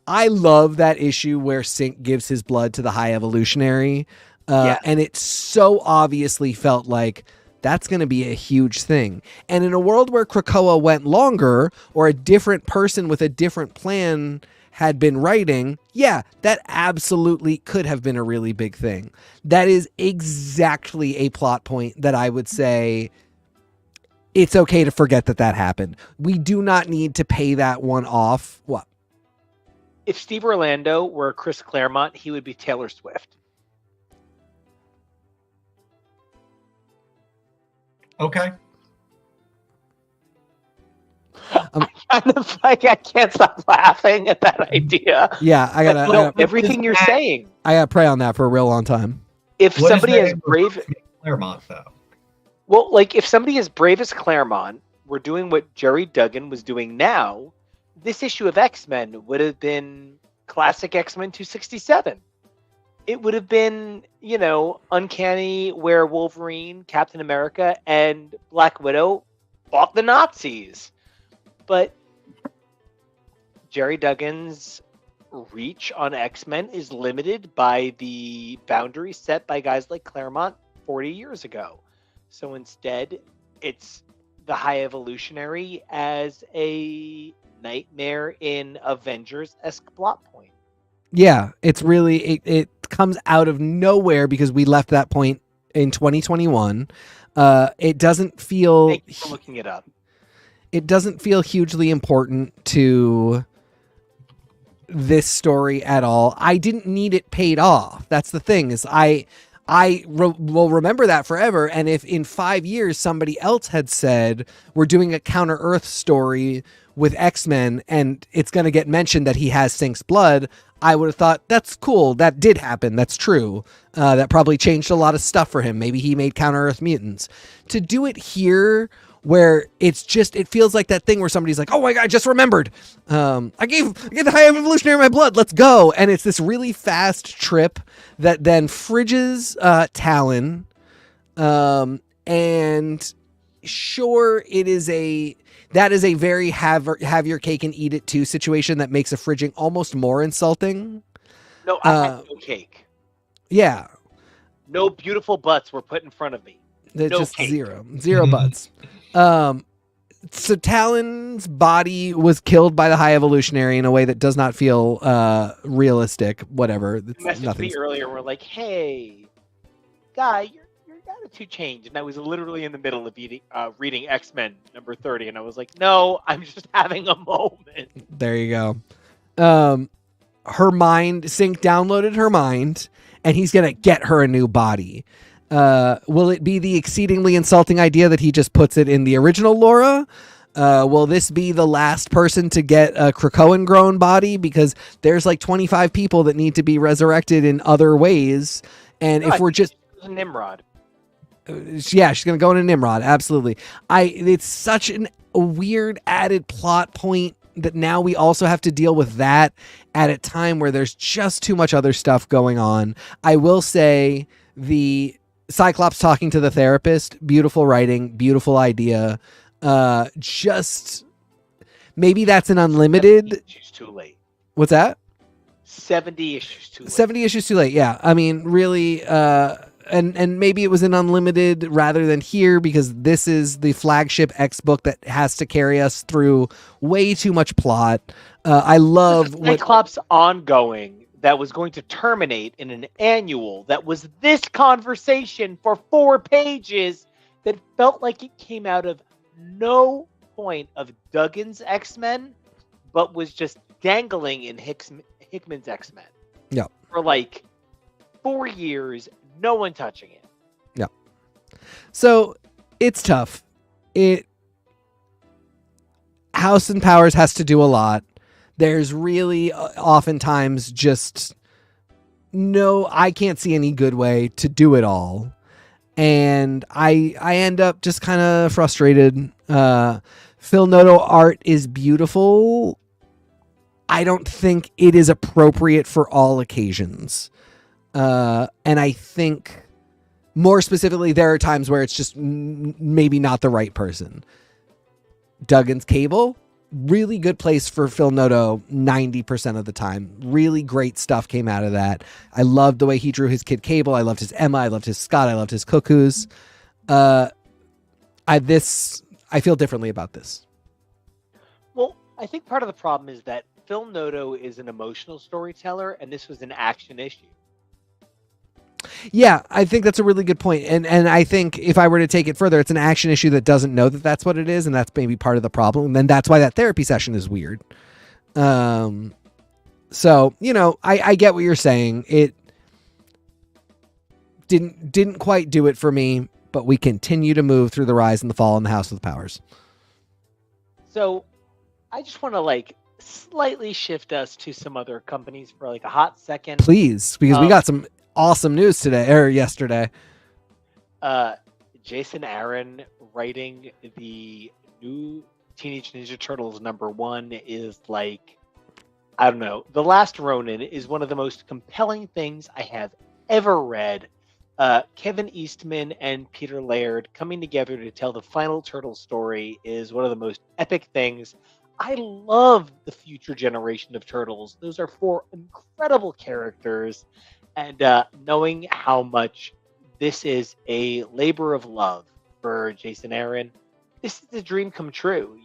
I love that issue where Sync gives his blood to the High Evolutionary. Yes. And it so obviously felt like that's going to be a huge thing. And in a world where Krakoa went longer, or a different person with a different plan had been writing, yeah, that absolutely could have been a really big thing. That is exactly a plot point that I would say it's okay to forget that happened. We do not need to pay that one off. What? If Steve Orlando were Chris Claremont, he would be Taylor Swift. Okay. I can't stop laughing at that idea. Yeah, I gotta everything you're saying. I gotta pray on that for a real long time. If somebody as brave Claremont, though. Well, like if somebody as brave as Claremont were doing what Jerry Duggan was doing now, this issue of X-Men would have been classic X-Men 267. It would have been, Uncanny where Wolverine, Captain America, and Black Widow fought the Nazis. But Jerry Duggan's reach on X-Men is limited by the boundaries set by guys like Claremont 40 years ago. So instead, it's the High Evolutionary as a nightmare in Avengers-esque plot point. Yeah, it's really it comes out of nowhere because we left that point in 2021. It doesn't feel. Thank you for looking it up. It doesn't feel hugely important to this story at all. I didn't need it paid off. That's the thing, is will remember that forever. And if in 5 years somebody else had said, we're doing a Counter Earth story with X-Men and it's going to get mentioned that he has Sync's blood, I would have thought, that's cool. That did happen. That's true. That probably changed a lot of stuff for him. Maybe he made Counter Earth mutants. To do it here, where it feels like that thing where somebody's like, oh my God, I just remembered. I gave the High Evolutionary my blood. Let's go. And it's this really fast trip that then fridges Talon. And sure, that is a very have your cake and eat it too situation that makes a fridging almost more insulting. No, I had no cake. Yeah. No beautiful butts were put in front of me. They're no just cake. zero butts. So Talon's body was killed by the High Evolutionary in a way that does not feel realistic. Whatever. You messaged me earlier. We're like, hey, guy, your attitude changed, and I was literally in the middle of reading X-Men number 30, and I was like, no, I'm just having a moment. There you go. Her mind, Sync downloaded her mind, and he's gonna get her a new body. Will it be the exceedingly insulting idea that he just puts it in the original Laura? Will this be the last person to get a Krakoan grown body? Because there's like 25 people that need to be resurrected in other ways. And if we're just Nimrod. Yeah, she's going to go into Nimrod. Absolutely. It's such a weird added plot point that now we also have to deal with that at a time where there's just too much other stuff going on. I will say the Cyclops talking to the therapist, beautiful writing, beautiful idea. Just maybe that's an unlimited. 70 issues too late. What's that? 70 issues too late. 70 issues too late. Yeah. I mean, really, and maybe it was an unlimited rather than here because this is the flagship X book that has to carry us through way too much plot. I love Cyclops ongoing that was going to terminate in an annual that was this conversation for 4 pages that felt like it came out of no point of Duggan's X-Men, but was just dangling in Hickman's X-Men. Yeah. For like 4 years, no one touching it. Yeah. So it's tough. House and Powers has to do a lot. There's really oftentimes just I can't see any good way to do it all. And I end up just kind of frustrated. Phil Noto art is beautiful. I don't think it is appropriate for all occasions. And I think more specifically, there are times where it's just maybe not the right person. Duggan's Cable, really good place for Phil Noto 90% of the time. Really great stuff came out of that. I loved the way he drew his Kid Cable. I loved his Emma. I loved his Scott. I loved his Cuckoos. I feel differently about this. Well, I think part of the problem is that Phil Noto is an emotional storyteller, and this was an action issue. Yeah, I think that's a really good point. And I think if I were to take it further, it's an action issue that doesn't know that that's what it is, and that's maybe part of the problem. And then that's why that therapy session is weird. So, I get what you're saying. It didn't quite do it for me, but we continue to move through the rise and the fall in the House of the Powers. So I just want to slightly shift us to some other companies for a hot second. Please, because we got some awesome news today or yesterday. Jason Aaron writing the new Teenage Ninja Turtles #1 is I don't know. The Last Ronin is one of the most compelling things I have ever read. Kevin Eastman and Peter Laird coming together to tell the final Turtle story is one of the most epic things. I love the future generation of Turtles. Those are 4 incredible characters. And knowing how much this is a labor of love for Jason Aaron, this is a dream come true.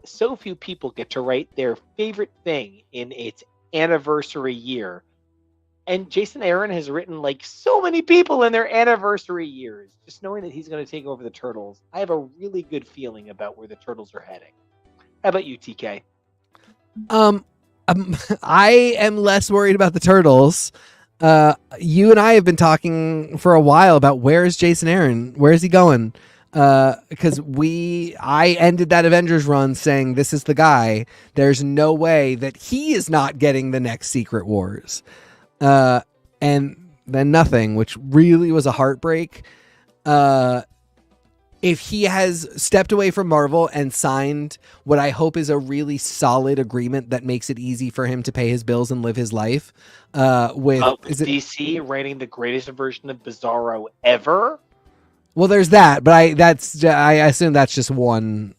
So few people get to write their favorite thing in its anniversary year. And Jason Aaron has written so many people in their anniversary years. Just knowing that he's going to take over the Turtles, I have a really good feeling about where the Turtles are heading. How about you, TK? I am less worried about the Turtles. You and I have been talking for a while about where's Jason Aaron? Where is he going? Because I ended that Avengers run saying this is the guy. There's no way that he is not getting the next Secret Wars. And then nothing, which really was a heartbreak. If he has stepped away from Marvel and signed what I hope is a really solid agreement that makes it easy for him to pay his bills and live his life, with DC writing the greatest version of Bizarro ever. Well, there's that, but I assume that's just one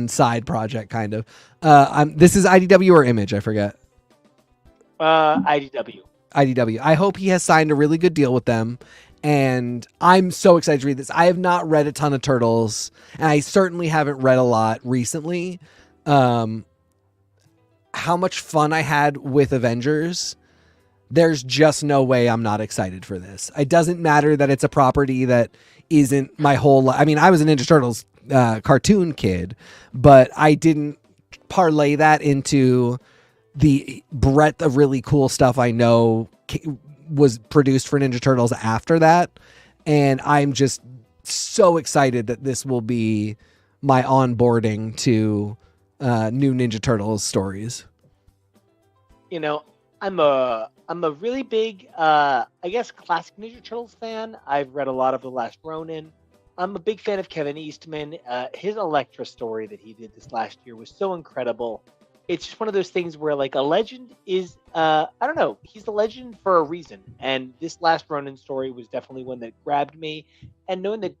side project, kind of. This is IDW or Image, I forget. IDW. I hope he has signed a really good deal with them. And I'm so excited to read this. I have not read a ton of Turtles, and I certainly haven't read a lot recently. How much fun I had with Avengers. There's just no way I'm not excited for this. It doesn't matter that it's a property that isn't my whole life. I mean, I was a Ninja Turtles cartoon kid, but I didn't parlay that into the breadth of really cool stuff I know was produced for Ninja Turtles after that. And I'm just so excited that this will be my onboarding to new Ninja Turtles stories. I'm a really big, I guess, classic Ninja Turtles fan. I've read a lot of The Last Ronin. I'm a big fan of Kevin Eastman. His Elektra story that he did this last year was so incredible. It's just one of those things where a legend is, I don't know, he's a legend for a reason. And this Last Ronin story was definitely one that grabbed me. And knowing that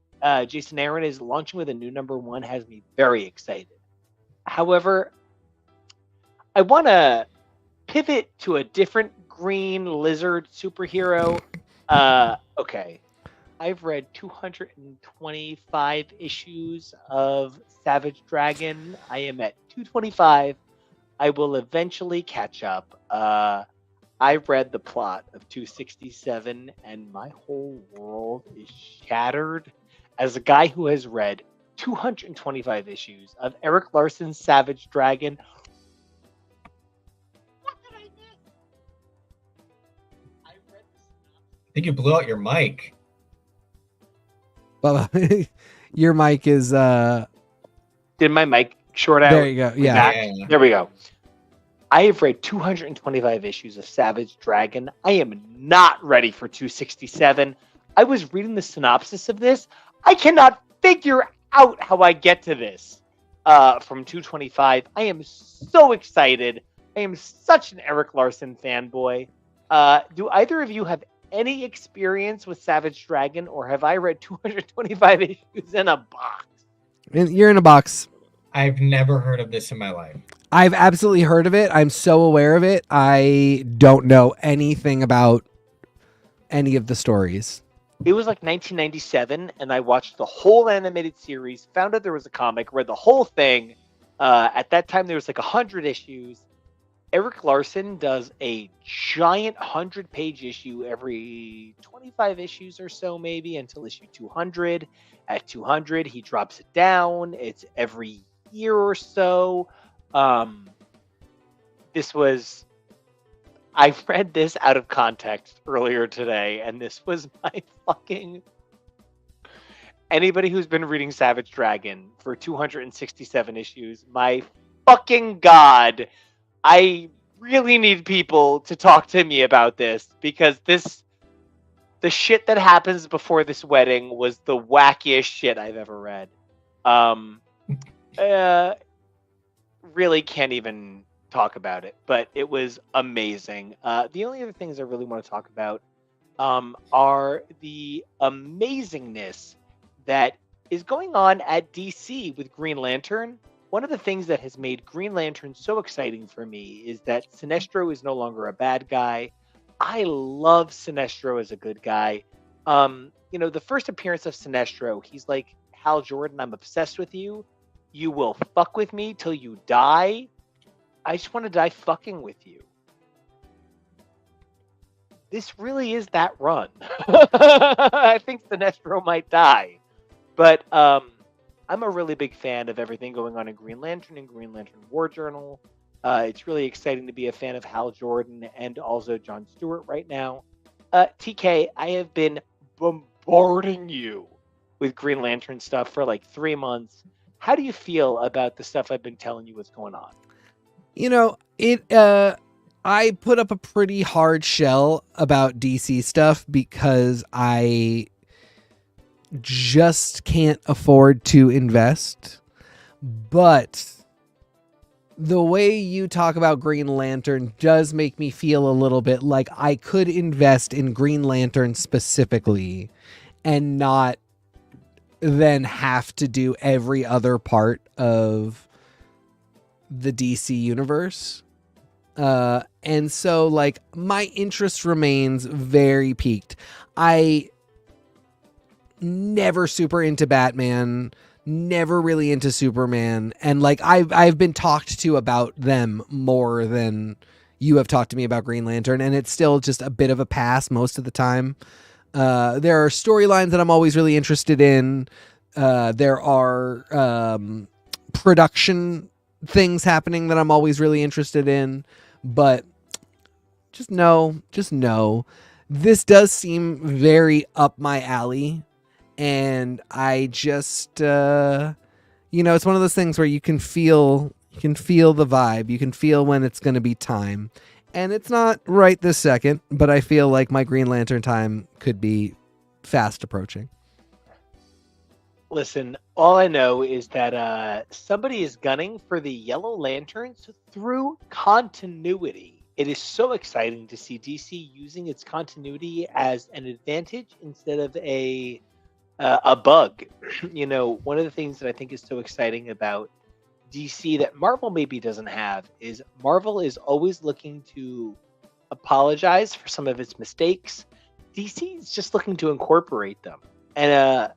Jason Aaron is launching with a new #1 has me very excited. However, I want to pivot to a different green lizard superhero. Okay. I've read 225 issues of Savage Dragon. I am at 225. I will eventually catch up. I read the plot of 267 and my whole world is shattered. As a guy who has read 225 issues of Eric Larson's Savage Dragon, think you blew out your mic. Bubba, your mic is Did my mic short out? there you go. Yeah. Yeah. There we go. I have read 225 issues of Savage Dragon. I am not ready for 267. I was reading the synopsis of this. I cannot figure out how I get to this from 225. I am so excited. I am such an Eric Larson fanboy. Do either of you have any experience with Savage Dragon, or have I read 225 issues in a box? You're in a box. I've never heard of this in my life. I've absolutely heard of it. I'm so aware of it. I don't know anything about any of the stories. It was like 1997, and I watched the whole animated series, found out there was a comic, read the whole thing. At that time, there was like 100 issues. Eric Larson does a giant 100-page issue every 25 issues or so, maybe, until issue 200. At 200, he drops it down. It's every year or so. I read this out of context earlier today, and this was my fucking... Anybody who's been reading Savage Dragon for 267 issues, my fucking God, I really need people to talk to me about this, because the shit that happens before this wedding was the wackiest shit I've ever read. Really can't even talk about it, but it was amazing. The only other things I really want to talk about are the amazingness that is going on at DC with Green Lantern. One of the things that has made Green Lantern so exciting for me is that Sinestro is no longer a bad guy. I love Sinestro as a good guy. The first appearance of Sinestro, he's like, Hal Jordan, I'm obsessed with you. You will fuck with me till you die. I just want to die fucking with you. This really is that run. I think Sinestro might die. But I'm a really big fan of everything going on in Green Lantern and Green Lantern War Journal. It's really exciting to be a fan of Hal Jordan and also John Stewart right now. TK, I have been bombarding you with Green Lantern stuff for like 3 months. How do you feel about the stuff I've been telling you what's going on? I put up a pretty hard shell about DC stuff because I just can't afford to invest. But the way you talk about Green Lantern does make me feel a little bit like I could invest in Green Lantern specifically and not then have to do every other part of the DC universe. And so like my interest remains very peaked. I never super into Batman, never really into Superman, and like I've been talked to about them more than you have talked to me about Green Lantern, and it's still just a bit of a pass most of the time. There are storylines that I'm always really interested in. There are production things happening that I'm always really interested in, but just know, this does seem very up my alley. And I just, it's one of those things where you can feel the vibe. You can feel when it's going to be time. And it's not right this second, but I feel like my Green Lantern time could be fast approaching. Listen, all I know is that somebody is gunning for the Yellow Lanterns through continuity. It is so exciting to see DC using its continuity as an advantage instead of a bug. One of the things that I think is so exciting about DC that Marvel maybe doesn't have is Marvel is always looking to apologize for some of its mistakes. DC is just looking to incorporate them. And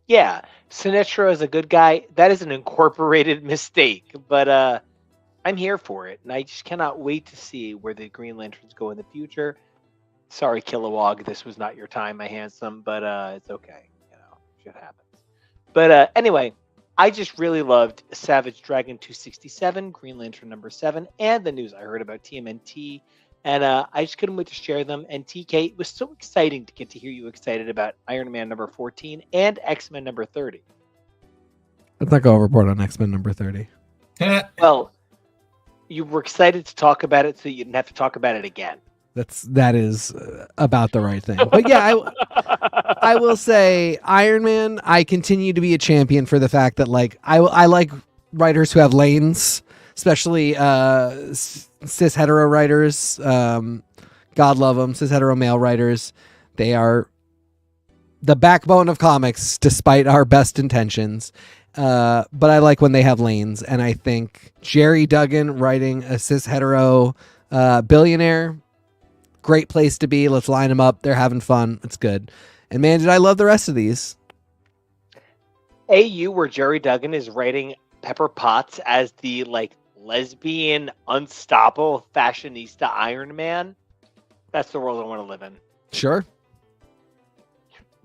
yeah, Sinestro is a good guy. That is an incorporated mistake, but I'm here for it, and I just cannot wait to see where the Green Lanterns go in the future. Sorry, Kilowog, this was not your time, my handsome, but it's okay. Shit happens. But anyway, I just really loved Savage Dragon 267, Green Lantern number 7, and the news I heard about TMNT And I just couldn't wait to share them. And TK, it was so exciting to get to hear you excited about Iron Man number 14 and X-Men number 30. Let's not go overboard on X-Men number 30. Well, you were excited to talk about it so you didn't have to talk about it again. That is about the right thing. But yeah, I will say Iron Man, I continue to be a champion for the fact that like I like writers who have lanes, especially cis hetero writers. God love them, cis hetero male writers. They are the backbone of comics despite our best intentions. But I like when they have lanes, and I think Jerry Duggan writing a cis hetero billionaire, great place to be. Let's line them up. They're having fun. It's good. And man, did I love the rest of these. AU, where Jerry Duggan is writing Pepper Potts as the like lesbian, unstoppable fashionista Iron Man. That's the world I want to live in. Sure.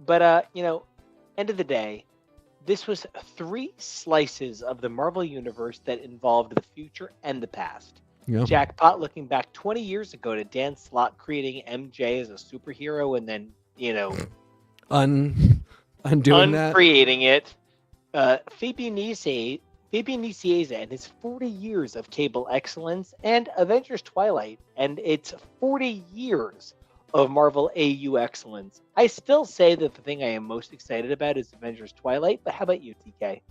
But end of the day, this was 3 slices of the Marvel Universe that involved the future and the past. Yeah. Jackpot looking back 20 years ago to Dan Slott creating MJ as a superhero and then, undoing that. Uncreating it. Phoebe Nicieza and his 40 years of cable excellence, and Avengers Twilight and its 40 years of Marvel AU excellence. I still say that the thing I am most excited about is Avengers Twilight, but how about you, TK?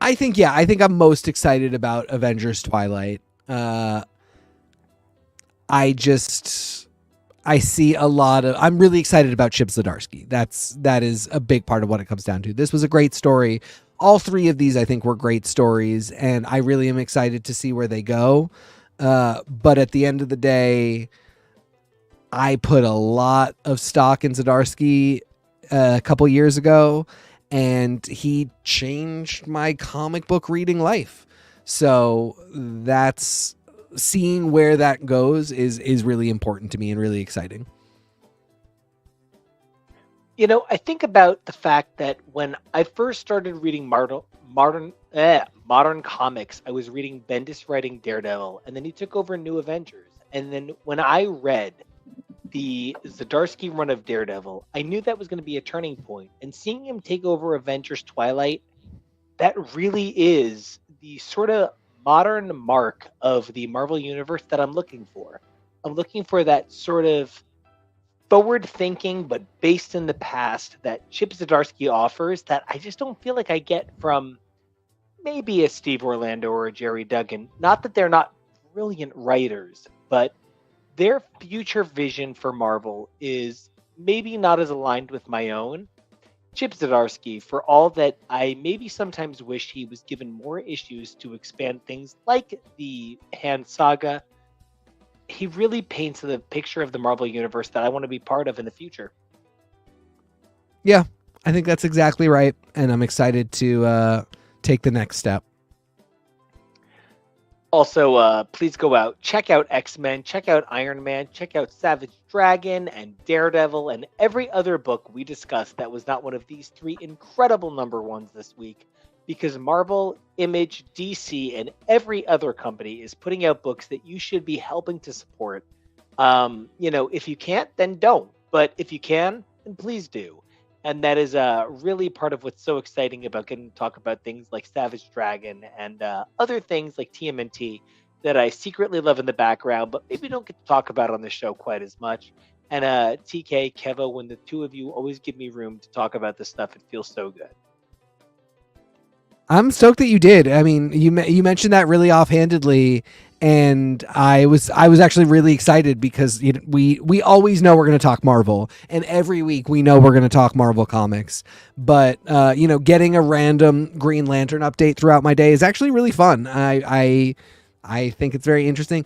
I think I'm most excited about Avengers Twilight. I see a lot of, I'm really excited about Chip Zdarsky. That is a big part of what it comes down to. This was a great story. All 3 of these I think were great stories, and I really am excited to see where they go. But at the end of the day, I put a lot of stock in Zdarsky a couple years ago, and he changed my comic book reading life. So that's, seeing where that goes is really important to me and really exciting. I think about the fact that when I first started reading modern comics, I was reading Bendis writing Daredevil, and then he took over New Avengers. And then when I read the Zdarsky run of Daredevil, I knew that was going to be a turning point. And seeing him take over Avengers Twilight, that really is the sort of modern mark of the Marvel Universe that I'm looking for. I'm looking for that sort of forward thinking, but based in the past, that Chip Zdarsky offers that I just don't feel like I get from maybe a Steve Orlando or a Jerry Duggan. Not that they're not brilliant writers, but their future vision for Marvel is maybe not as aligned with my own. Chip Zdarsky, for all that I maybe sometimes wish he was given more issues to expand things like the Hand Saga, he really paints the picture of the Marvel Universe that I want to be part of in the future. Yeah, I think that's exactly right, and I'm excited to take the next step. Also, please go out, check out X-Men, check out Iron Man, check out Savage Dragon and Daredevil and every other book we discussed that was not one of these 3 incredible number 1s this week, because Marvel, Image, DC, and every other company is putting out books that you should be helping to support. If you can't, then don't. But if you can, then please do. And that is really part of what's so exciting about getting to talk about things like Savage Dragon and other things like TMNT that I secretly love in the background, but maybe don't get to talk about on the show quite as much. And TK, Kevo, when the 2 of you always give me room to talk about this stuff, it feels so good. I'm stoked that you did. I mean, you mentioned that really offhandedly, and I was actually really excited because we always know we're going to talk Marvel, and every week we know we're going to talk Marvel comics. But getting a random Green Lantern update throughout my day is actually really fun. I think it's very interesting.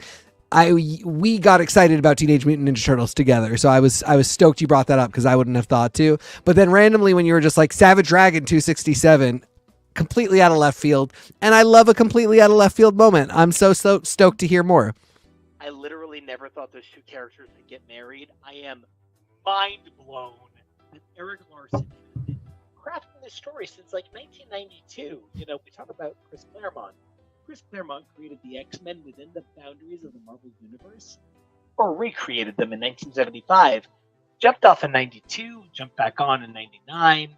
We got excited about Teenage Mutant Ninja Turtles together, so I was stoked you brought that up because I wouldn't have thought to. But then randomly, when you were just like Savage Dragon 267. Completely out of left field, and I love a completely out of left field moment. I'm so stoked to hear more. I literally never thought those 2 characters would get married. I am mind blown that Eric Larson has been crafting this story since like 1992. We talk about Chris Claremont. Chris Claremont created the X-Men within the boundaries of the Marvel Universe. or recreated them in 1975, jumped off in 92, jumped back on in 99.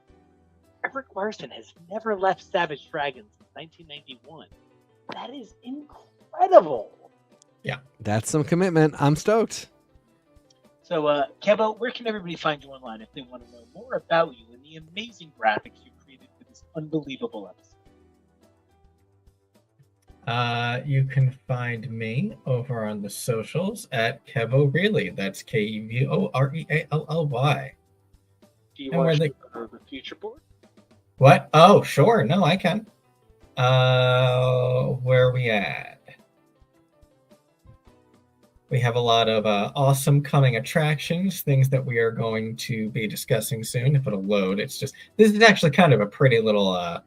Eric Larson has never left Savage Dragons since 1991. That is incredible. Yeah. That's some commitment. I'm stoked. So, Kevo, where can everybody find you online if they want to know more about you and the amazing graphics you created for this unbelievable episode? You can find me over on the socials at Kevo Really. That's KEVOREALLY. Do you want to go to the future board? What? Oh, sure. No, I can. Where are we at? We have a lot of awesome coming attractions, things that we are going to be discussing soon. If it'll load, this is actually kind of a pretty little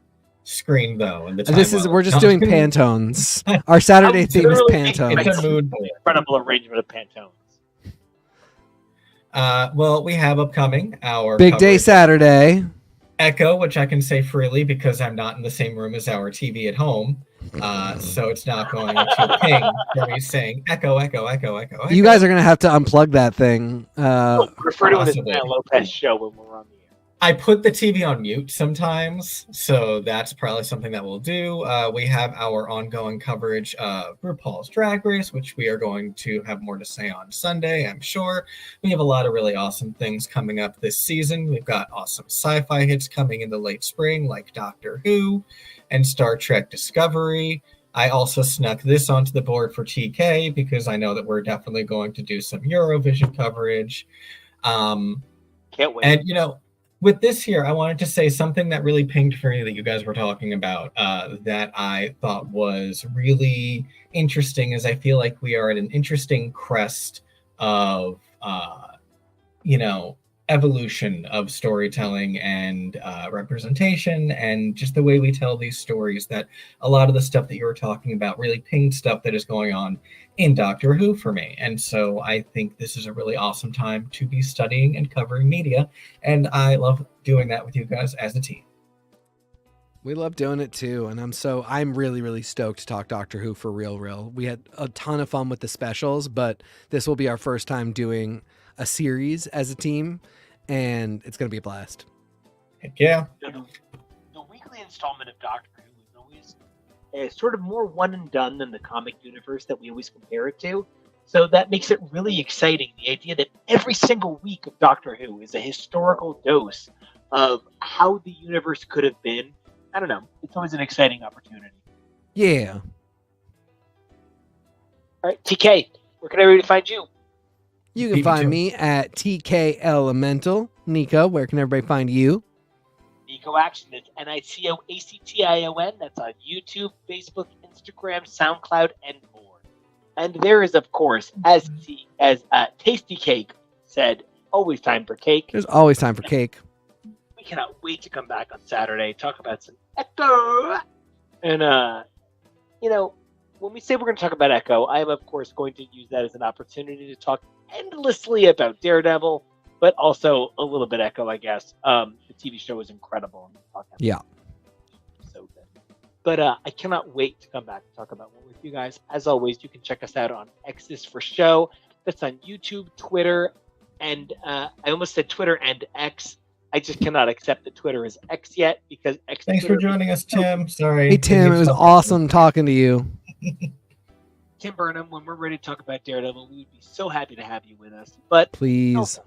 screen though. And we're just doing Pantones. Our Saturday theme is Pantones. It's a mood board. Incredible arrangement of Pantones. Well, we have upcoming our Big Day Saturday. Echo, which I can say freely because I'm not in the same room as our TV at home. So it's not going to ping for me saying echo, echo, echo, echo, echo. You guys are going to have to unplug that thing. Refer to it as the Lopez show when we're on the air. I put the TV on mute sometimes, so that's probably something that we'll do. We have our ongoing coverage of RuPaul's Drag Race, which we are going to have more to say on Sunday, I'm sure. We have a lot of really awesome things coming up this season. We've got awesome sci-fi hits coming in the late spring, like Doctor Who and Star Trek Discovery. I also snuck this onto the board for TK because I know that we're definitely going to do some Eurovision coverage. Can't wait. And, with this here, I wanted to say something that really pinged for me that you guys were talking about that I thought was really interesting, as I feel like we are at an interesting crest of, evolution of storytelling and representation and just the way we tell these stories, that a lot of the stuff that you were talking about really pinged stuff that is going on in Doctor Who for me. And so I think this is a really awesome time to be studying and covering media. And I love doing that with you guys as a team. We love doing it too. And I'm really, really stoked to talk Doctor Who for real. We had a ton of fun with the specials, but this will be our first time doing a series as a team, and it's going to be a blast. Heck yeah. The weekly installment of Doctor Who is always sort of more one and done than the comic universe that we always compare it to. So that makes it really exciting. The idea that every single week of Doctor Who is a historical dose of how the universe could have been. I don't know. It's always an exciting opportunity. Yeah. All right, TK, where can everybody find you? You can find me at TK Elemental. Nico, where can everybody find you? Nico Action. It's NicoAction. That's on YouTube, Facebook, Instagram, SoundCloud, and more. And there is, of course, as Tasty Cake said, always time for cake. There's always time for cake. We cannot wait to come back on Saturday, talk about some Echo. And, when we say we're going to talk about Echo, I am, of course, going to use that as an opportunity to talk endlessly about Daredevil, but also a little bit Echo, I guess. The TV show is incredible. Yeah. So good. But I cannot wait to come back and talk about one with you guys. As always, you can check us out on X's for Show. That's on YouTube, Twitter, and I almost said Twitter and X. I just cannot accept that Twitter is X yet because X. Thanks Twitter for joining us, Tim. Sorry. Hey, Tim, it was awesome talking to you. Tim Burnham, when we're ready to talk about Daredevil, we would be so happy to have you with us. But please,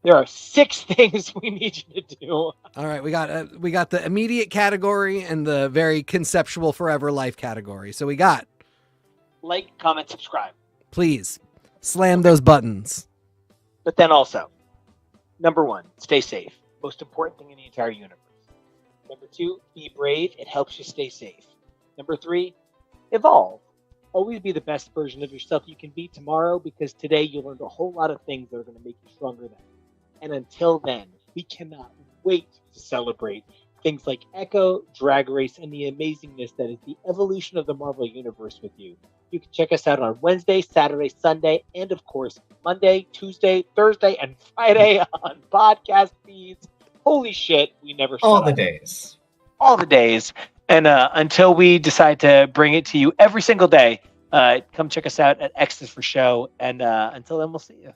there are 6 things we need you to do. All right, we got the immediate category and the very conceptual forever life category. So we got like, comment, subscribe. Please slam those buttons. But then also, number 1, stay safe. Most important thing in the entire universe. Number 2, be brave. It helps you stay safe. Number 3, evolve. Always be the best version of yourself you can be tomorrow, because today you learned a whole lot of things that are going to make you stronger then. And until then, we cannot wait to celebrate things like Echo, Drag Race, and the amazingness that is the evolution of the Marvel Universe with you. You can check us out on Wednesday, Saturday, Sunday, and of course, Monday, Tuesday, Thursday, and Friday on podcast feeds. Holy shit, we never shut all up. the days. All the days. And until we decide to bring it to you every single day, Come check us out at X's for Show. And until then, we'll see you.